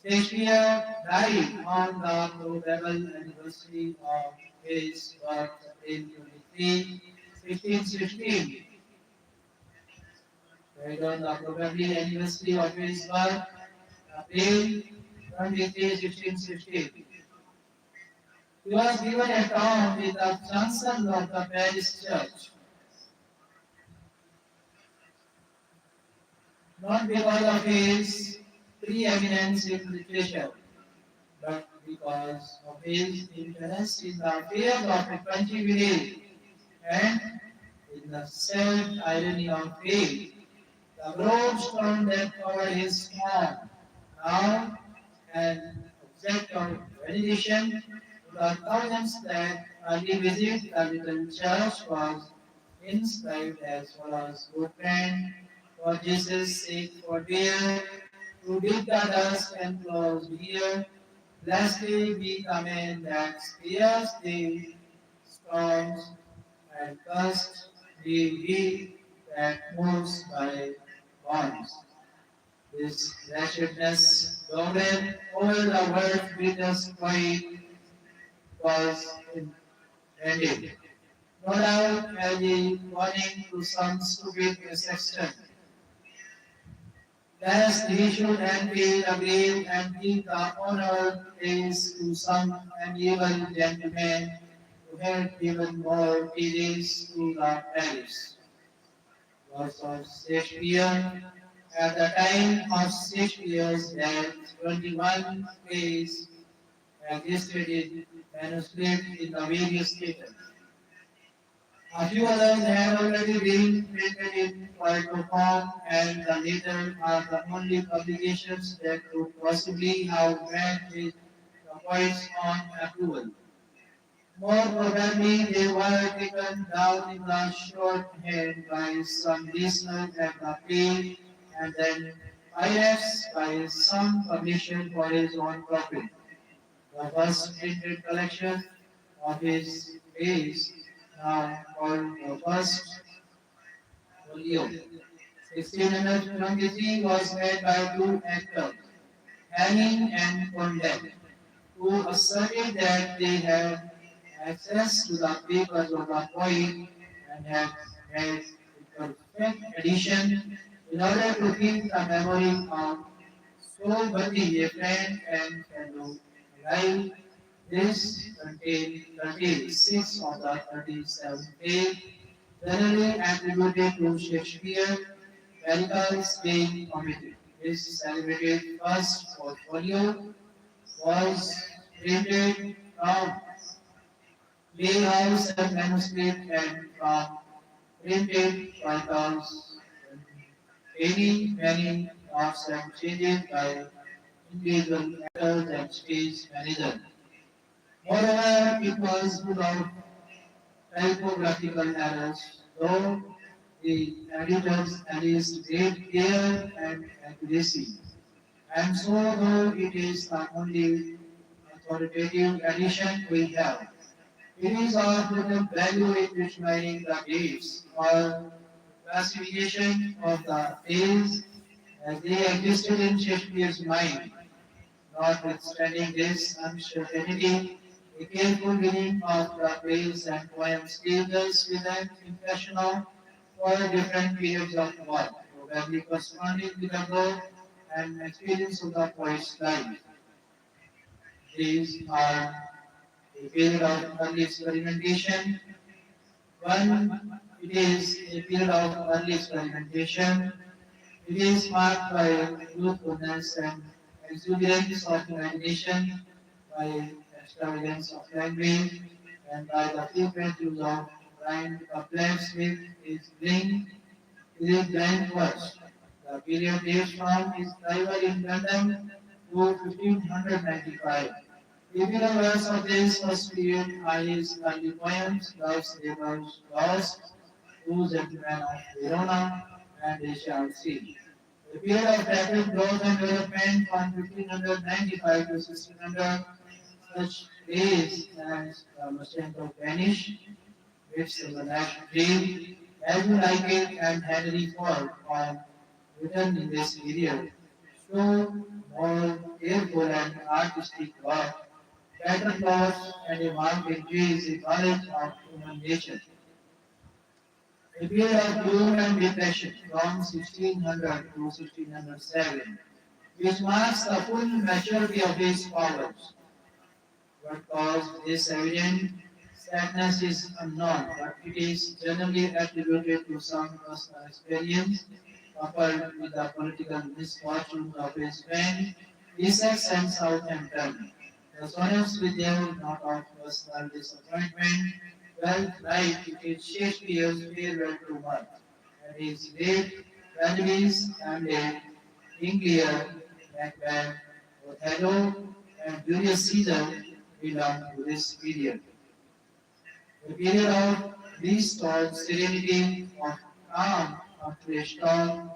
Shakespeare died on the probable anniversary of his birth, April 23, 1616. Died on the probably anniversary of his birth, April 23, 1616. He was given a town with the chancel of the parish church, not because of his preeminence in literature, but because of his interest in the affairs of a country village and in the self-irony of fate. The broad stone that covered his home, now an object of veneration to the thousands that early visit the little church, was inscribed as follows: Good friend, for Jesus' sake forbear to dig the dust and close here. Blessed be the man that spares the storms, and cursed be he that moves by bonds. This wretchedness dominant over the world's greatest point was ended. No doubt as a warning to some stupid sexton, lest he should envy the grave and give the honored place to some amiable gentleman who had given more tedious to the parish. Was of Shakespeare. At the time of Shakespeare's death, 21 plays existed in manuscript in the various theatres. A few others have already been printed in poetry form, and the latter are the only publications that could possibly have met with the poet's own approval. More probably, they were taken down in the shorthand by some listener at the play, and then perhaps by some publisher for his own profit. The first printed collection of his plays, now called the first folio, 1623, was made by two actors, Hanning and Condell, who asserted that they had access to the papers of the poet and had made a perfect edition in order to keep the memory of so worthy a friend and fellow alive. This contains 6 of the 37 plays generally attributed to Shakespeare, miracles being omitted. This celebrated first portfolio was printed from playhouse and manuscript and from printed titles many notes and changes by individual actors and stage managers. Moreover, it was full of typographical errors, though the editors enlisted great care and accuracy. And so, though it is the only authoritative edition we have, it is of little value in determining the dates or classification of the days as they existed in Shakespeare's mind. Notwithstanding this uncertainty, a careful reading of the plays and poems gives us with an impression of four different periods of work, probably corresponding with the growth and experience of the poet's life. These are a period of early experimentation. One, it is a period of early experimentation. It is marked by youthfulness and exuberance of imagination, by extravagance of language, and by the frequent use of rhymed couplets with his blank verse. The period dates from his arrival in London to 1595. Typical verse of this first period are his early poems, Love's Labour's Lost, Two Gentlemen of Verona, and They Shall See. The period of rapid growth and development from 1595 to 1600, such days as the Merchant of Venice, which the National Dream, As You Like It, and Henry Ford are written in this period, show more careful and artistic work, better plots, and a marked increase in knowledge of human nature. A period of gloom and depression from 1600 to 1607, which marks the full maturity of his powers. What caused this evident sadness is unknown, but it is generally attributed to some personal experience coupled with the political misfortunes of his friend, Essex and Southampton. The sonnets with their note of personal disappointment, well, right, it is Shakespeare's farewell to work, and his late tragedies and a King Lear, Macbeth, Othello, and Julius Caesar belong to this period. The period of restored serenity, of calm after a storm,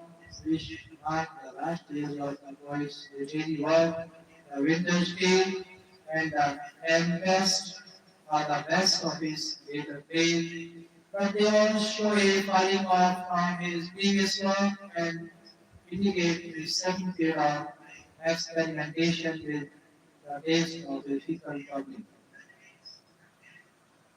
which marked the last days of the poet's literary work, the winter's tale, and the tempest are the best of his later plays, but they all show a falling off from his previous work and indicate the second period of experimentation with the taste of a fickle public.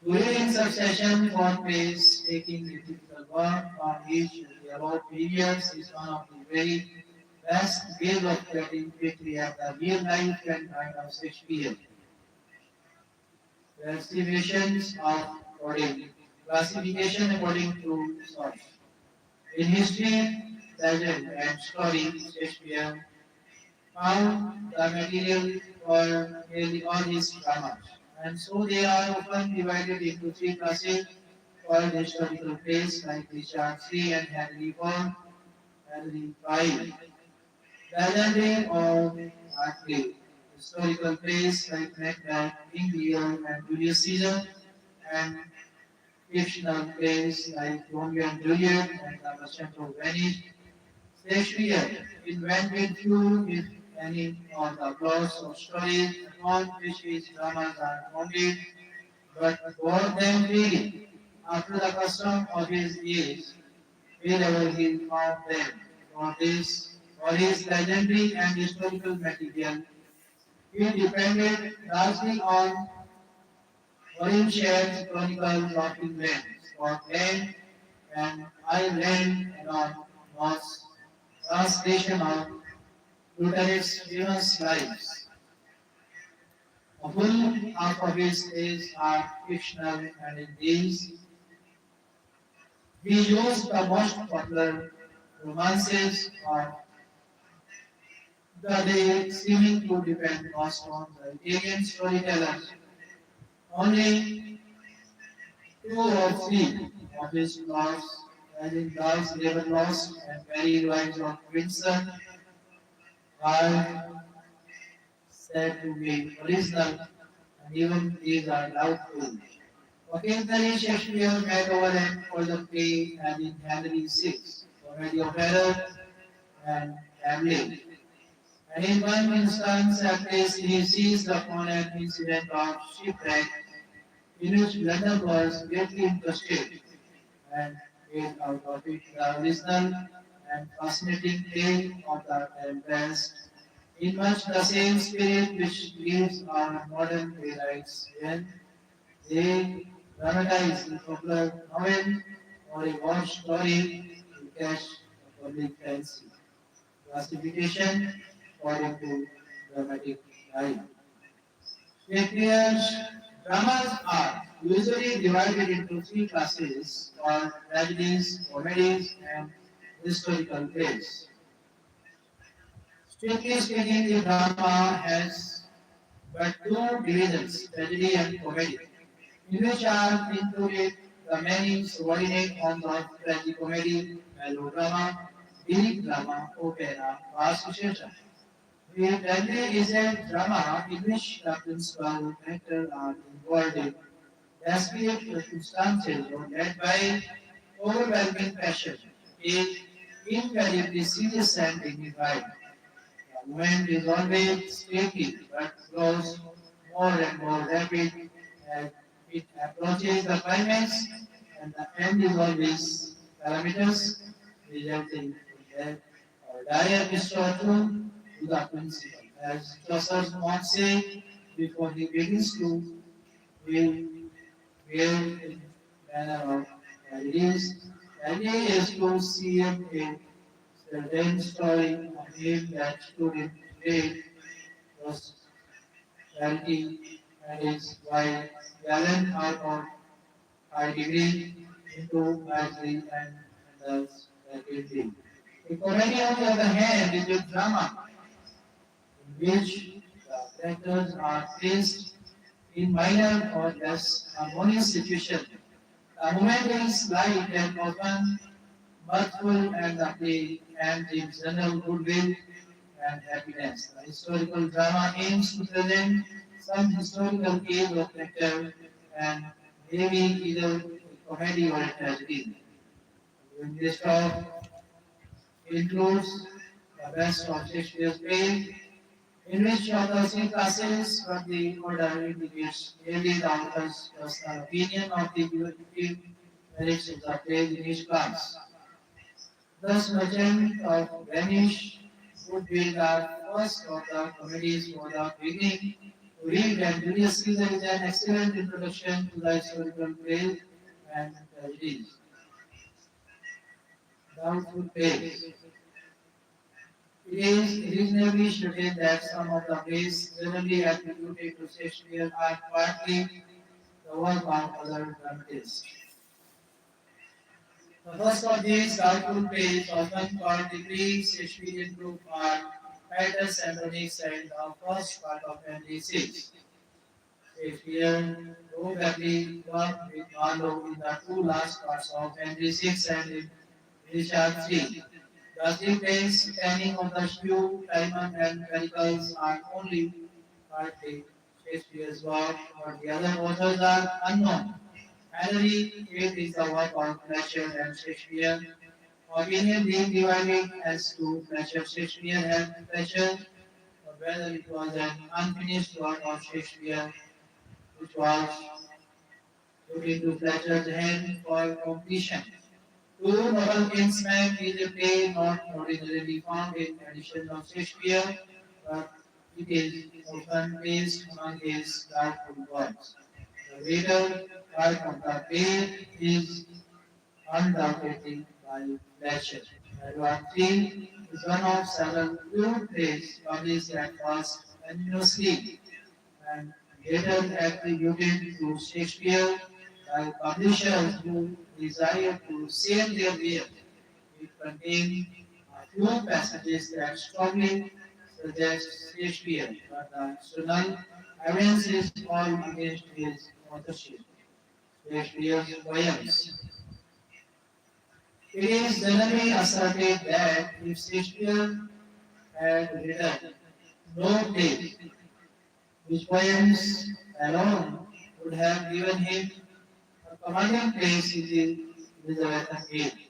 During in succession, one plays taking a typical work from each of the above periods is one of the very best ways of getting quickly at the real life and mind of Shakespeare. Classifications of according classification according to source. In history, legend, and story, Shakespeare found the material for nearly all his dramas. And so they are often divided into three classes called historical plays like Richard III and Henry V. Legendary or Artful. Historical plays like Macbeth, King Lear, and Julius Caesar, and fictional plays like Romeo and Juliet and The Merchant of Venice. Shakespeare invented few, if any, of the plots or stories upon which his dramas are founded, but wrote them freely, after the custom of his age, wherever he found them. For his legendary and historical material, he depended largely on Holinshed's Chronicles of England, Scotland, and Ireland, and on Norse translation of Plutarch's famous lives. A full half of his plays are fictional, and in these he used the most popular romances of the day, seeming to depend most on the Italian storytellers. Only two or three of his plots, as in Love's Labour Lost and Merry Wives of Windsor, are said to be original, and even these are doubtful. Occasionally, Shakespeare made over an older play, as in Henry VI, Comedy of Error, and Hamlet. And in one instance, at least, he seized upon an incident of shipwreck in which London was greatly interested and made out of it the original and fascinating tale of the Tempest, in much the same spirit which leaves our modern playwrights when they dramatize the popular novel or a war story to catch the public fancy. Classification according to dramatic style. Shakespeare's dramas are usually divided into three classes called tragedies, comedies, and historical plays. Strictly speaking, the drama has but two divisions, tragedy and comedy, in which are included the many subordinate forms of tragicomedy, melodrama, lyric drama, opera, farce, etc. The tragedy is a drama in which the principal actors are involved in desperate circumstances or led by overwhelming passion. It is invariably serious and dignified. The movement is always steady but grows more and more rapid as it approaches the climax, and the end is always calamitous, resulting in death or dire misfortune to the principal. As Chaucer once said before he begins to weave, weave in manner of tragedies, tragedy is to see a certain story of him that stood in great prosperity and his wife gallant out of high degree into misery and thus rapidly. A comedy, on the other hand, is a drama in which the characters are placed in minor or less harmonious situations. The moment is light and often mirthful, and the play and gives general goodwill and happiness. The historical drama aims to present some historical case or character and maybe either a comedy or a tragedy. In this talk includes the best of Shakespeare's play, in which authors in classes from the order indicates clearly the author's personal opinion of the beauty merits of the play in each class. Thus, Merchant of Venice would be the first of the comedies for the beginning to read, and Julius Caesar is an excellent introduction to the historical plays and tragedies. Doubtful plays. It is reasonably stated that some of the plays generally attributed to Shakespeare are partly the work of other dramatists. The first of these doubtful plays, often called the pre-Shakespearean group, are Titus Andronicus and the first part of Henry VI. Shakespeare probably worked with Marlowe in the two last parts of Henry VI and in Richard III. The three plays, Standing on the Stew, Timon, and Pericles are only partly Shakespeare's work, but the other authors are unknown. Henry VIII is the work of Fletcher and Shakespeare. Opinion being divided as to whether Shakespeare and Fletcher, or whether it was an unfinished work of Shakespeare which was put into Fletcher's hand for completion. Two noble kinsmen is a play not ordinarily found in editions of Shakespeare, but it is often placed among his doubtful works. The later part of the play is undoubtedly by Fletcher. Edward III is one of several few plays published at first anonymously and later attributed to Shakespeare by publishers who desired to seal their work. It contains a few passages that strongly suggest Shakespeare, but the external evidence is all against his authorship. Shakespeare's poems. It is generally asserted that if Shakespeare had written no play, his poems alone would have given him a commanding place in the Elizabethan age.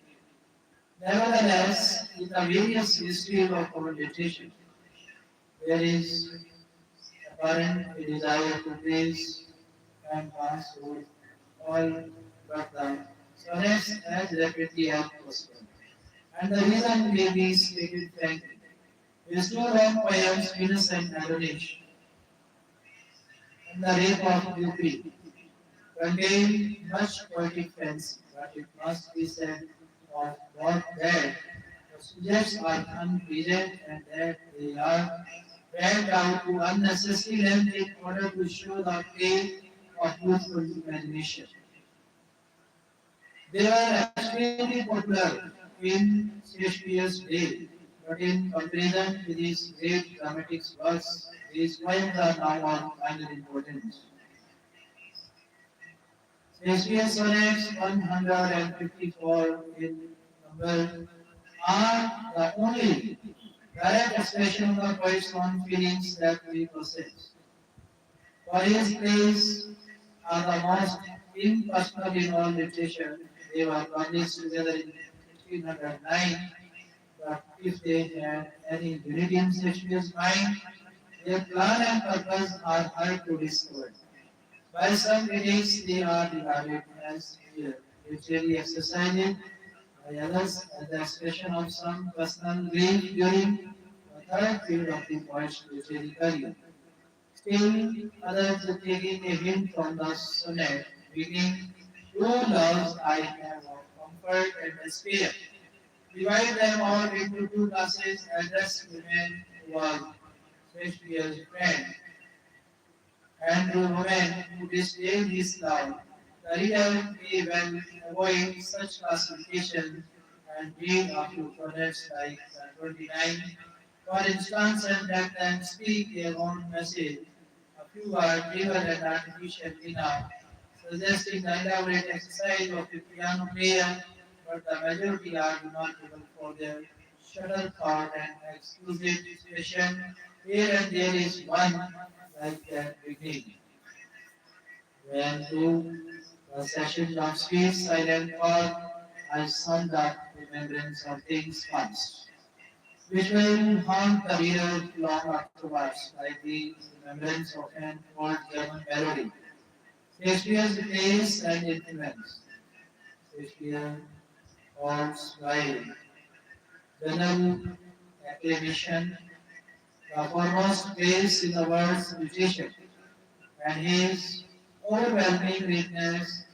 Nevertheless, in the various histories of our literature, there is apparent a desire to praise and pass over all but the sonnets as rapidly as possible. And the reason may be stated frankly. His two long poems, Venus and Adonis, and the Rape of Cupid, contain much poetic fancy, but it must be said of both that the subjects are unpleasant and that they are dragged out to unnecessary length in order to show the play of youthful imagination. They were extremely popular in Shakespeare's day, but in comparison with his great dramatic works, these poems are now of minor importance. Shakespeare's sonnets 154 in number are the only direct expression of the poet's own feelings that we possess. For his plays are the most impersonal in all literature. They were published together in 1509, but if they had any unity in Shakespeare's mind, their plan and purpose are hard to discover. By some critics, they are regarded as literary exercises, by others as the expression of some personal grief during the third period of the poet's literary career. Still, others taking a hint from the sonnet, beginning, Two loves I have of comfort and despair. Divide them all into two classes, address women who was Shakespeare's friend, and to women who displayed his love. The reader may well avoid such classification and read up to sonnets like 29, for instance, and let them speak their own message. A few are clever and artificial enough, suggesting the elaborate exercise of a piano player, but the majority are remarkable for their subtle thought and exquisite expression. Here and there is one like that beginning. When to the session of sweet silent thought, I summed up remembrance of things past, which will haunt the reader long afterwards, like the remembrance of an old German melody. Shakespeare's place and influence. Shakespeare holds by general acclamation the foremost place in the world's literature, and his overwhelming greatness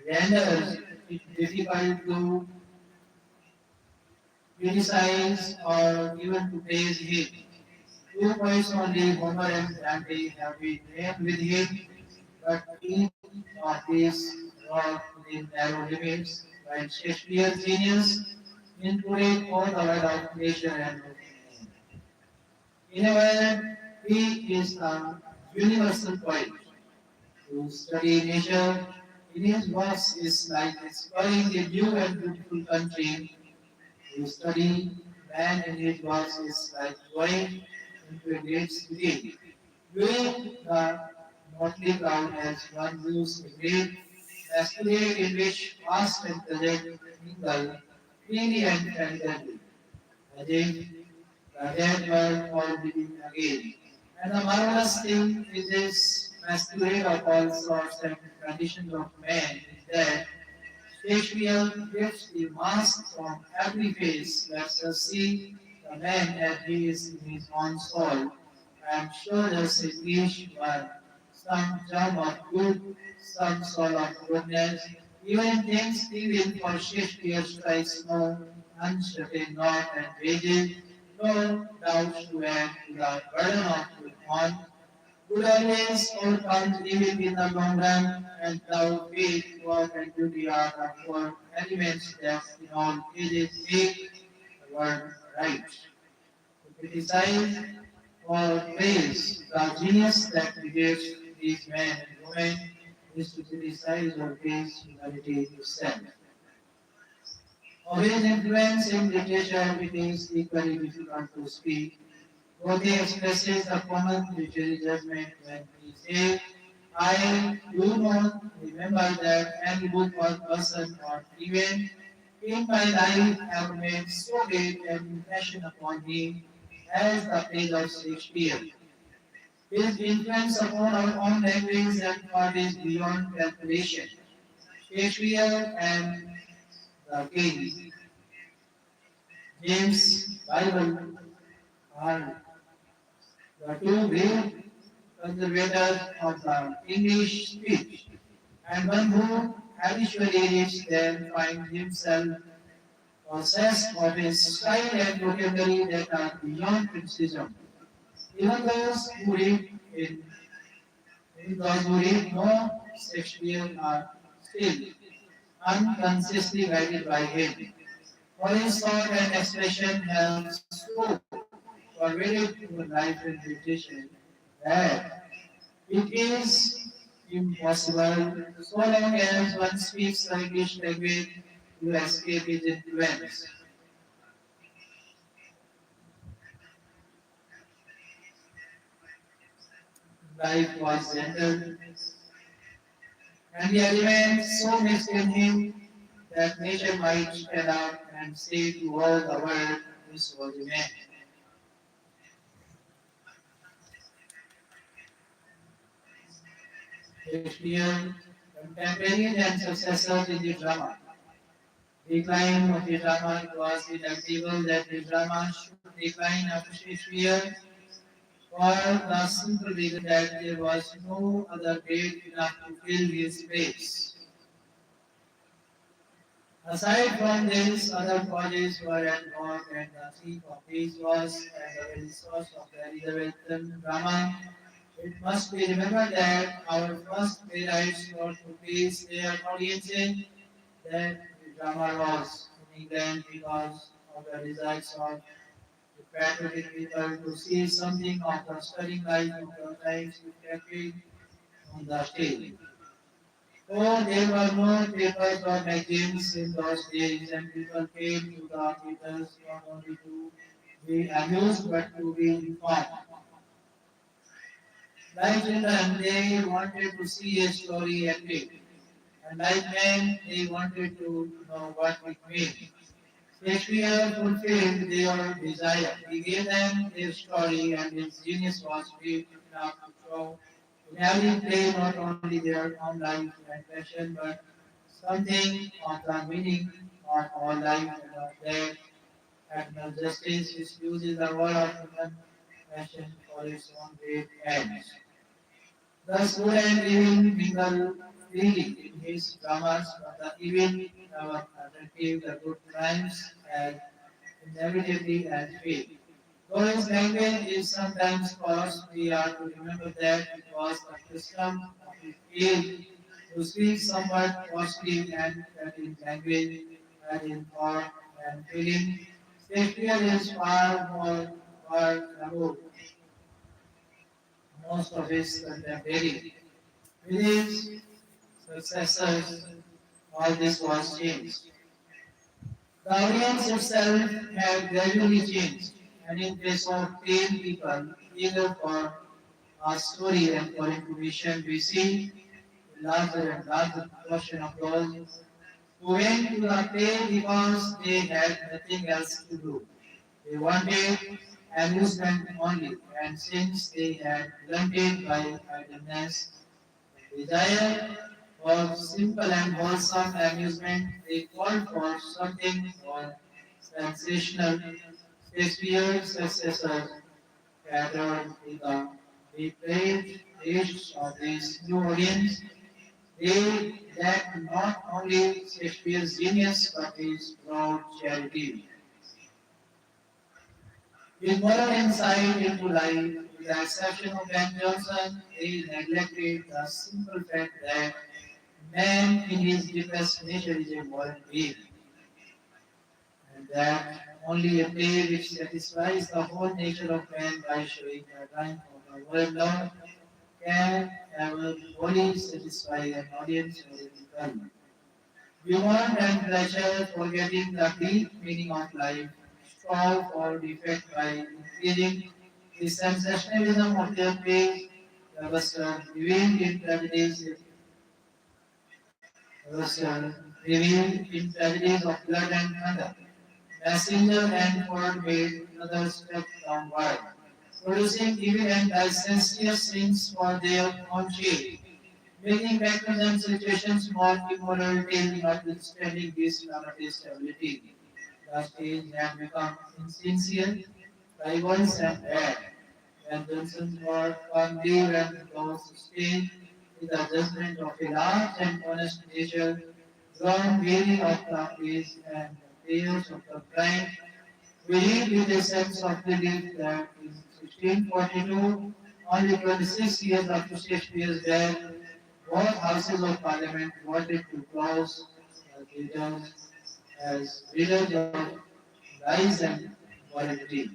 renders it difficult to criticize or even to praise him. Two poets only, Homer and Dante, have been named with him, but each of these wrought within narrow limits, while Shakespeare's genius included all the world of nature and opinion. In a word, he is a universal poet who study nature. In his works is like exploring a new and beautiful country. To study man in his works is like going into a great city. Viewing the motley crowd as one views a great masquerade in which past and present mingle freely and candidly, as if the dead were all living again. And the marvelous thing is this masquerade of all sorts and conditions of man is that Shakespeare gives the mask from every face, lets us see the man as he is in his own soul, and shows us at least one, some germ of good, some soul of goodness. Even things even for Shakespeare strikes no uncertain knot and wages, no doubts to add to the burden of good on. Good always overcomes evil in the long run, and thou faith, work, and duty are the four elements that in all ages make the world right. To criticize or praise the genius that creates these men and women is to criticize or praise humanity itself. Of his influence in literature, it is equally difficult to speak. Both he expresses a common literary judgment when he says, I do not remember that any book or person or event in my life have made so great an impression upon me as the plays of Shakespeare. His influence upon our own language and thought is beyond calculation. Shakespeare and the King James Bible are the two great conservators of the English speech, and one who habitually reads them finds himself possessed of a style and vocabulary that are beyond criticism. Even in those who read no Shakespeare are still unconsciously guided by him. For his thought and expression have so pervaded human life and meditation that it is impossible, so long as one speaks the English language, to escape his influence. Life was gentle, and the elements so mixed in him that nature might stand up and say to all the world, this was a man. Shakespeare, contemporaries and successors in the drama. Decline of the drama, it was inevitable that the drama should decline after Shakespeare for the simple reason that there was no other great enough to fill his place. Aside from this, other causes were at work, and the chief of these was, as the very source of the Elizabethan drama, it must be remembered that our first playwrights were to please their audiences, that the drama was in England because of the desires of the patriotic people to see something of the stirring life of the times reflected on the stage. Oh, there were no papers or magazines in those days, and people came to the theaters not only to be amused but to be informed. Like children, they wanted to see a story acted, and like men, they wanted to know what it meant. Shakespeare fulfilled their desire. He gave them their story, and his genius was great enough to show in every play not only their own life and passion, but something of the meaning of our life and of that eternal justice which uses the word of human passion for its own great ends. Thus, good and evil mingle freely in his dramas, but the evil never achieve the good triumphs as inevitably as fate. Though his language is sometimes coarse, we are to remember that it was the custom of his age to speak somewhat coarsely and that in language and in thought and feeling. Shakespeare is far more or about most of his contemporary. With his successors, all this was changed. The audience itself had gradually changed, and in place of 10 people eager for a story and for information, we see a larger and larger proportion of those who went to the play because they had nothing else to do. They wanted amusement only, and since they had blunted by idleness, desire for simple and wholesome amusement, they called for something more sensational. Shakespeare's successors catered to the depraved tastes of this new audience. They lacked not only Shakespeare's genius but his broad charity. His moral insight into life, with the exception of Ben Jonson, they neglected the simple fact that man in his deepest nature is a moral being, and that only a play which satisfies the whole nature of man by showing the triumph of the moral law can ever wholly satisfy an audience or a people. Humor and pleasure, forgetting the deep meaning of life, strive for defect by increasing the sensationalism of their plays. The Western revealed in tragedies of blood and thunder. Messenger and Ford made another step downward, producing evil and licentious scenes for their own cheer, making factors and situations more immoral till notwithstanding this dramatist ability. The stage had become insincere, frivolous and bad. When Johnson's work firmly ran those stage with the judgment of a large and honest nature, grown weary of the praise and the prayers of the blind, we read with a sense of relief that in 1642, only 26 years after Shakespeare's death, both houses of parliament voted to close the theatres as leaders of rise and morality.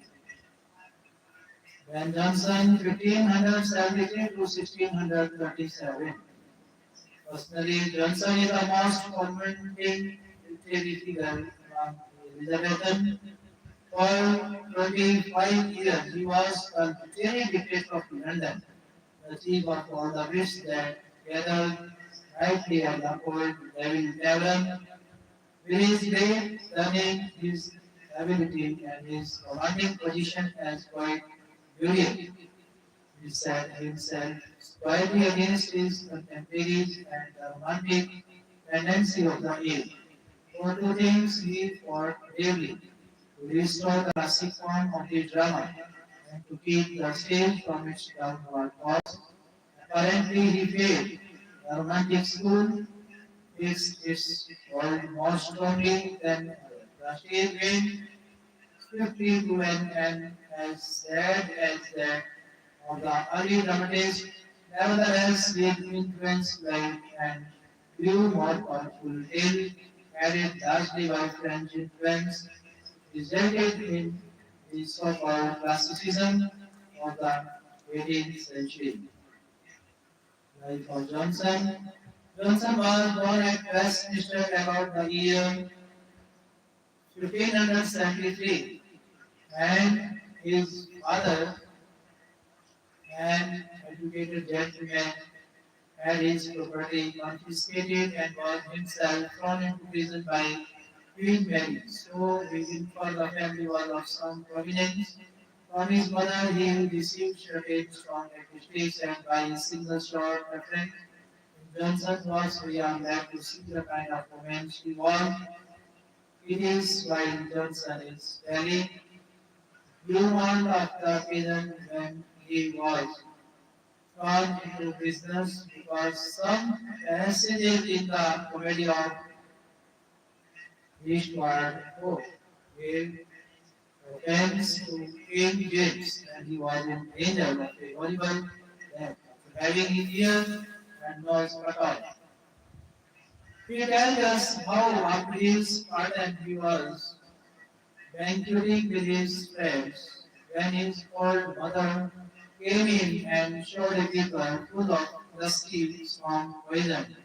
Ben Jonson, 1573 to 1637. Personally, Johnson is the most tormenting literary figure among the Elizabethan. For 25 years, he was a literary dictator of London, the chief of all the wits that gathered nightly at the old Devil Tavern. With his great learning, his ability, and his commanding position as poet Juliet, he set himself squarely against his contemporaries and the romantic tendency of the age. For two things he fought bravely: to restore the classic form of the drama and to keep the stage from its downward course. Apparently, he failed. The romantic school takes its hold more strongly than the stage went swiftly to an end as sad as that of the early dramatists. Nevertheless, his influence like and grew more powerful till, added largely by French influence, resulted in the so-called classicism of the 18th century. Life of Johnson. Johnson was born at Westminster about the year 1573, and his father, an educated gentleman, had his property confiscated and was himself thrown into prison by Queen Mary. So his infant the family was of some prominence. From his mother he received certain strong acoustics and by a single short reference. Johnson was so young that to see the kind of woman she was, it is while Johnson is telling Beaumont of the prison when he was thrown into business because some passages in the comedy of Eastward Ho gave offense to King James and he was in danger of a horrible death after having his ears and nose cut off. He tells us how after his pardon he was banqueting with his friends when his old mother came in and showed a paper full of rusty strong poison,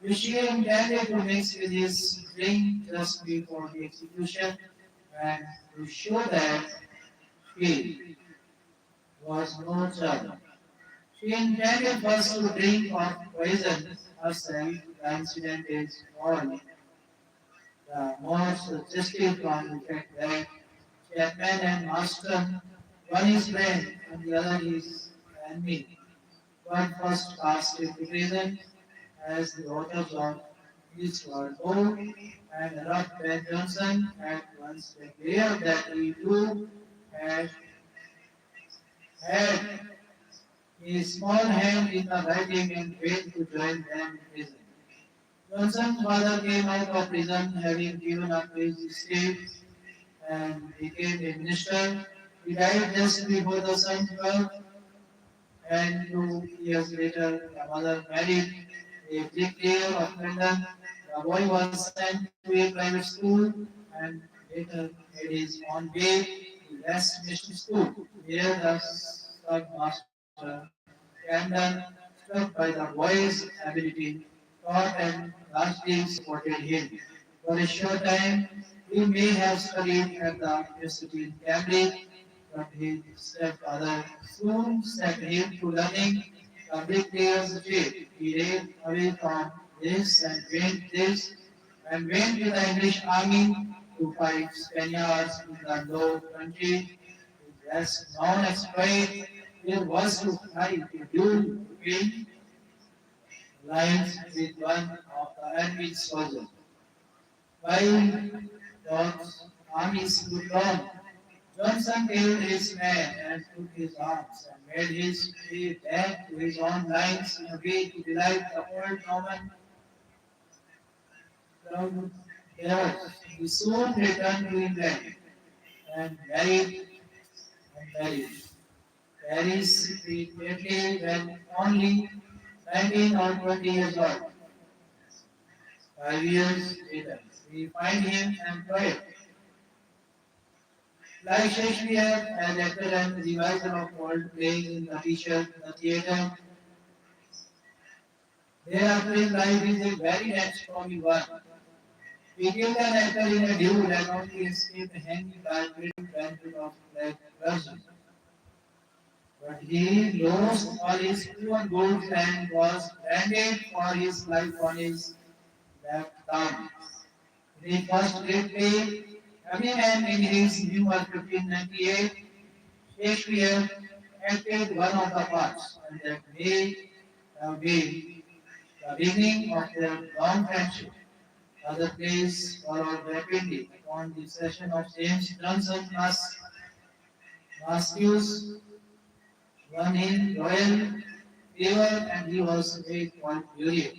which she intended to mix with his drink just before the execution, and to show that she was no child. She intended first to drink of poison herself. The incident is all the more suggestive from the fact that Chapman and Marston, one is friend and the other is enemy, were first cast into prison as the authors of East World War, and Ralph Ben Johnson at once declared that he too had a small hand in the writing and failed to join them in prison. Johnson's father came out of prison having given up his estate and became a minister. He died just before the son's birth, and 2 years later, the mother married a bricklayer of London. The boy was sent to a private school and later made his own way to Westminster School. There, the master, Camden, struck by the boy's ability, taught and largely supported him. For a short time, he may have studied at the university in Cambridge, but his stepfather soon set him to learning the bricklayer's trade. He ran away from this and went to the English army to fight Spaniards in the Low Country. His best known exploit here was to fight a duel between lines with one of the enemy's soldiers. While John's armies looked on, Johnson killed his man and took his arms and made his way back to his own lines in a way to delight the old Norman crowd there. He soon returned to England and married. Paris repeatedly when only 19 or 20 years old. 5 years later, we find him employed like Shakespeare as actor and reviser of old plays in the theatre. Thereafter his life is a very stormy one. He killed an actor in a duel and only escaped hanging by the benefit of black clergy. But he lost all his poor goods and was branded for his life on his left thumb. In his first great play, Hamilton in his New York 1598, Shakespeare acted one of the parts, and that may have been the beginning of their long friendship. Other plays followed rapidly upon the session of James Johnson Masque's won him royal favor and he was made quite furious.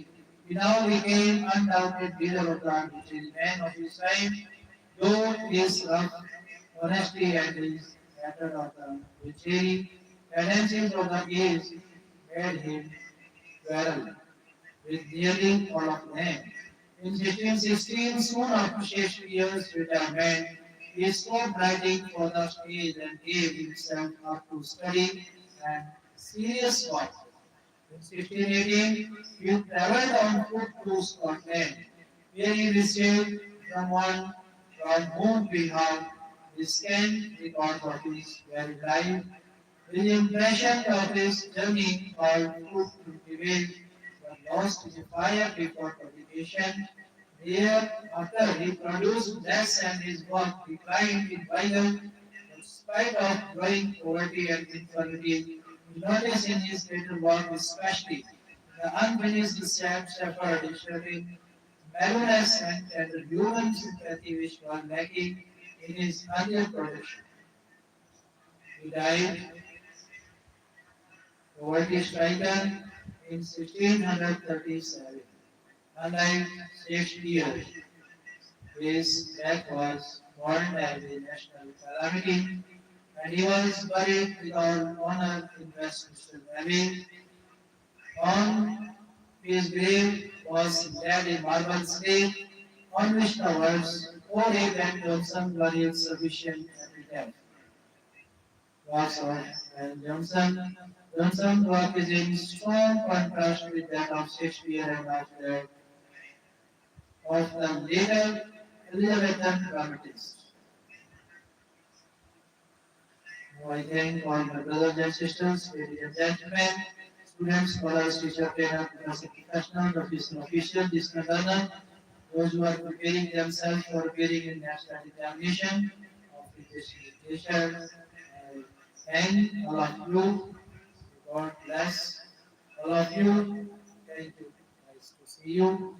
He now became undoubted leader of the literary man of his time, though his rough honesty and his method of the literary tendencies of the age made him quarrel with nearly all of them. In 1616, soon after Shakespeare's retirement, he stopped writing for the stage and gave himself up to study and serious work. In 1618, he traveled on foot to Scotland, where he received from one from whom we have the scant records of his very life. His impression of his journey called Foot to Prevail was lost in a fire before publication. Thereafter, he produced less and his work declined in vigor in spite of growing poverty and infirmity. We notice in his later work, especially the unfinished Sam Shepherd, showing mellowness and the human sympathy which were lacking in his earlier production. He died poverty stricken in 1637. Unlike Shakespeare, his death was mourned as a national calamity, and he was buried with all honor in Westminster Abbey. On his grave was laid a marble slab on which the words, "O Abe and Johnson were his sufficient epitaph." works of Johnson. Johnson's work is in strong contrast with that of Shakespeare and of the later Elizabethan dramatists. I thank all my brothers and sisters, ladies and gentlemen, students, scholars, teachers, trainers, professionals, officials, listeners, learners, those who are preparing themselves for appearing in national examination of English literature. I thank all of you. God bless all of you. Thank you. Nice to see you.